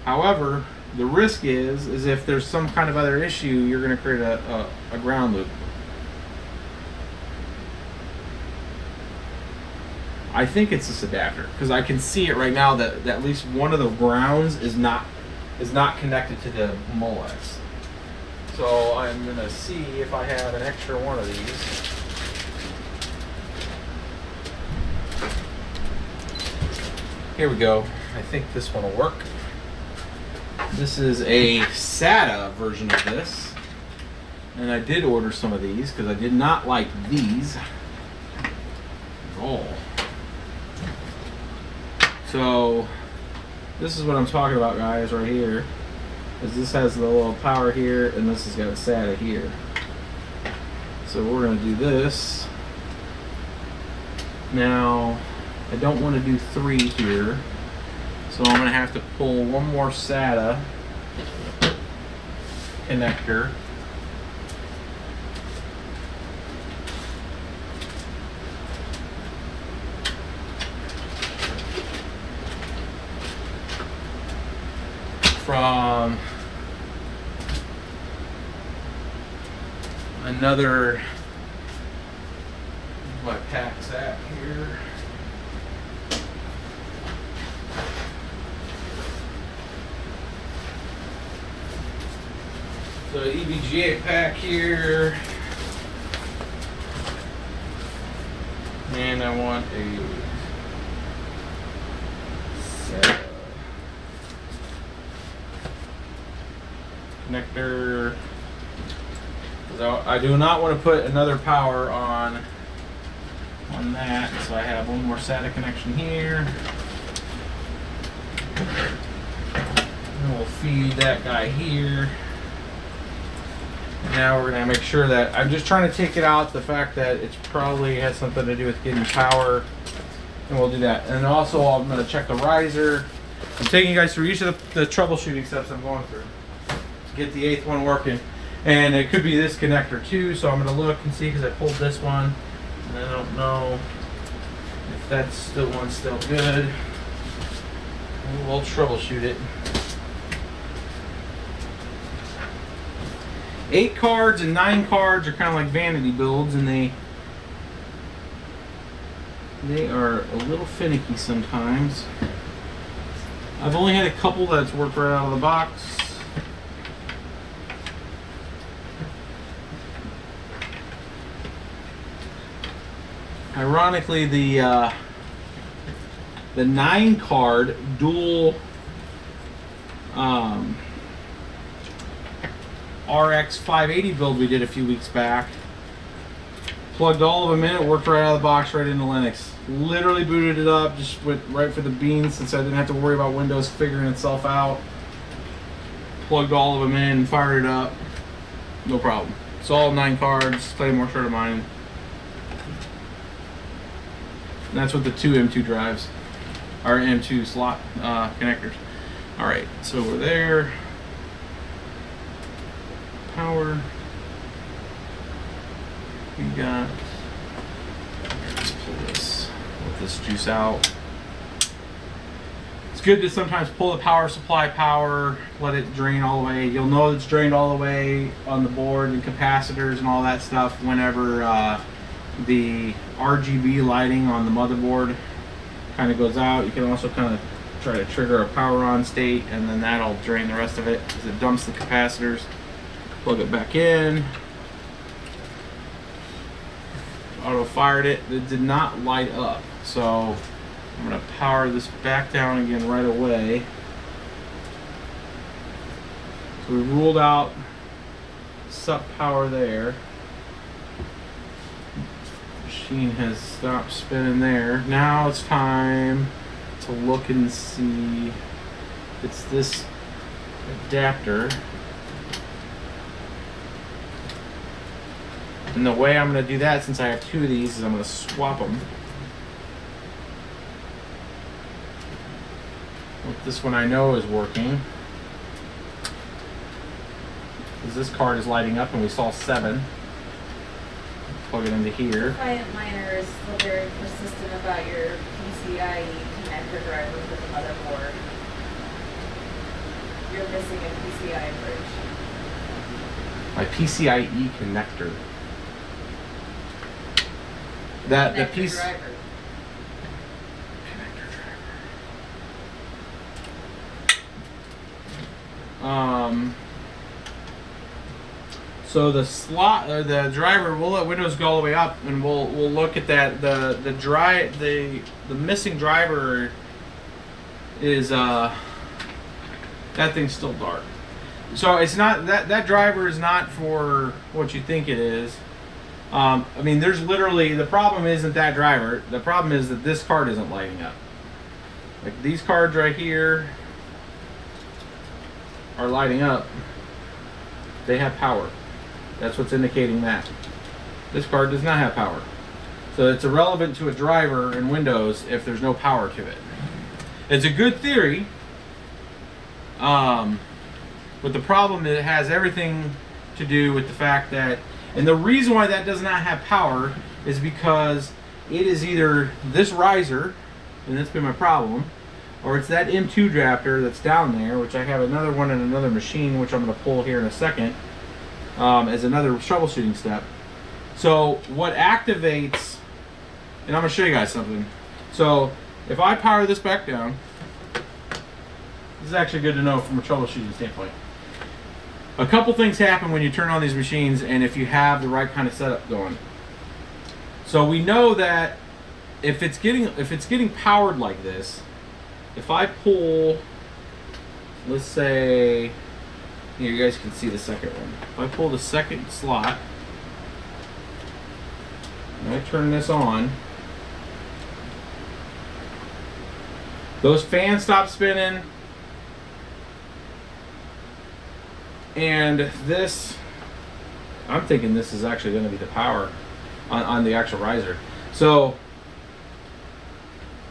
However, the risk is if there's some kind of other issue, you're going to create a ground loop. I think it's this adapter because I can see it right now that at least one of the grounds is not connected to the Molex. So I'm going to see if I have an extra one of these. Here we go. I think this one will work. This is a SATA version of this. And I did order some of these because I did not like these at all. So this is what I'm talking about, guys, right here. Is this has the little power here and this has got a SATA here. So we're going to do this. Now, I don't want to do 3 here. So I'm going to have to pull one more SATA connector. From another, my pack's at here. So EVGA pack here, and I want a SATA connector. I do not want to put another power on that, so I have one more SATA connection here. And we'll feed that guy here. Now we're going to make sure that I'm just trying to take it out the fact that it probably has something to do with getting power, and we'll do that. And also I'm going to check the riser. I'm taking you guys through each of the troubleshooting steps I'm going through to get the 8th one working. And it could be this connector too, so I'm going to look and see because I pulled this one and I don't know if that's still one's still good. We'll troubleshoot it. 8 cards and 9 cards are kind of like vanity builds, and they are a little finicky sometimes. I've only had a couple that's worked right out of the box. Ironically, the 9 card dual RX 580 build we did a few weeks back, plugged all of them in, it worked right out of the box right into Linux. Literally booted it up, just went right for the beans since I didn't have to worry about Windows figuring itself out. Plugged all of them in, fired it up, no problem. It's all 9 cards, Claymore Eth mine. And that's with the 2 M2 drives, or M2 slot connectors. Alright, so we're there. Power. We got, let's pull this, let this juice out. It's good to sometimes pull the power supply power, let it drain all the way. You'll know it's drained all the way on the board and capacitors and all that stuff whenever the RGB lighting on the motherboard kind of goes out. You can also kind of try to trigger a power on state, and then that'll drain the rest of it because it dumps the capacitors. Plug it back in. Auto fired it. It did not light up, so I'm going to power this back down again right away. So we ruled out sup power there. Machine has stopped spinning there. Now it's time to look and see. It's this adapter. And the way I'm going to do that, since I have 2 of these, is I'm going to swap them. With this one I know is working, because this card is lighting up and we saw 7. Plug it into here. Client miner is still very persistent about your PCIe connector driver for the motherboard. you're missing a PCI bridge. My PCIe connector. That the Connector piece. driver. So the slot, the driver, we'll let Windows go all the way up, and we'll look at that. The missing driver is that thing's still dark. So it's not that driver is not for what you think it is. I mean, there's literally, the problem isn't that driver. The problem is that this card isn't lighting up. Like these cards right here are lighting up. They have power. That's what's indicating that. This card does not have power. So it's irrelevant to a driver in Windows if there's no power to it. It's a good theory. But the problem is it has everything to do with the fact that, and the reason why that does not have power is because it is either this riser, and that's been my problem, or it's that M2 adapter that's down there, which I have another one in another machine, which I'm going to pull here in a second, as another troubleshooting step. So what activates, and I'm going to show you guys something. So if I power this back down, this is actually good to know from a troubleshooting standpoint. A couple things happen when you turn on these machines, and if you have the right kind of setup going. So we know that if it's getting powered like this, if I pull, let's say, here you guys can see the second one. If I pull the second slot, and I turn this on, those fans stop spinning. And this, I'm thinking this is actually going to be the power on the actual riser. So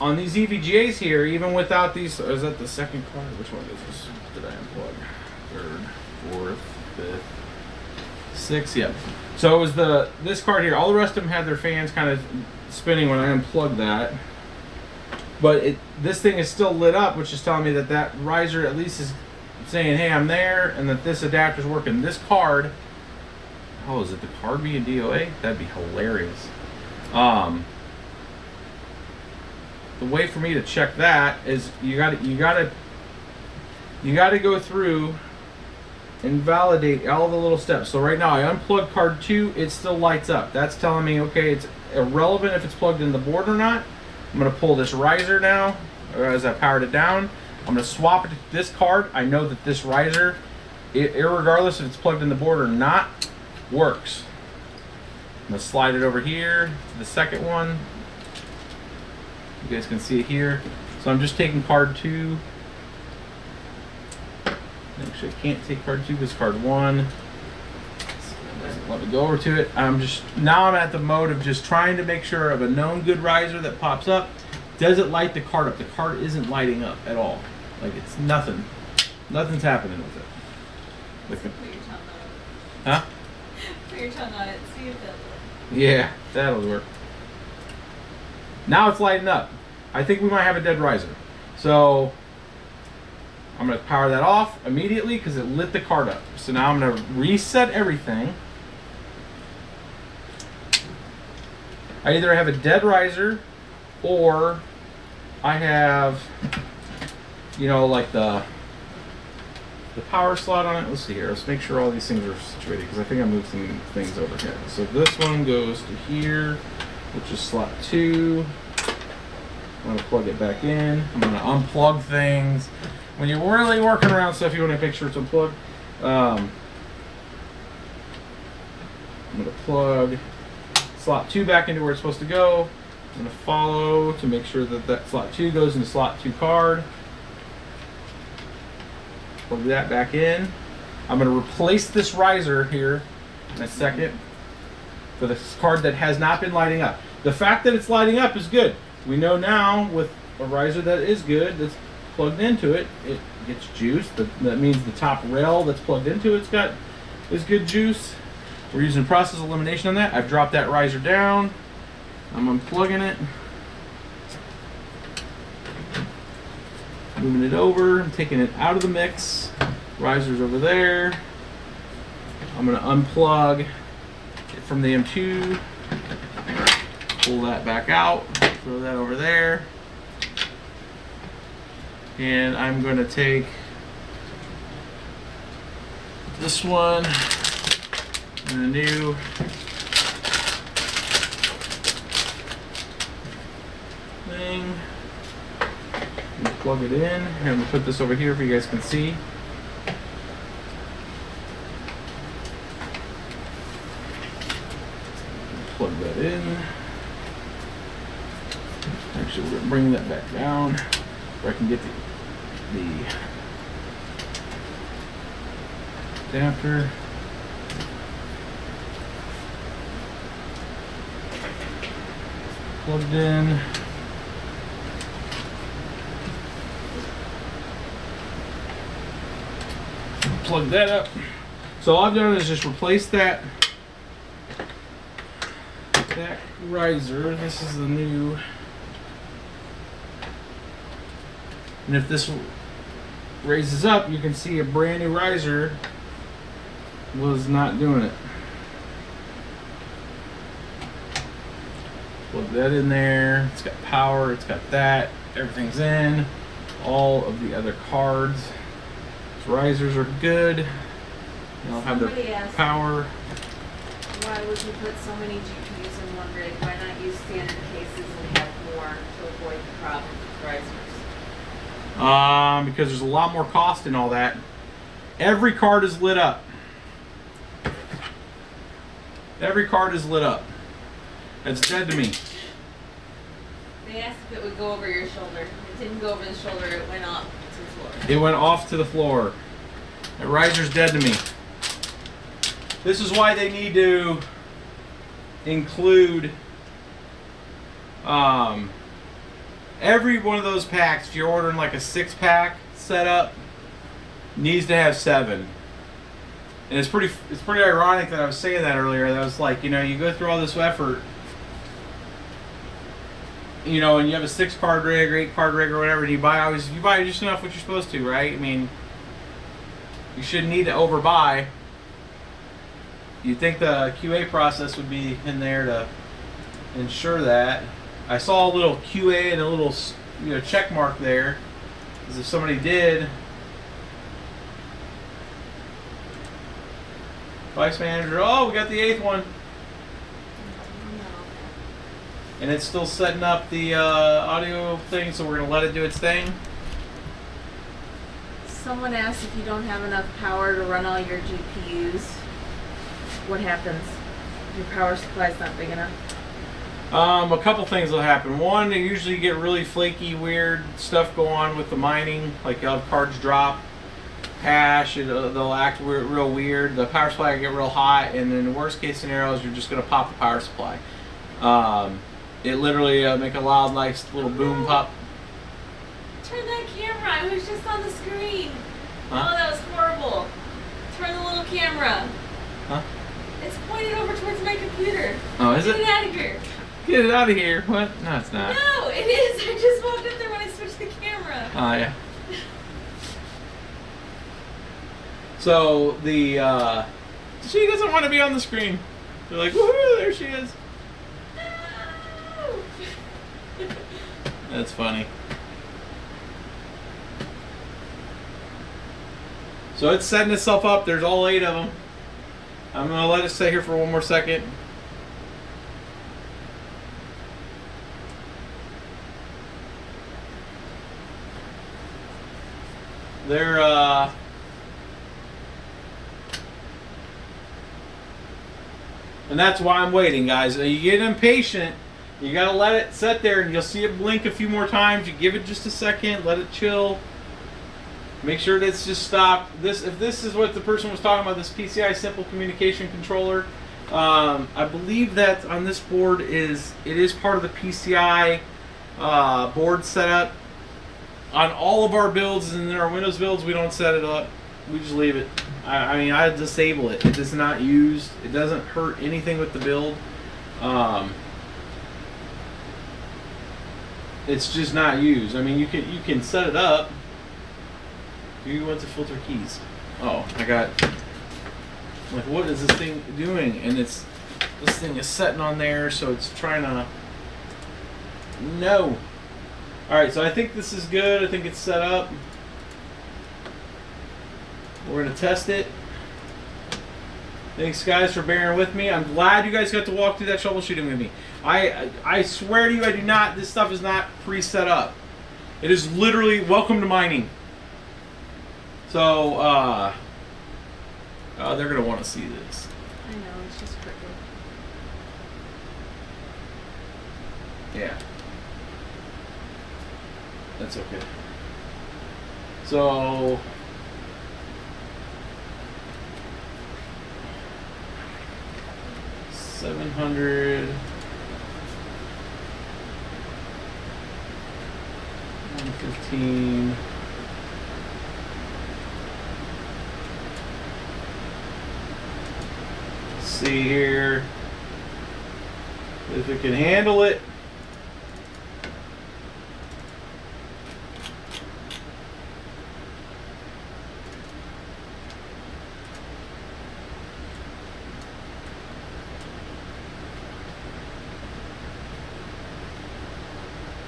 on these EVGAs here, even without these, is that the second card? Which one is this? Did I unplug? Third, fourth, fifth, sixth, yep. So it was this card here. All the rest of them had their fans kind of spinning when I unplugged that. But this thing is still lit up, which is telling me that that riser at least is saying, hey, I'm there, and that this adapter's working. This card, oh, is it the card being DOA? That'd be hilarious. The way for me to check that is you gotta go through and validate all the little steps. So right now I unplugged card 2, it still lights up. That's telling me, okay, it's irrelevant if it's plugged in the board or not. I'm gonna pull this riser now, or as I powered it down. I'm going to swap it to this card. I know that this riser, irregardless if it's plugged in the board or not, works. I'm going to slide it over here to the second one. You guys can see it here. So I'm just taking card 2. Actually, I can't take card 2 because card 1 doesn't let me go over to it. Now I'm at the mode of just trying to make sure of a known good riser that pops up. Does it light the card up? The card isn't lighting up at all. Like it's nothing. Nothing's happening with it. Put your tongue on it. Huh? Put your tongue on it. See if that works. Yeah, that'll work. Now it's lighting up. I think we might have a dead riser. So I'm going to power that off immediately because it lit the card up. So now I'm going to reset everything. I either have a dead riser or I have, you know, like the power slot on it. Let's see here. Let's make sure all these things are situated because I think I moved some things over here. So this one goes to here, which is slot 2. I'm going to plug it back in. I'm going to unplug things. When you're really working around stuff, you want to make sure it's unplugged. I'm going to plug slot 2 back into where it's supposed to go. I'm going to follow to make sure that that slot 2 goes into slot 2 card. Plug that back in. I'm going to replace this riser here in a second for this card that has not been lighting up. The fact that it's lighting up is good. We know now with a riser that is good, that's plugged into it, it gets juice. That means the top rail that's plugged into it's got is good juice. We're using process elimination on that. I've dropped that riser down. I'm unplugging it. Moving it over. I'm taking it out of the mix. Riser's over there. I'm going to unplug it from the M2, pull that back out, throw that over there, and I'm going to take this one and the new thing, and plug it in, and I'm going to put this over here for you guys can see. Plug that in. Actually, we're going to bring that back down where I can get the adapter. Plugged in. Plug that up. So all I've done is just replace that riser. This is the new, and if this raises up, you can see a brand new riser was not doing it. Plug that in there. It's got power, it's got that, everything's in. All of the other cards. These risers are good. They'll have the power. Why would you put so many GPUs in one rig? Why not use standard cases and have more to avoid the problem with risers? Because there's a lot more cost in all that. Every card is lit up. Every card is lit up. That's dead to me. They asked if it would go over your shoulder. It didn't go over the shoulder, it went off to the floor. It went off to the floor. That riser's dead to me. This is why they need to include every one of those packs. If you're ordering like a 6-pack setup, needs to have 7. And it's pretty ironic that I was saying that earlier. That was like, you know, you go through all this effort, you know, and you have a 6-card rig or 8-card rig or whatever, and you buy just enough what you're supposed to, right? I mean, you shouldn't need to overbuy. You'd think the QA process would be in there to ensure that. I saw a little QA and a little, you know, check mark there, as if somebody did. Vice manager, oh, we got the 8th one. And it's still setting up the audio thing, so we're going to let it do its thing. Someone asked if you don't have enough power to run all your GPUs, what happens? Your power supply's not big enough? A couple things will happen. One, they usually get really flaky, weird stuff go on with the mining. Like you'll have cards drop, hash, they'll act real weird. The power supply will get real hot, and in the worst case scenarios, you're just going to pop the power supply. It literally make a loud, nice little boom pop. Turn that camera. I was just on the screen. Huh? Oh, that was horrible. Turn the little camera. Huh? It's pointed over towards my computer. Oh, is it? Get it out of here. Get it out of here. What? No, it's not. No, it is. I just walked up there when I switched the camera. Oh, yeah. So, she doesn't want to be on the screen. They're like, woohoo, there she is. No. That's funny. So it's setting itself up. There's all 8 of them. I'm going to let it stay here for one more second. They're, and that's why I'm waiting, guys. You get impatient, you got to let it sit there, and you'll see it blink a few more times. You give it just a second, let it chill. Make sure that it's just stopped. If this is what the person was talking about, this PCI simple communication controller, I believe that on this board it is part of the PCI board setup. On all of our builds and in our Windows builds, we don't set it up. We just leave it. I mean, I disable it. It is not used. It doesn't hurt anything with the build. It's just not used. I mean, you can set it up. Do you want to filter keys? Oh, I got, like, what is this thing doing? And this thing is setting on there, so it's trying to, no. All right, so I think this is good. I think it's set up. We're gonna test it. Thanks, guys, for bearing with me. I'm glad you guys got to walk through that troubleshooting with me. I swear to you, I do not. This stuff is not pre-set up. It is literally welcome to mining. So they're gonna want to see this. I know, it's just crooked. Yeah, that's okay. So. $700, 115. Let's see here if it can handle it.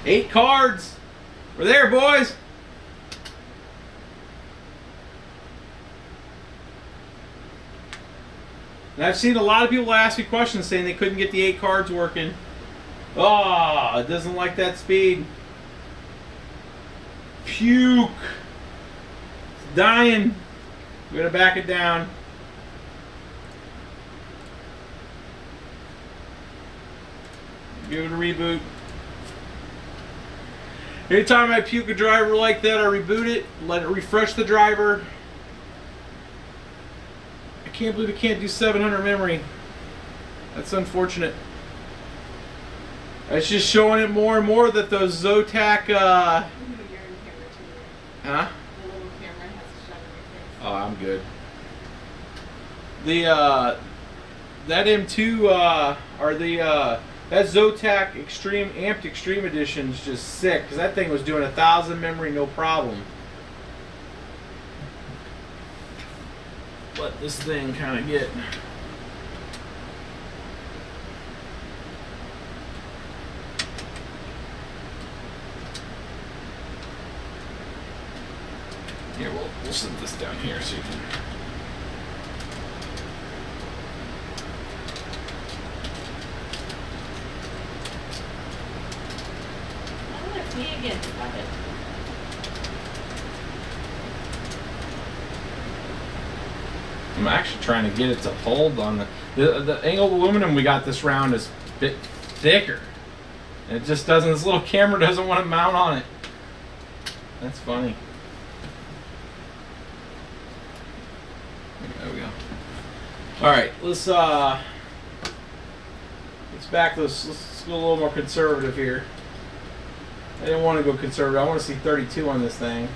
Eight cards. We're there, boys. And I've seen a lot of people ask me questions saying they couldn't get the 8 cards working. Oh, it doesn't like that speed. Puke. It's dying. We're gonna back it down. Give it a reboot. Anytime I puke a driver like that, I reboot it, let it refresh the driver. I can't believe it can't do 700 memory. That's unfortunate. It's just showing it more and more that those Zotac, You're in camera too. huh? The little camera has a shot in your face. Oh, I'm good. The, that M2, that Zotac Extreme, Amped Extreme Edition is just sick, because that thing was doing 1,000 memory, no problem. Let this thing kind of get... Here, we'll set this down here so you can... Oh, it's me again. Stop it. I'm actually trying to get it to hold on the angled aluminum we got this round is a bit thicker. It just doesn't, this little camera doesn't want to mount on it. That's funny. There we go. Alright, let's back this, let's go a little more conservative here. I didn't want to go conservative, I want to see 32 on this thing.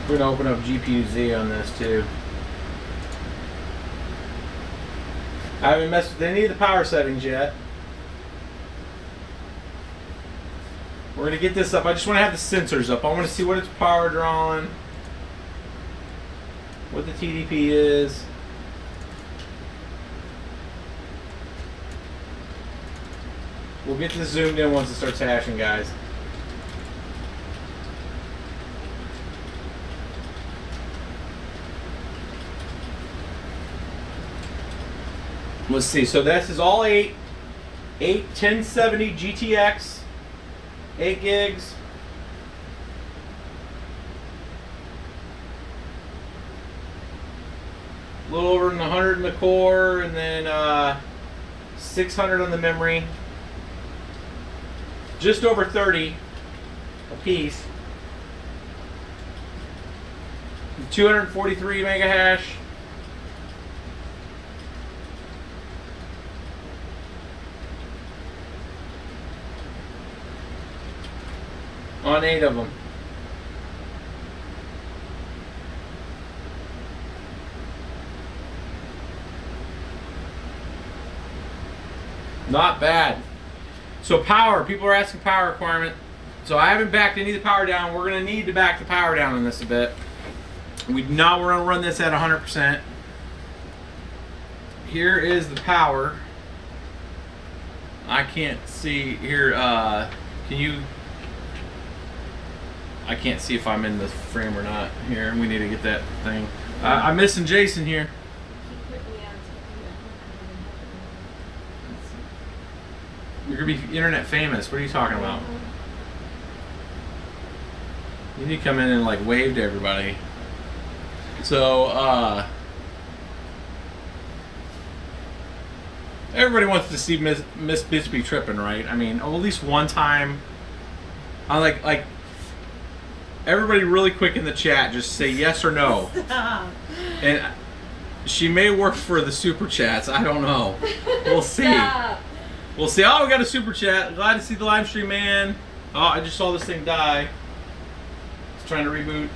We're going to open up GPU-Z on this too. I haven't messed with any of the power settings yet. We're going to get this up. I just want to have the sensors up. I want to see what it's power drawing, what the TDP is. We'll get this zoomed in once it starts hashing, guys. Let's see, so this is all 8 1070 GTX, 8 gigs. A little over 100 in the core, and then 600 on the memory. Just over 30 a piece. 243 mega hash. On 8 of them. Not bad. So power, people are asking power requirement. So I haven't backed any of the power down. We're gonna need to back the power down on this a bit. We're gonna run this at 100%. Here is the power. I can't see here. Can you? I can't see if I'm in the frame or not. Here, we need to get that thing. I'm missing Jason here. You're gonna be internet famous. What are you talking about? You need to come in and like wave to everybody. So everybody wants to see Miss Bitsby tripping, right? I mean, at least one time. I like everybody really quick in the chat. Just say yes or no. Stop. And she may work for the super chats. I don't know. We'll see. Stop. We'll see. Oh, we got a super chat. Glad to see the live stream, man. Oh, I just saw this thing die. It's trying to reboot.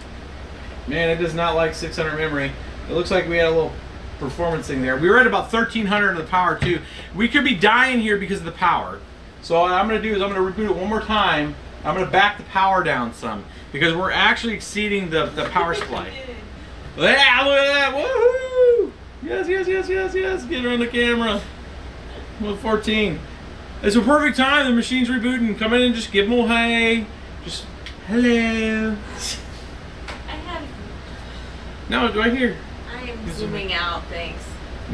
Man, it does not like 600 memory. It looks like we had a little performance thing there. We were at about 1300 of the power too. We could be dying here because of the power. So what I'm going to do is I'm going to reboot it one more time. I'm going to back the power down some because we're actually exceeding the power supply. Yeah, look at that. Woohoo! Yes, yes, yes, yes, yes. Get her on the camera. Well, 14. It's a perfect time. The machine's rebooting. Come in and just give them a hey. Just hello. I have. No, right here. I am zooming out. Thanks.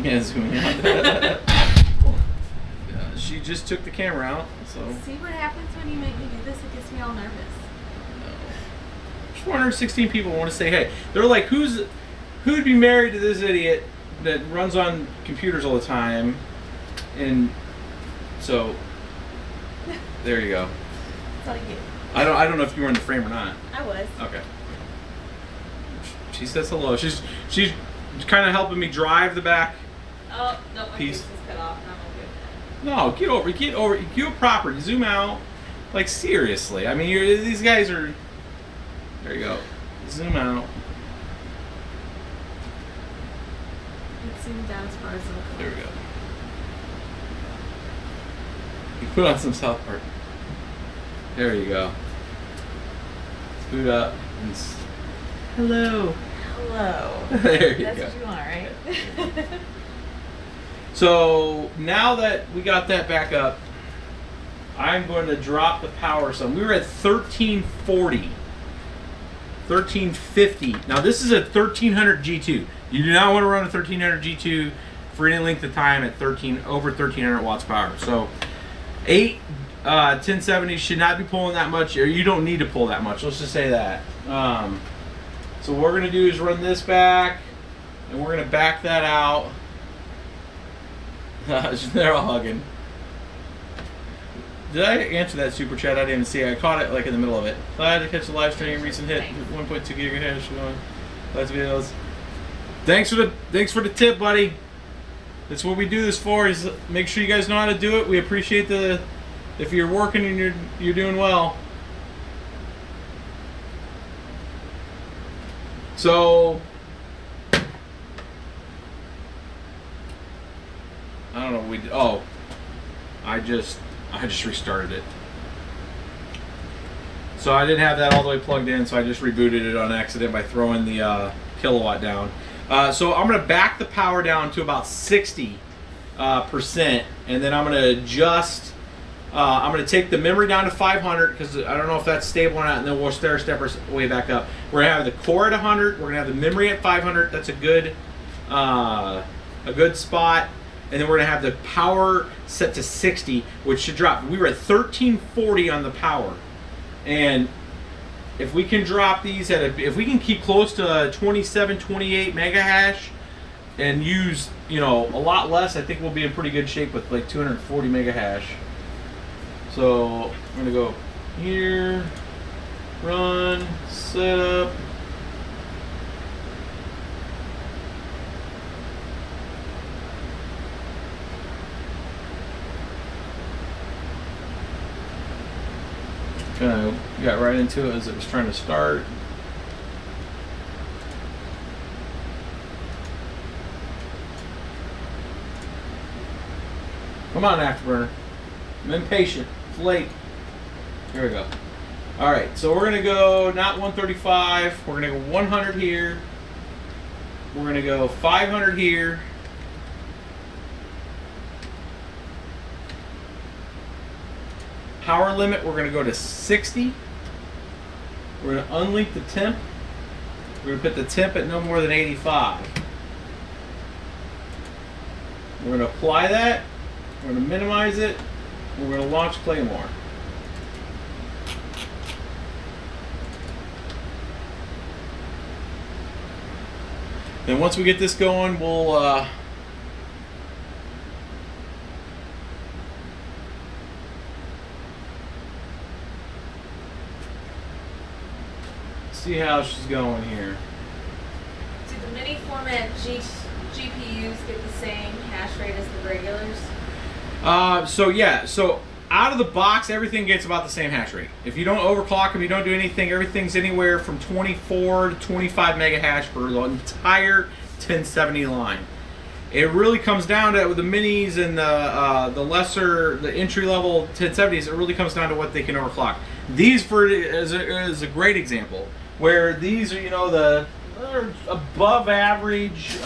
Yeah, zooming out. She just took the camera out. So. See what happens when you make me do this? It gets me all nervous. There's 416 people want to say hey. They're like, who'd be married to this idiot that runs on computers all the time? And so, there you go. That's all you get. I don't know if you were in the frame or not. I was. Okay. She says hello. She's kind of helping me drive the back. Oh no, my Piece. face is cut off. I'm okay with that. No, get over. Do it proper. Zoom out. Like seriously. I mean, these guys are. There you go. Zoom out. It's zoomed down as far as it'll go. There we go. You put on some South Park. There you go. Let's boot up. And hello. Hello. There you That's go. what you want, right? So now that we got that back up, I'm going to drop the power some. We were at 1340. 1350. Now this is a 1300 G2. You do not want to run a 1300 G2 for any length of time at over 1300 watts power. So 8 1070s should not be pulling that much, or you don't need to pull that much. Let's just say that. So what we're going to do is run this back, and we're going to back that out. They're all hugging. Did I answer that super chat? I didn't even see it. I caught it like in the middle of it. Glad to catch the live stream. Recent hit 1.2 gigahertz going. Last videos. Thanks for the tip, buddy. That's what we do this for. Is make sure you guys know how to do it. We appreciate if you're working and you're doing well. So I don't know what we did. Oh, I just restarted it. So I didn't have that all the way plugged in, so I just rebooted it on accident by throwing the kilowatt down. So I'm going to back the power down to about 60%, and then I'm going to adjust. I'm going to take the memory down to 500 because I don't know if that's stable or not, and then we'll stair step our way back up. We're going to have the core at 100. We're going to have the memory at 500. That's a good spot. And then we're going to have the power set to 60, which should drop. We were at 1340 on the power. And if we can drop these if we can keep close to 27, 28 mega hash and use, a lot less, I think we'll be in pretty good shape with like 240 mega hash. So I'm going to go here, run, setup. Got right into it as it was trying to start. Come on, Afterburner. I'm impatient. It's late. Here we go. All right, so we're gonna go not 135. We're gonna go 100 here. We're gonna go 500 here. Power limit, we're gonna go to 60. We're gonna unlink the temp. We're gonna put the temp at no more than 85. We're gonna apply that. We're gonna minimize it. We're gonna launch Claymore. Then once we get this going, we'll see how she's going here. Do the mini format GPUs get the same hash rate as the regulars? So out of the box, everything gets about the same hash rate. If you don't overclock them, you don't do anything, everything's anywhere from 24 to 25 mega hash for the entire 1070 line. It really comes down to, with the minis and the entry level 1070s, it really comes down to what they can overclock. These is a great example, where these are, the above average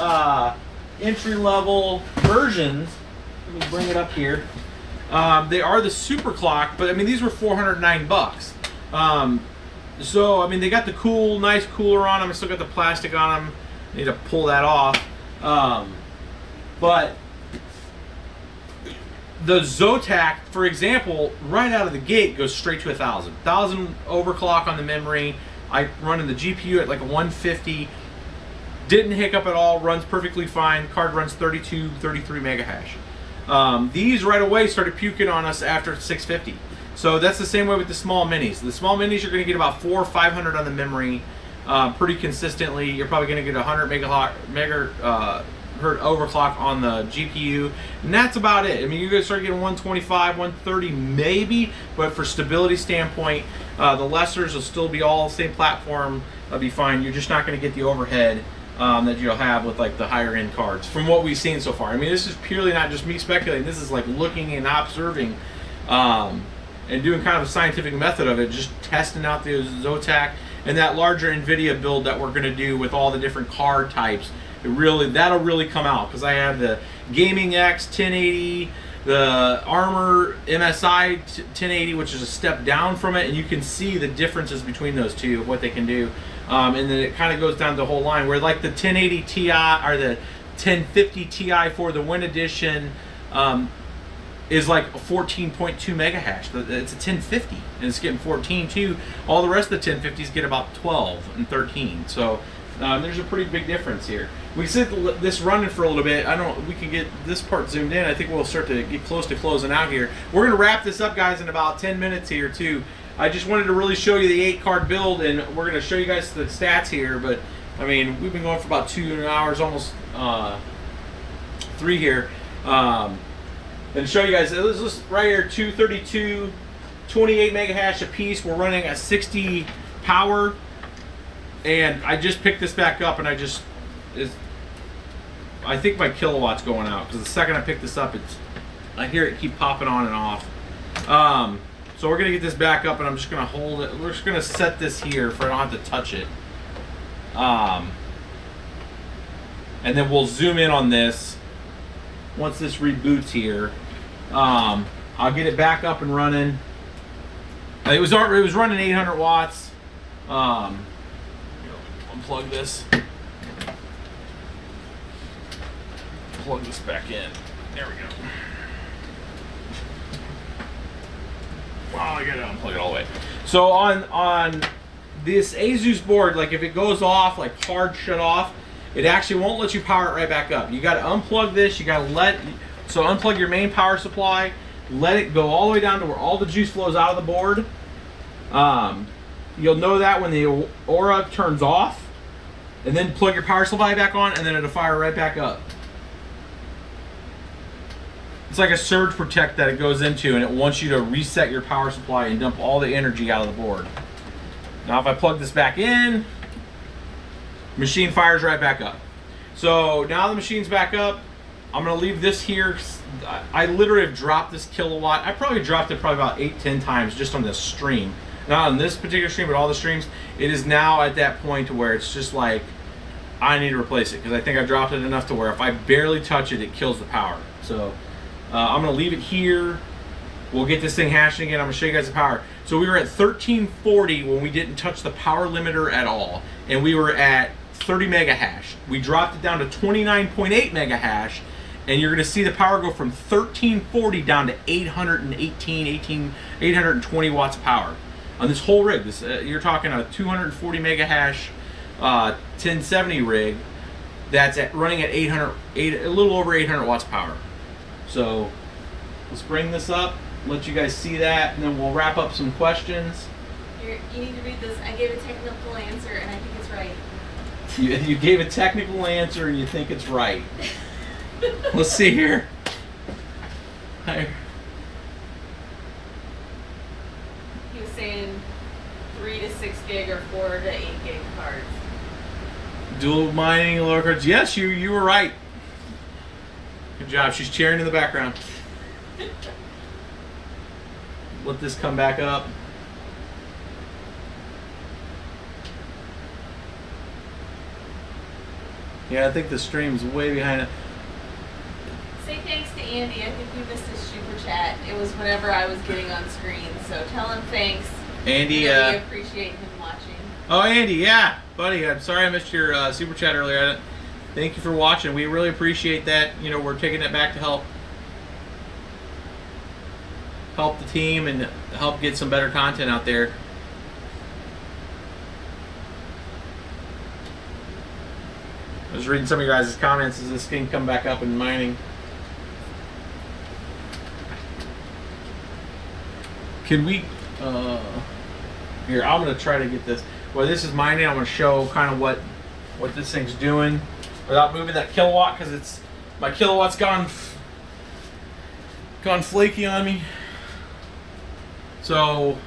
entry level versions. Let me bring it up here. They are the super clock, but I mean, these were $409. So I mean, they got the nice cooler on them. I still got the plastic on them. Need to pull that off. But the Zotac, for example, right out of the gate goes straight to 1,000. 1,000 overclock on the memory. I run in the GPU at like a 150. Didn't hiccup at all. Runs perfectly fine. Card runs 32, 33 mega hash. These right away started puking on us after 650. So that's the same way with the small minis. The small minis, you're going to get about 400 or 500 on the memory pretty consistently. You're probably going to get 100 megahertz overclock on the GPU, and that's about it. I mean, you're going to start getting 125, 130 maybe, but for stability standpoint, the lessers will still be all the same platform. That'll be fine. You're just not going to get the overhead that you'll have with like the higher end cards from what we've seen so far. I mean, this is purely not just me speculating. This is like looking and observing and doing kind of a scientific method of it, just testing out the Zotac and that larger NVIDIA build that we're going to do with all the different card types. That'll really come out, because I have the Gaming X 1080, the Armor MSI 1080, which is a step down from it, and you can see the differences between those two, what they can do. And then it kind of goes down the whole line, where like the 1080 Ti or the 1050 Ti for the Win Edition is like a 14.2 mega hash. It's a 1050, and it's getting 14 too. All the rest of the 1050s get about 12 and 13. So there's a pretty big difference here. We sit this running for a little bit. We can get this part zoomed in. I think we'll start to get close to closing out here. We're gonna wrap this up, guys, in about 10 minutes here too. I just wanted to really show you the 8-card build, and we're gonna show you guys the stats here. But I mean, we've been going for about 2 hours, almost 3 here. And show you guys, this is right here, 232, 28 mega hash a piece. We're running at 60 power, and I just picked this back up, and I think my kilowatt's going out, because the second I pick this up, I hear it keep popping on and off. So we're gonna get this back up, and I'm just gonna hold it. We're just gonna set this here for I don't have to touch it. And then we'll zoom in on this once this reboots here. I'll get it back up and running. It was running 800 watts. Unplug this. Plug this back in. There we go. Wow, I gotta unplug it all the way. So on this Asus board, like if it goes off, like hard shut off, it actually won't let you power it right back up. You gotta unplug this. You gotta unplug your main power supply. Let it go all the way down to where all the juice flows out of the board. You'll know that when the Aura turns off, and then plug your power supply back on, and then it'll fire right back up. it's like a surge protect that it goes into, and it wants you to reset your power supply and dump all the energy out of the board. Now if I plug this back in, machine fires right back up. So now the machine's back up. I'm gonna leave this here. I literally have dropped this kilowatt. I probably dropped it about 8-10 times just on this stream. Not on this particular stream, but all the streams. It is now at that point to where it's just like, I need to replace it, because I think I dropped it enough to where if I barely touch it, it kills the power. So I'm gonna leave it here. We'll get this thing hashing again. I'm gonna show you guys the power. So we were at 1340 when we didn't touch the power limiter at all, and we were at 30 mega hash. We dropped it down to 29.8 mega hash, and you're gonna see the power go from 1340 down to 820 watts of power on this whole rig. This you're talking a 240 mega hash 1070 rig that's running at a little over 800 watts of power. So let's bring this up, let you guys see that, and then we'll wrap up some questions. You need to read this. I gave a technical answer, and I think it's right. You gave a technical answer, and you think it's right. Let's see here. He was saying 3 to 6 gig or 4 to 8 gig cards. Dual mining, lower cards. Yes, you were right. Good job. She's cheering in the background. Let this come back up. Yeah, I think the stream's way behind it. Say thanks to Andy. I think we missed his super chat. It was whenever I was getting on screen. So tell him thanks. Andy, really appreciate him watching. Oh, Andy, yeah, buddy. I'm sorry I missed your super chat earlier. Thank you for watching. We really appreciate that. You know, we're taking it back to help the team and help get some better content out there. I was reading some of your guys' comments as this can come back up and mining. Can we, here, I'm going to try to get this. Well, this is mining. I'm going to show kind of what this thing's doing without moving that kilowatt, because my kilowatt's gone flaky on me. So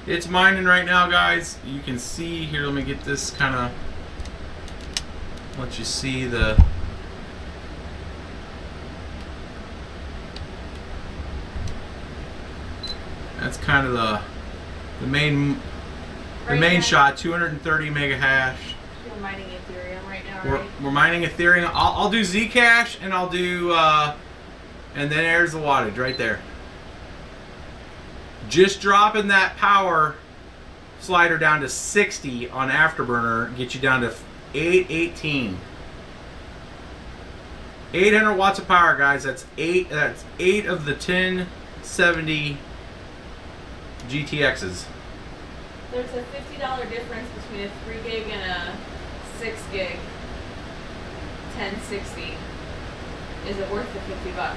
it's mining right now, guys. You can see here, let me get this kind of, let you see the, that's kind of the main shot, 230 mega hash. We're mining Ethereum right now, right? We're mining Ethereum. I'll do Zcash, and I'll do and then there's the wattage right there. Just dropping that power slider down to 60 on Afterburner get you down to 818. 800 watts of power, guys. That's eight of the 1070 GTXs. There's a $50 difference between a 3 gig and a 6 gig 1060. Is it worth the $50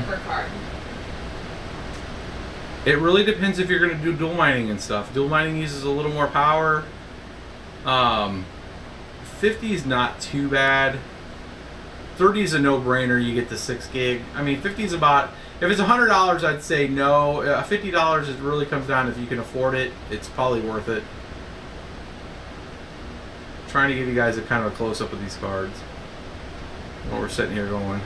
per card? It really depends if you're going to do dual mining and stuff. Dual mining uses a little more power. 50 is not too bad. 30 is a no-brainer. You get the 6 gig. I mean, 50 is about, if it's $100, I'd say no. $50, it really comes down if you can afford it. It's probably worth it. I'm trying to give you guys a kind of a close-up of these cards while we're sitting here going.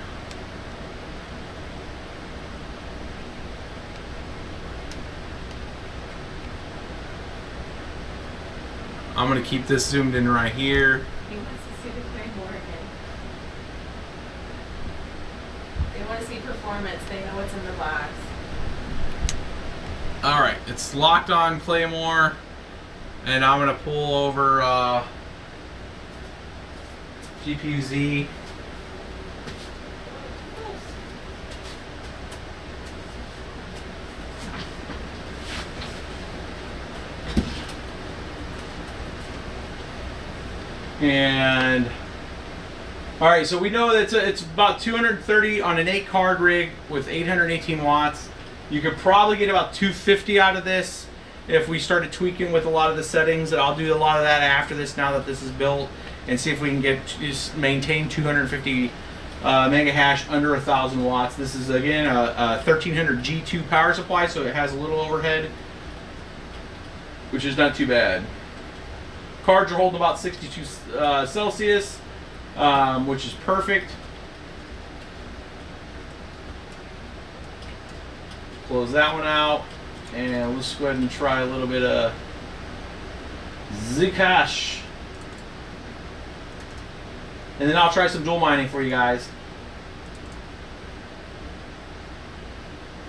I'm going to keep this zoomed in right here. He wants to see the Claymore again. They want to see performance. They know what's in the box. Alright, it's locked on Claymore. And I'm going to pull over GPU Z. And all right, so we know that it's about 230 on an 8 card rig with 818 watts. You could probably get about 250 out of this if we started tweaking with a lot of the settings. I'll do a lot of that after this, now that this is built, and see if we can just maintain 250 mega hash under 1,000 watts. This is again a 1300 G2 power supply, so it has a little overhead, which is not too bad. Cards are holding about 62 Celsius, which is perfect. Close that one out, and let's go ahead and try a little bit of Zcash. And then I'll try some dual mining for you guys.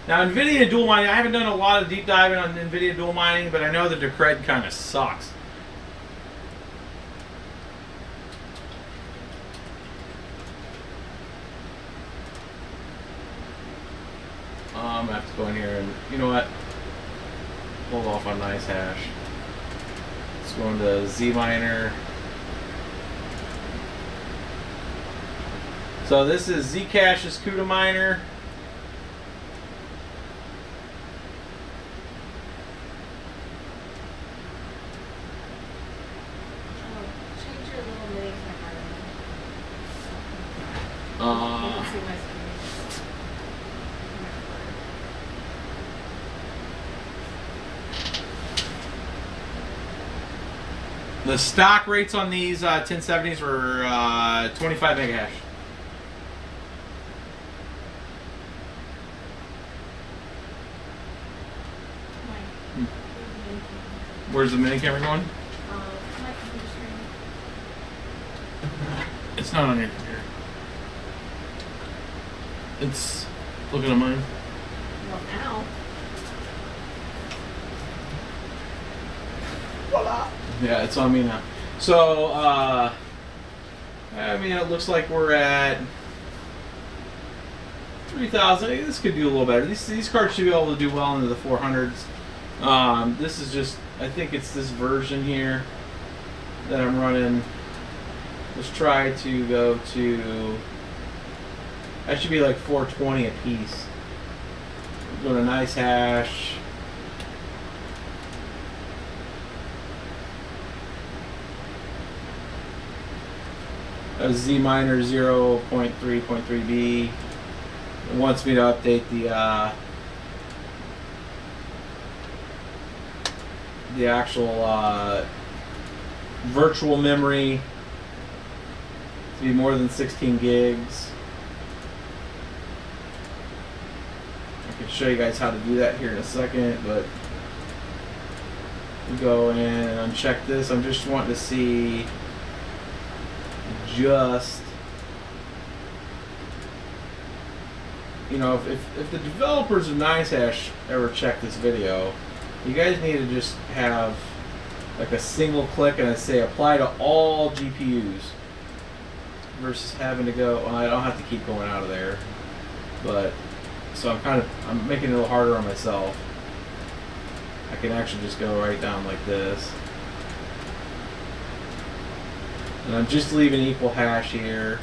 Now, NVIDIA dual mining, I haven't done a lot of deep diving on NVIDIA dual mining, but I know that their cred kind of sucks. I'm going to have to go in here and, you know what? Hold off on Nicehase. Let's go into ZMiner. So this is Zcash's CUDA miner. Change your little mini the stock rates on these 1070s were 25 mega hash. Where's the mini camera going? My computer screen. It's not on your computer. It's looking at mine. Well, now. Voila. Yeah, it's on me now. So, I mean, it looks like we're at 3,000. This could do a little better. These cards should be able to do well into the 400s. This is just, I think it's this version here that I'm running. Let's try to go to, that should be like 420 a piece. Go to Nicehase. A ZMiner 0.3.3b. It wants me to update the actual virtual memory to be more than 16 gigs. I can show you guys how to do that here in a second, but we go in and uncheck this. I'm just wanting to see just, you know, if the developers of Nicehase ever check this video, you guys need to just have like a single click and say apply to all GPUs versus having to go, well, I don't have to keep going out of there, but so I'm making it a little harder on myself. I can actually just go right down like this. And I'm just leaving equal hash here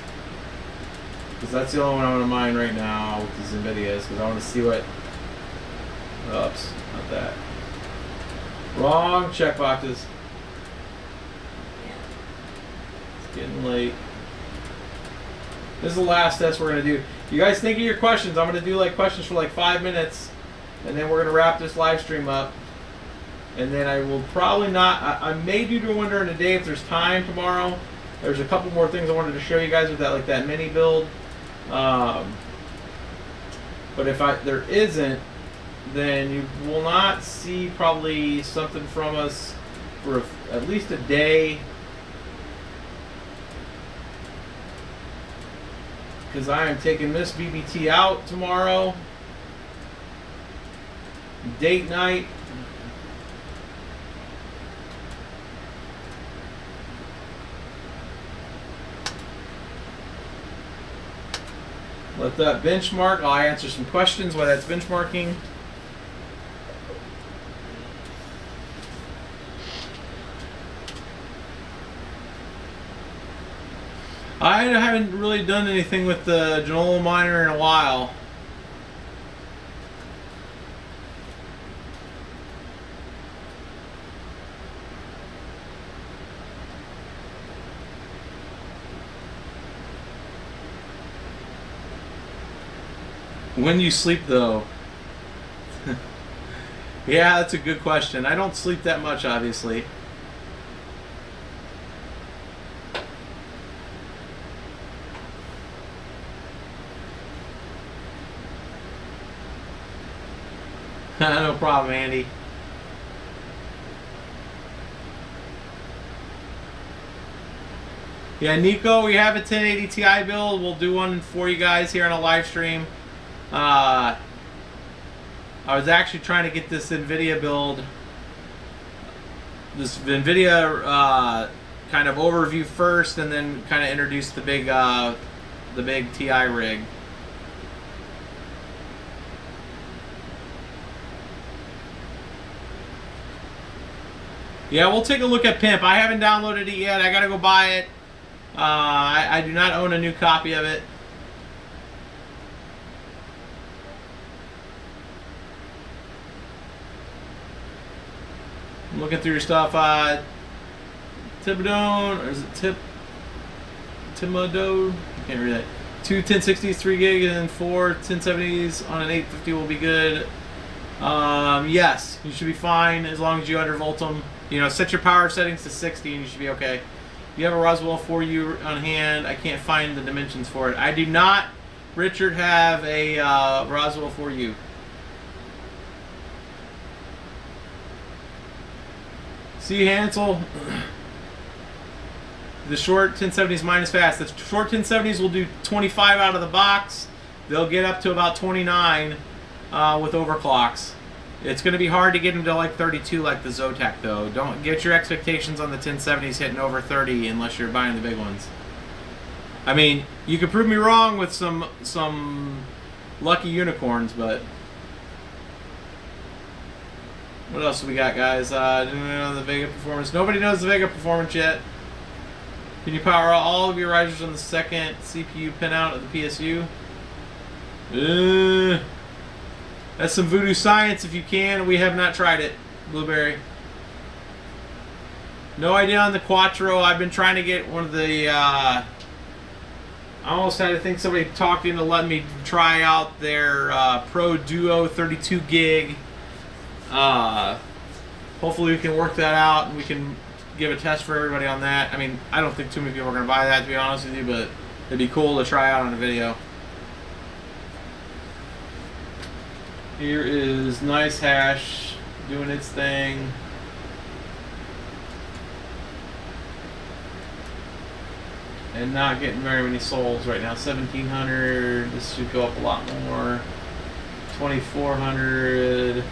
because that's the only one I want to mine right now with these NVIDIAs, because I want to see what, oops, not that. Wrong checkboxes. It's getting late. This is the last test we're going to do. You guys think of your questions. I'm going to do like questions for like 5 minutes, and then we're going to wrap this live stream up. And then I will probably not, I may do one during the day if there's time tomorrow. There's a couple more things I wanted to show you guys with that, like that mini build. But if there isn't, then you will not see probably something from us for at least a day. Because I am taking this BBT out tomorrow. Date night. Let that benchmark. I'll answer some questions while that's benchmarking. I haven't really done anything with the Genoa miner in a while. When you sleep though? Yeah, that's a good question. I don't sleep that much, obviously. No problem, Andy. Yeah, Nico, we have a 1080 Ti build. We'll do one for you guys here on a live stream. I was actually trying to get this NVIDIA build, this NVIDIA kind of overview first, and then kind of introduce the big Ti rig. Yeah, we'll take a look at Pimp. I haven't downloaded it yet. I gotta go buy it. I do not own a new copy of it. I'm looking through your stuff. Thibodeau, or is it Thibodeau? I can't read that. 2 1060s, 3 gig, and 4 1070s on an 850 will be good. Yes, you should be fine as long as you undervolt them. You know, set your power settings to 60 and you should be okay. You have a Roswell 4U on hand. I can't find the dimensions for it. I do not, Richard, have a Roswell 4U. See, Hansel, the short 1070s minus fast. The short 1070s will do 25 out of the box. They'll get up to about 29 with overclocks. It's going to be hard to get them to like 32 like the Zotac though. Don't get your expectations on the 1070s hitting over 30 unless you're buying the big ones. I mean, you could prove me wrong with some lucky unicorns, but what else do we got, guys? Do we know the Vega performance? Nobody knows the Vega performance yet. Can you power all of your risers on the second CPU pinout of the PSU? That's some voodoo science if you can. We have not tried it. Blueberry. No idea on the Quattro. I've been trying to get one of the... I almost had to think somebody talked into letting me try out their Pro Duo 32 gig. Hopefully we can work that out and we can give a test for everybody on that. I mean, I don't think too many people are going to buy that, to be honest with you, but it'd be cool to try out on a video. Here is Nicehase doing its thing. And not getting very many souls right now. 1,700. This should go up a lot more. 2,400.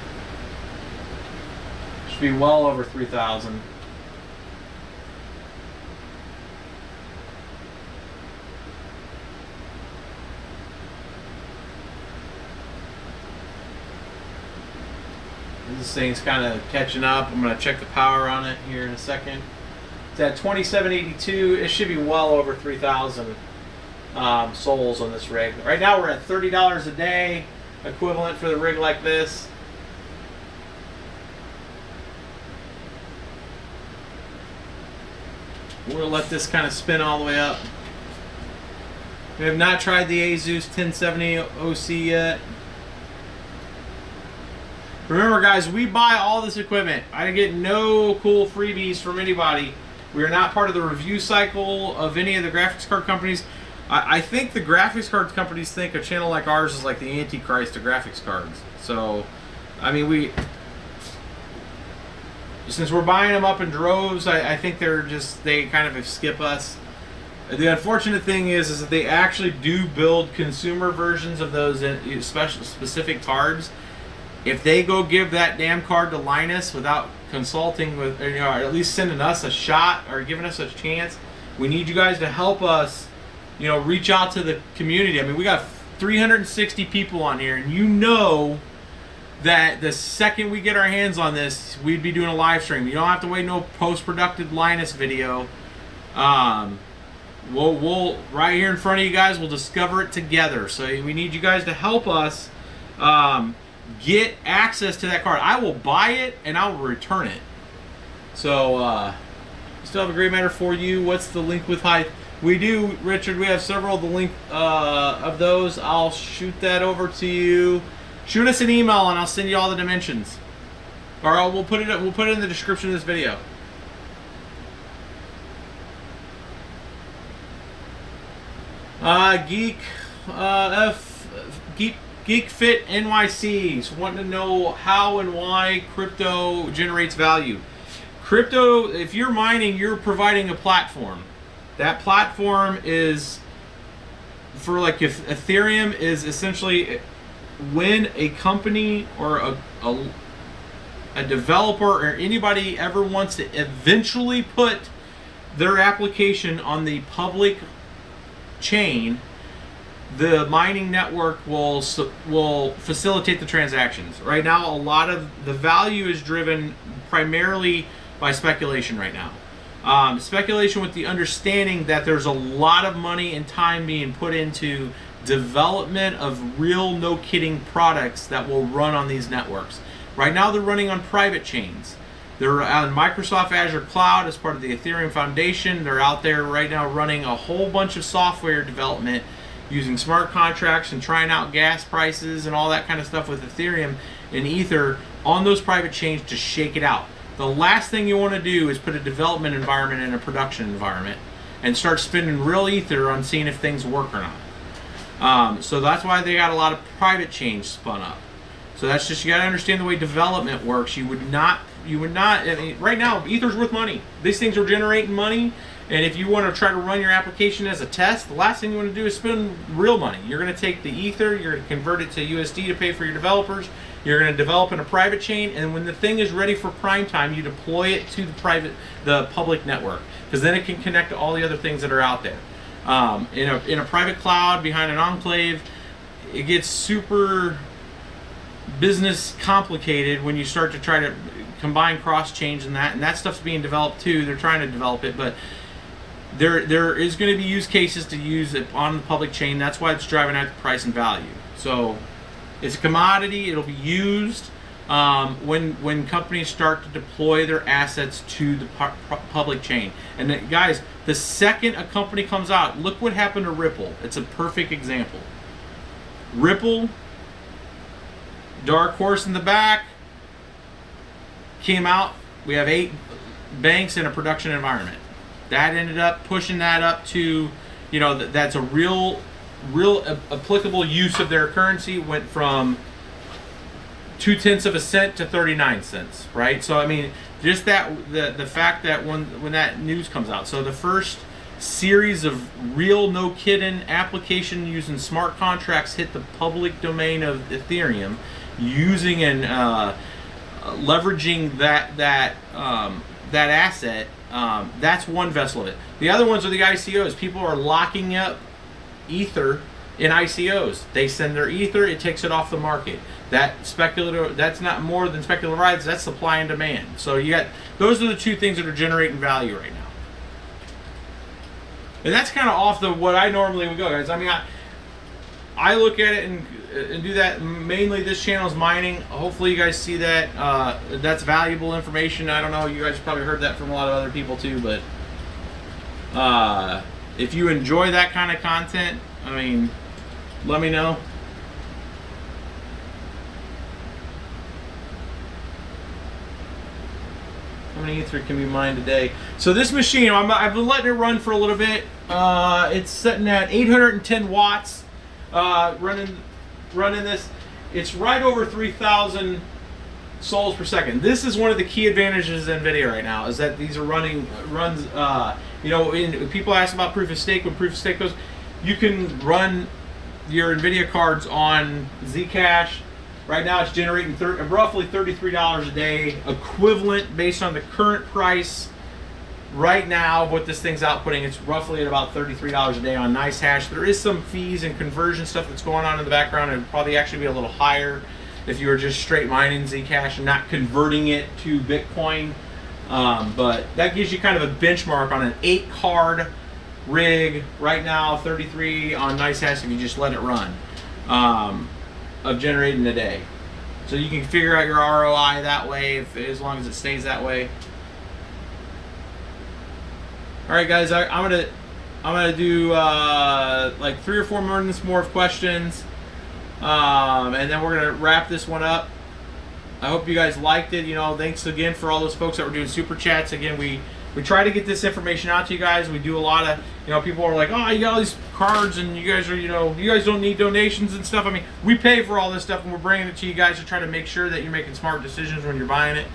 Should be well over 3,000. This thing's kind of catching up. I'm going to check the power on it here in a second. It's at 2782. It should be well over 3,000 souls on this rig. Right now we're at $30 a day, equivalent for the rig like this. We'll let this kind of spin all the way up. We have not tried the Asus 1070 OC yet. Remember, guys, we buy all this equipment. I get no cool freebies from anybody. We are not part of the review cycle of any of the graphics card companies. I think the graphics card companies think a channel like ours is like the Antichrist of graphics cards. So, I mean, since we're buying them up in droves, I think they kind of skip us. The unfortunate thing is that they actually do build consumer versions of those specific cards. If they go give that damn card to Linus without consulting with, or at least sending us a shot or giving us a chance, we need you guys to help us, reach out to the community. I mean, we got 360 people on here, and you know that the second we get our hands on this, we'd be doing a live stream. You don't have to wait no post-productive Linus video. We'll right here in front of you guys, we'll discover it together. So we need you guys to help us get access to that card. I will buy it and I will return it. So still have a great matter for you. What's the link with height? We do, Richard. We have several of the link of those. I'll shoot that over to you. Shoot us an email and I'll send you all the dimensions. Or we'll put it in the description of this video. Geek Fit NYC wanting to know how and why crypto generates value. Crypto, if you're mining, you're providing a platform. That platform is for, like, if Ethereum is essentially when a company or a developer or anybody ever wants to eventually put their application on the public chain, the mining network will facilitate the transactions. Right now, a lot of the value is driven primarily by speculation right now. Speculation with the understanding that there's a lot of money and time being put into development of real, no kidding products that will run on these networks. Right now they're running on private chains. They're on Microsoft Azure Cloud as part of the Ethereum Foundation. They're out there right now running a whole bunch of software development using smart contracts and trying out gas prices and all that kind of stuff with Ethereum and Ether on those private chains to shake it out. The last thing you want to do is put a development environment in a production environment and start spending real Ether on seeing if things work or not. So that's why they got a lot of private chains spun up. So that's just, you got to understand the way development works. You would not, I mean, right now, Ether's worth money. These things are generating money. And if you want to try to run your application as a test, the last thing you want to do is spend real money. You're going to take the Ether, you're going to convert it to USD to pay for your developers. You're going to develop in a private chain, and when the thing is ready for prime time, you deploy it to the public network, because then it can connect to all the other things that are out there. In a private cloud behind an enclave, it gets super business complicated when you start to try to combine cross chains and that stuff's being developed too. They're trying to develop it, but there is going to be use cases to use it on the public chain. That's why it's driving out the price and value. So it's a commodity. It'll be used when companies start to deploy their assets to the public chain. And then, guys, the second a company comes out, look what happened to Ripple. It's a perfect example. Ripple, dark horse in the back, came out. We have 8 banks in a production environment. That ended up pushing that up to, you know, that's a real applicable use of their currency. Went from 0.2 cents to 39 cents, right? So I mean, just that the fact that when that news comes out, so the first series of real, no kidding application using smart contracts hit the public domain of Ethereum, using and leveraging that asset. That's one vessel of it. The other ones are the ICOs. People are locking up Ether in ICOs. They send their Ether, it takes it off the market. That's not more than speculative rights, that's supply and demand. So you got, those are the two things that are generating value right now. And that's kind of off the what I normally would go, guys. I mean, I look at it and do that. Mainly this channel is mining. Hopefully you guys see that. That's valuable information. I don't know, you guys probably heard that from a lot of other people too, but if you enjoy that kind of content, I mean, let me know. How many Ether can be mined today? So this machine, I've been letting it run for a little bit. It's sitting at 810 watts. Running this. It's right over 3,000 sols per second. This is one of the key advantages of NVIDIA right now, is that these are runs. You know, people ask about proof of stake. When proof of stake goes, you can run your NVIDIA cards on Zcash. Right now it's generating roughly $33 a day, equivalent based on the current price right now of what this thing's outputting. It's roughly at about $33 a day on Nicehase. There is some fees and conversion stuff that's going on in the background. It would probably actually be a little higher if you were just straight mining Zcash and not converting it to Bitcoin. But that gives you kind of a benchmark on an 8-card rig right now, 33 on Nicehase if you just let it run, of generating a day. So you can figure out your ROI that way, as long as it stays that way. All right, guys, I'm gonna I'm gonna do like 3 or 4 minutes more of questions, and then we're gonna wrap this one up. I hope you guys liked it. You know, thanks again for all those folks that were doing super chats. Again, we try to get this information out to you guys. We do a lot of, you know, people are like, oh, you got all these cards and you guys are, you know, you guys don't need donations and stuff. I mean, we pay for all this stuff and we're bringing it to you guys to try to make sure that you're making smart decisions when you're buying it.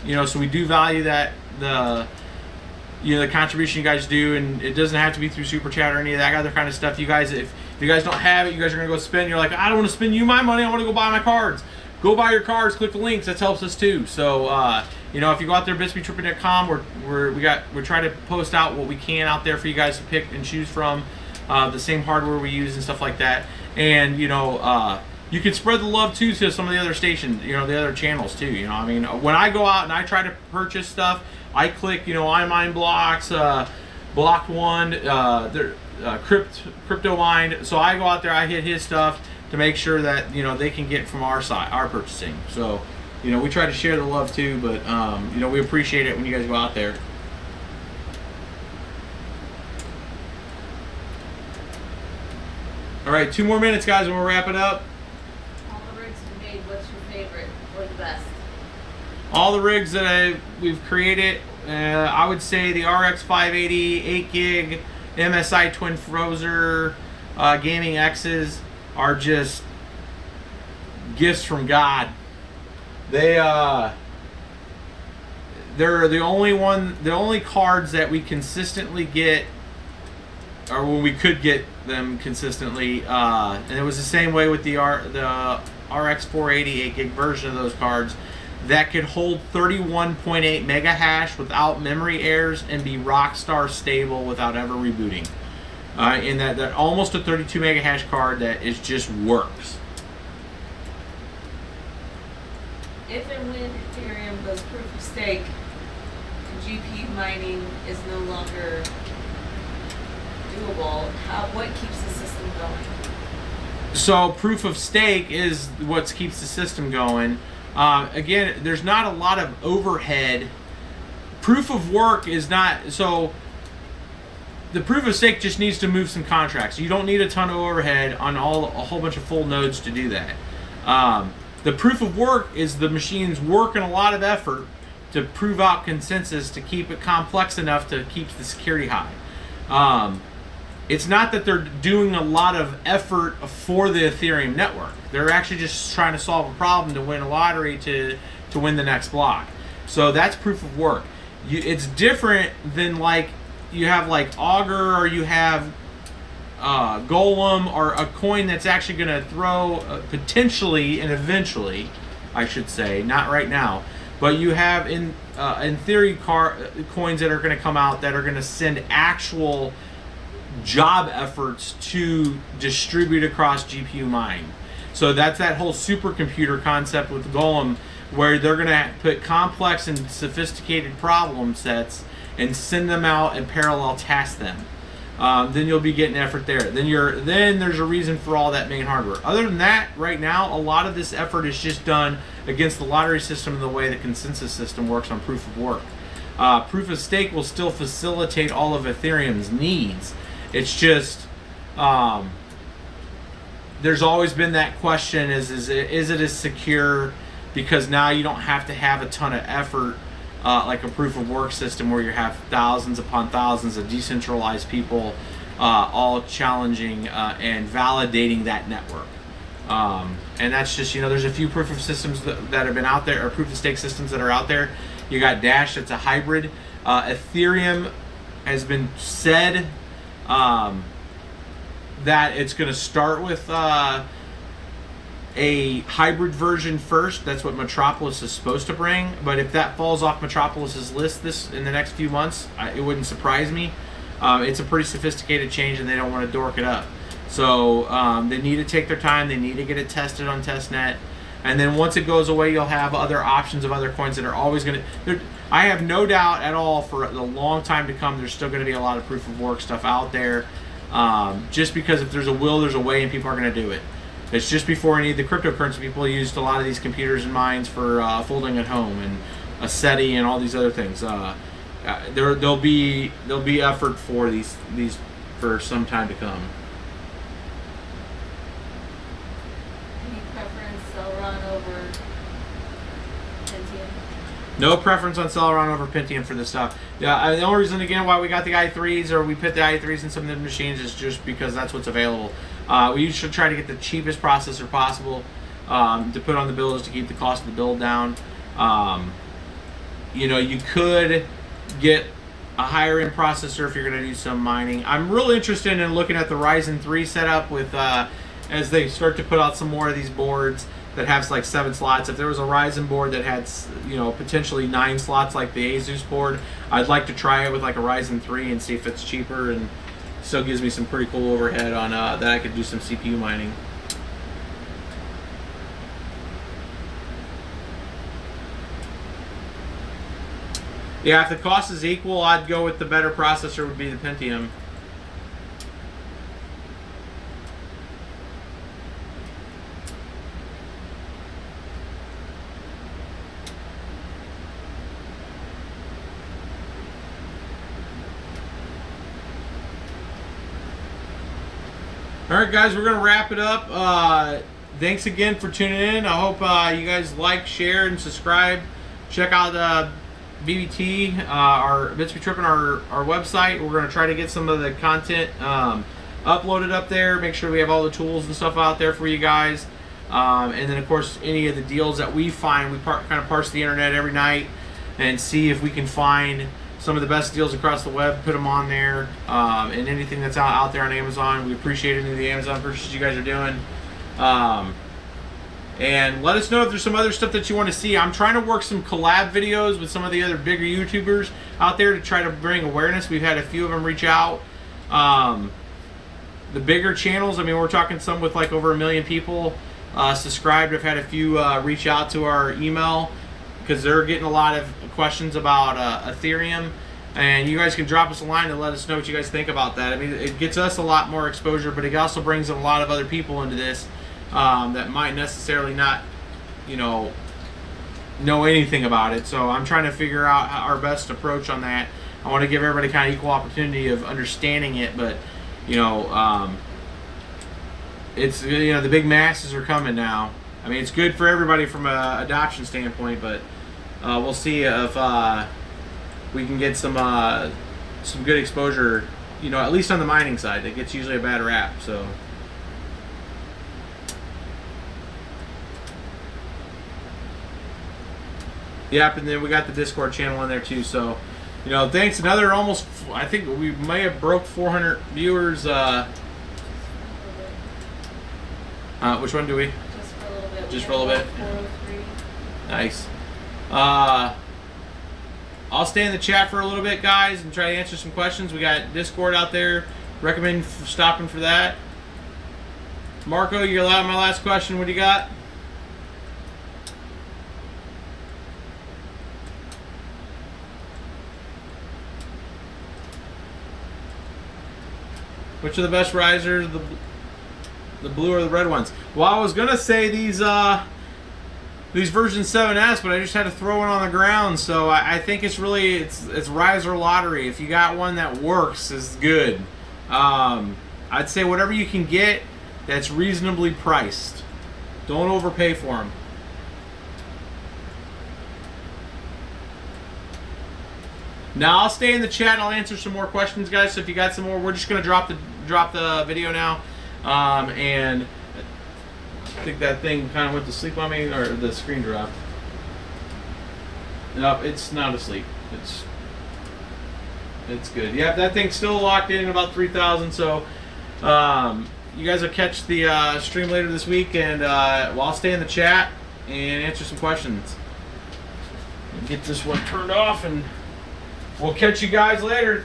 You know, so we do value that, the contribution you guys do, and it doesn't have to be through super chat or any of that other kind of stuff. You guys, if you guys don't have it, you guys are gonna go spend. You're like, I don't want to spend you my money. I want to go buy my cards. Go buy your cards. Click the links. That helps us too. So you know, if you go out there, BSBTripping.com, we're trying to post out what we can out there for you guys to pick and choose from. The same hardware we use and stuff like that. And you know, you can spread the love too to some of the other stations, you know, the other channels too. You know, I mean, when I go out and I try to purchase stuff, I click, you know, iMine Blocks, Blocked One, Crypto Mine. So I go out there, I hit his stuff to make sure that, you know, they can get from our side, our purchasing. So, you know, we try to share the love too, but you know, we appreciate it when you guys go out there. All right, 2 more minutes, guys, and we'll wrap it up. All the rigs you made, what's your favorite or the best? All the rigs that we've created, I would say the RX 580, 8 gig, MSI Twin Frozer, Gaming X's are just gifts from God. They're the only cards that we consistently get, or when we could get them consistently, and it was the same way with the RX 480 8 gig version of those cards, that could hold 31.8 mega hash without memory errors and be rock star stable without ever rebooting. And that almost a 32 mega hash card that is just works. If and when Ethereum goes proof of stake, GPU mining is no longer doable, what keeps the system going? So proof of stake is what keeps the system going. Again, there's not a lot of overhead. Proof of work is not, so the proof of stake just needs to move some contracts. You don't need a ton of overhead on a whole bunch of full nodes to do that. The proof of work is the machines working a lot of effort to prove out consensus to keep it complex enough to keep the security high. It's not that they're doing a lot of effort for the Ethereum network. They're actually just trying to solve a problem to win a lottery to win the next block. So that's proof of work. It's different than like you have like Augur, or you have Golem, or a coin that's actually going to throw potentially and eventually, I should say, not right now, but you have in theory coins that are going to come out that are going to send actual job efforts to distribute across GPU mine. So that's that whole supercomputer concept with Golem, where they're going to put complex and sophisticated problem sets and send them out and parallel task them. Then you'll be getting effort there. Then there's a reason for all that main hardware. Other than that, right now, a lot of this effort is just done against the lottery system and the way the consensus system works on proof of work. Proof of stake will still facilitate all of Ethereum's needs. It's just, there's always been that question, is it as secure? Because now you don't have to have a ton of effort, like a proof of work system where you have thousands upon thousands of decentralized people all challenging and validating that network. And that's just, there's a few proof of systems that have been out there, or proof of stake systems that are out there. You got Dash, that's a hybrid. Ethereum has been said that it's going to start with a hybrid version first. That's what Metropolis is supposed to bring. But if that falls off Metropolis's list in the next few months, it wouldn't surprise me. It's a pretty sophisticated change, and they don't want to dork it up. So they need to take their time. They need to get it tested on testnet. And then once it goes away, you'll have other options of other coins that are always going to... I have no doubt at all for a long time to come, there's still going to be a lot of proof of work stuff out there. Just because if there's a will, there's a way, and people are going to do it. It's just before any of the cryptocurrency, people used a lot of these computers and mines for folding at home, and a SETI and all these other things. there'll be effort for these for some time to come. Any preference Celeron over Pentium? No preference on Celeron over Pentium for this stuff. Yeah, the only reason again why we got the i3s or we put the i3s in some of the machines is just because that's what's available. We should try to get the cheapest processor possible to put on the builds to keep the cost of the build down. You know, you could get a higher end processor if you're going to do some mining. I'm really interested in looking at the Ryzen 3 setup with as they start to put out some more of these boards that have like 7 slots. If there was a Ryzen board that had, you know, potentially 9 slots like the Asus board, I'd like to try it with like a Ryzen 3 and see if it's cheaper and still gives me some pretty cool overhead on that I could do some CPU mining. Yeah, if the cost is equal, I'd go with the better processor would be the Pentium. All right, guys, we're going to wrap it up. Thanks again for tuning in. I hope you guys like, share, and subscribe. Check out BBT, our Bits Be Trippin', our website. We're going to try to get some of the content uploaded up there. Make sure we have all the tools and stuff out there for you guys. And then, of course, any of the deals that we find, we kind of parse the internet every night and see if we can find some of the best deals across the web, put them on there, and anything that's out there on Amazon. We appreciate any of the Amazon purchases you guys are doing. And let us know if there's some other stuff that you want to see. I'm trying to work some collab videos with some of the other bigger YouTubers out there to try to bring awareness. We've had a few of them reach out. The bigger channels, I mean, we're talking some with like over 1 million people subscribed. I've had a few reach out to our email because they're getting a lot of questions about Ethereum, and you guys can drop us a line and let us know what you guys think about that. I mean, it gets us a lot more exposure, but it also brings in a lot of other people into this that might necessarily not, you know anything about it. So I'm trying to figure out our best approach on that. I want to give everybody kind of equal opportunity of understanding it, but it's, you know, the big masses are coming now. I mean, it's good for everybody from an adoption standpoint, but we'll see if we can get some good exposure, you know, at least on the mining side. That gets usually a bad rap. So, yep, and then we got the Discord channel in there too. So, you know, thanks. Another almost, I think we may have broke 400 viewers. Which one do we? Just for a little bit. Nice. I'll stay in the chat for a little bit, guys, and try to answer some questions. We got Discord out there. Recommend stopping for that. Marco, you're allowed my last question. What do you got? Which are the best risers? The blue or the red ones? Well, I was gonna say these version 7S, but I just had to throw one on the ground. So I think it's really it's riser lottery. If you got one that works, is good. I'd say whatever you can get that's reasonably priced. Don't overpay for them. Now I'll stay in the chat. I'll answer some more questions, guys. So if you got some more, we're just gonna drop the video now. And I think that thing kind of went to sleep on me, or the screen dropped. No, it's not asleep. It's good. Yeah, that thing's still locked in about 3,000. So you guys will catch the stream later this week, and I'll stay in the chat and answer some questions. Get this one turned off, and we'll catch you guys later.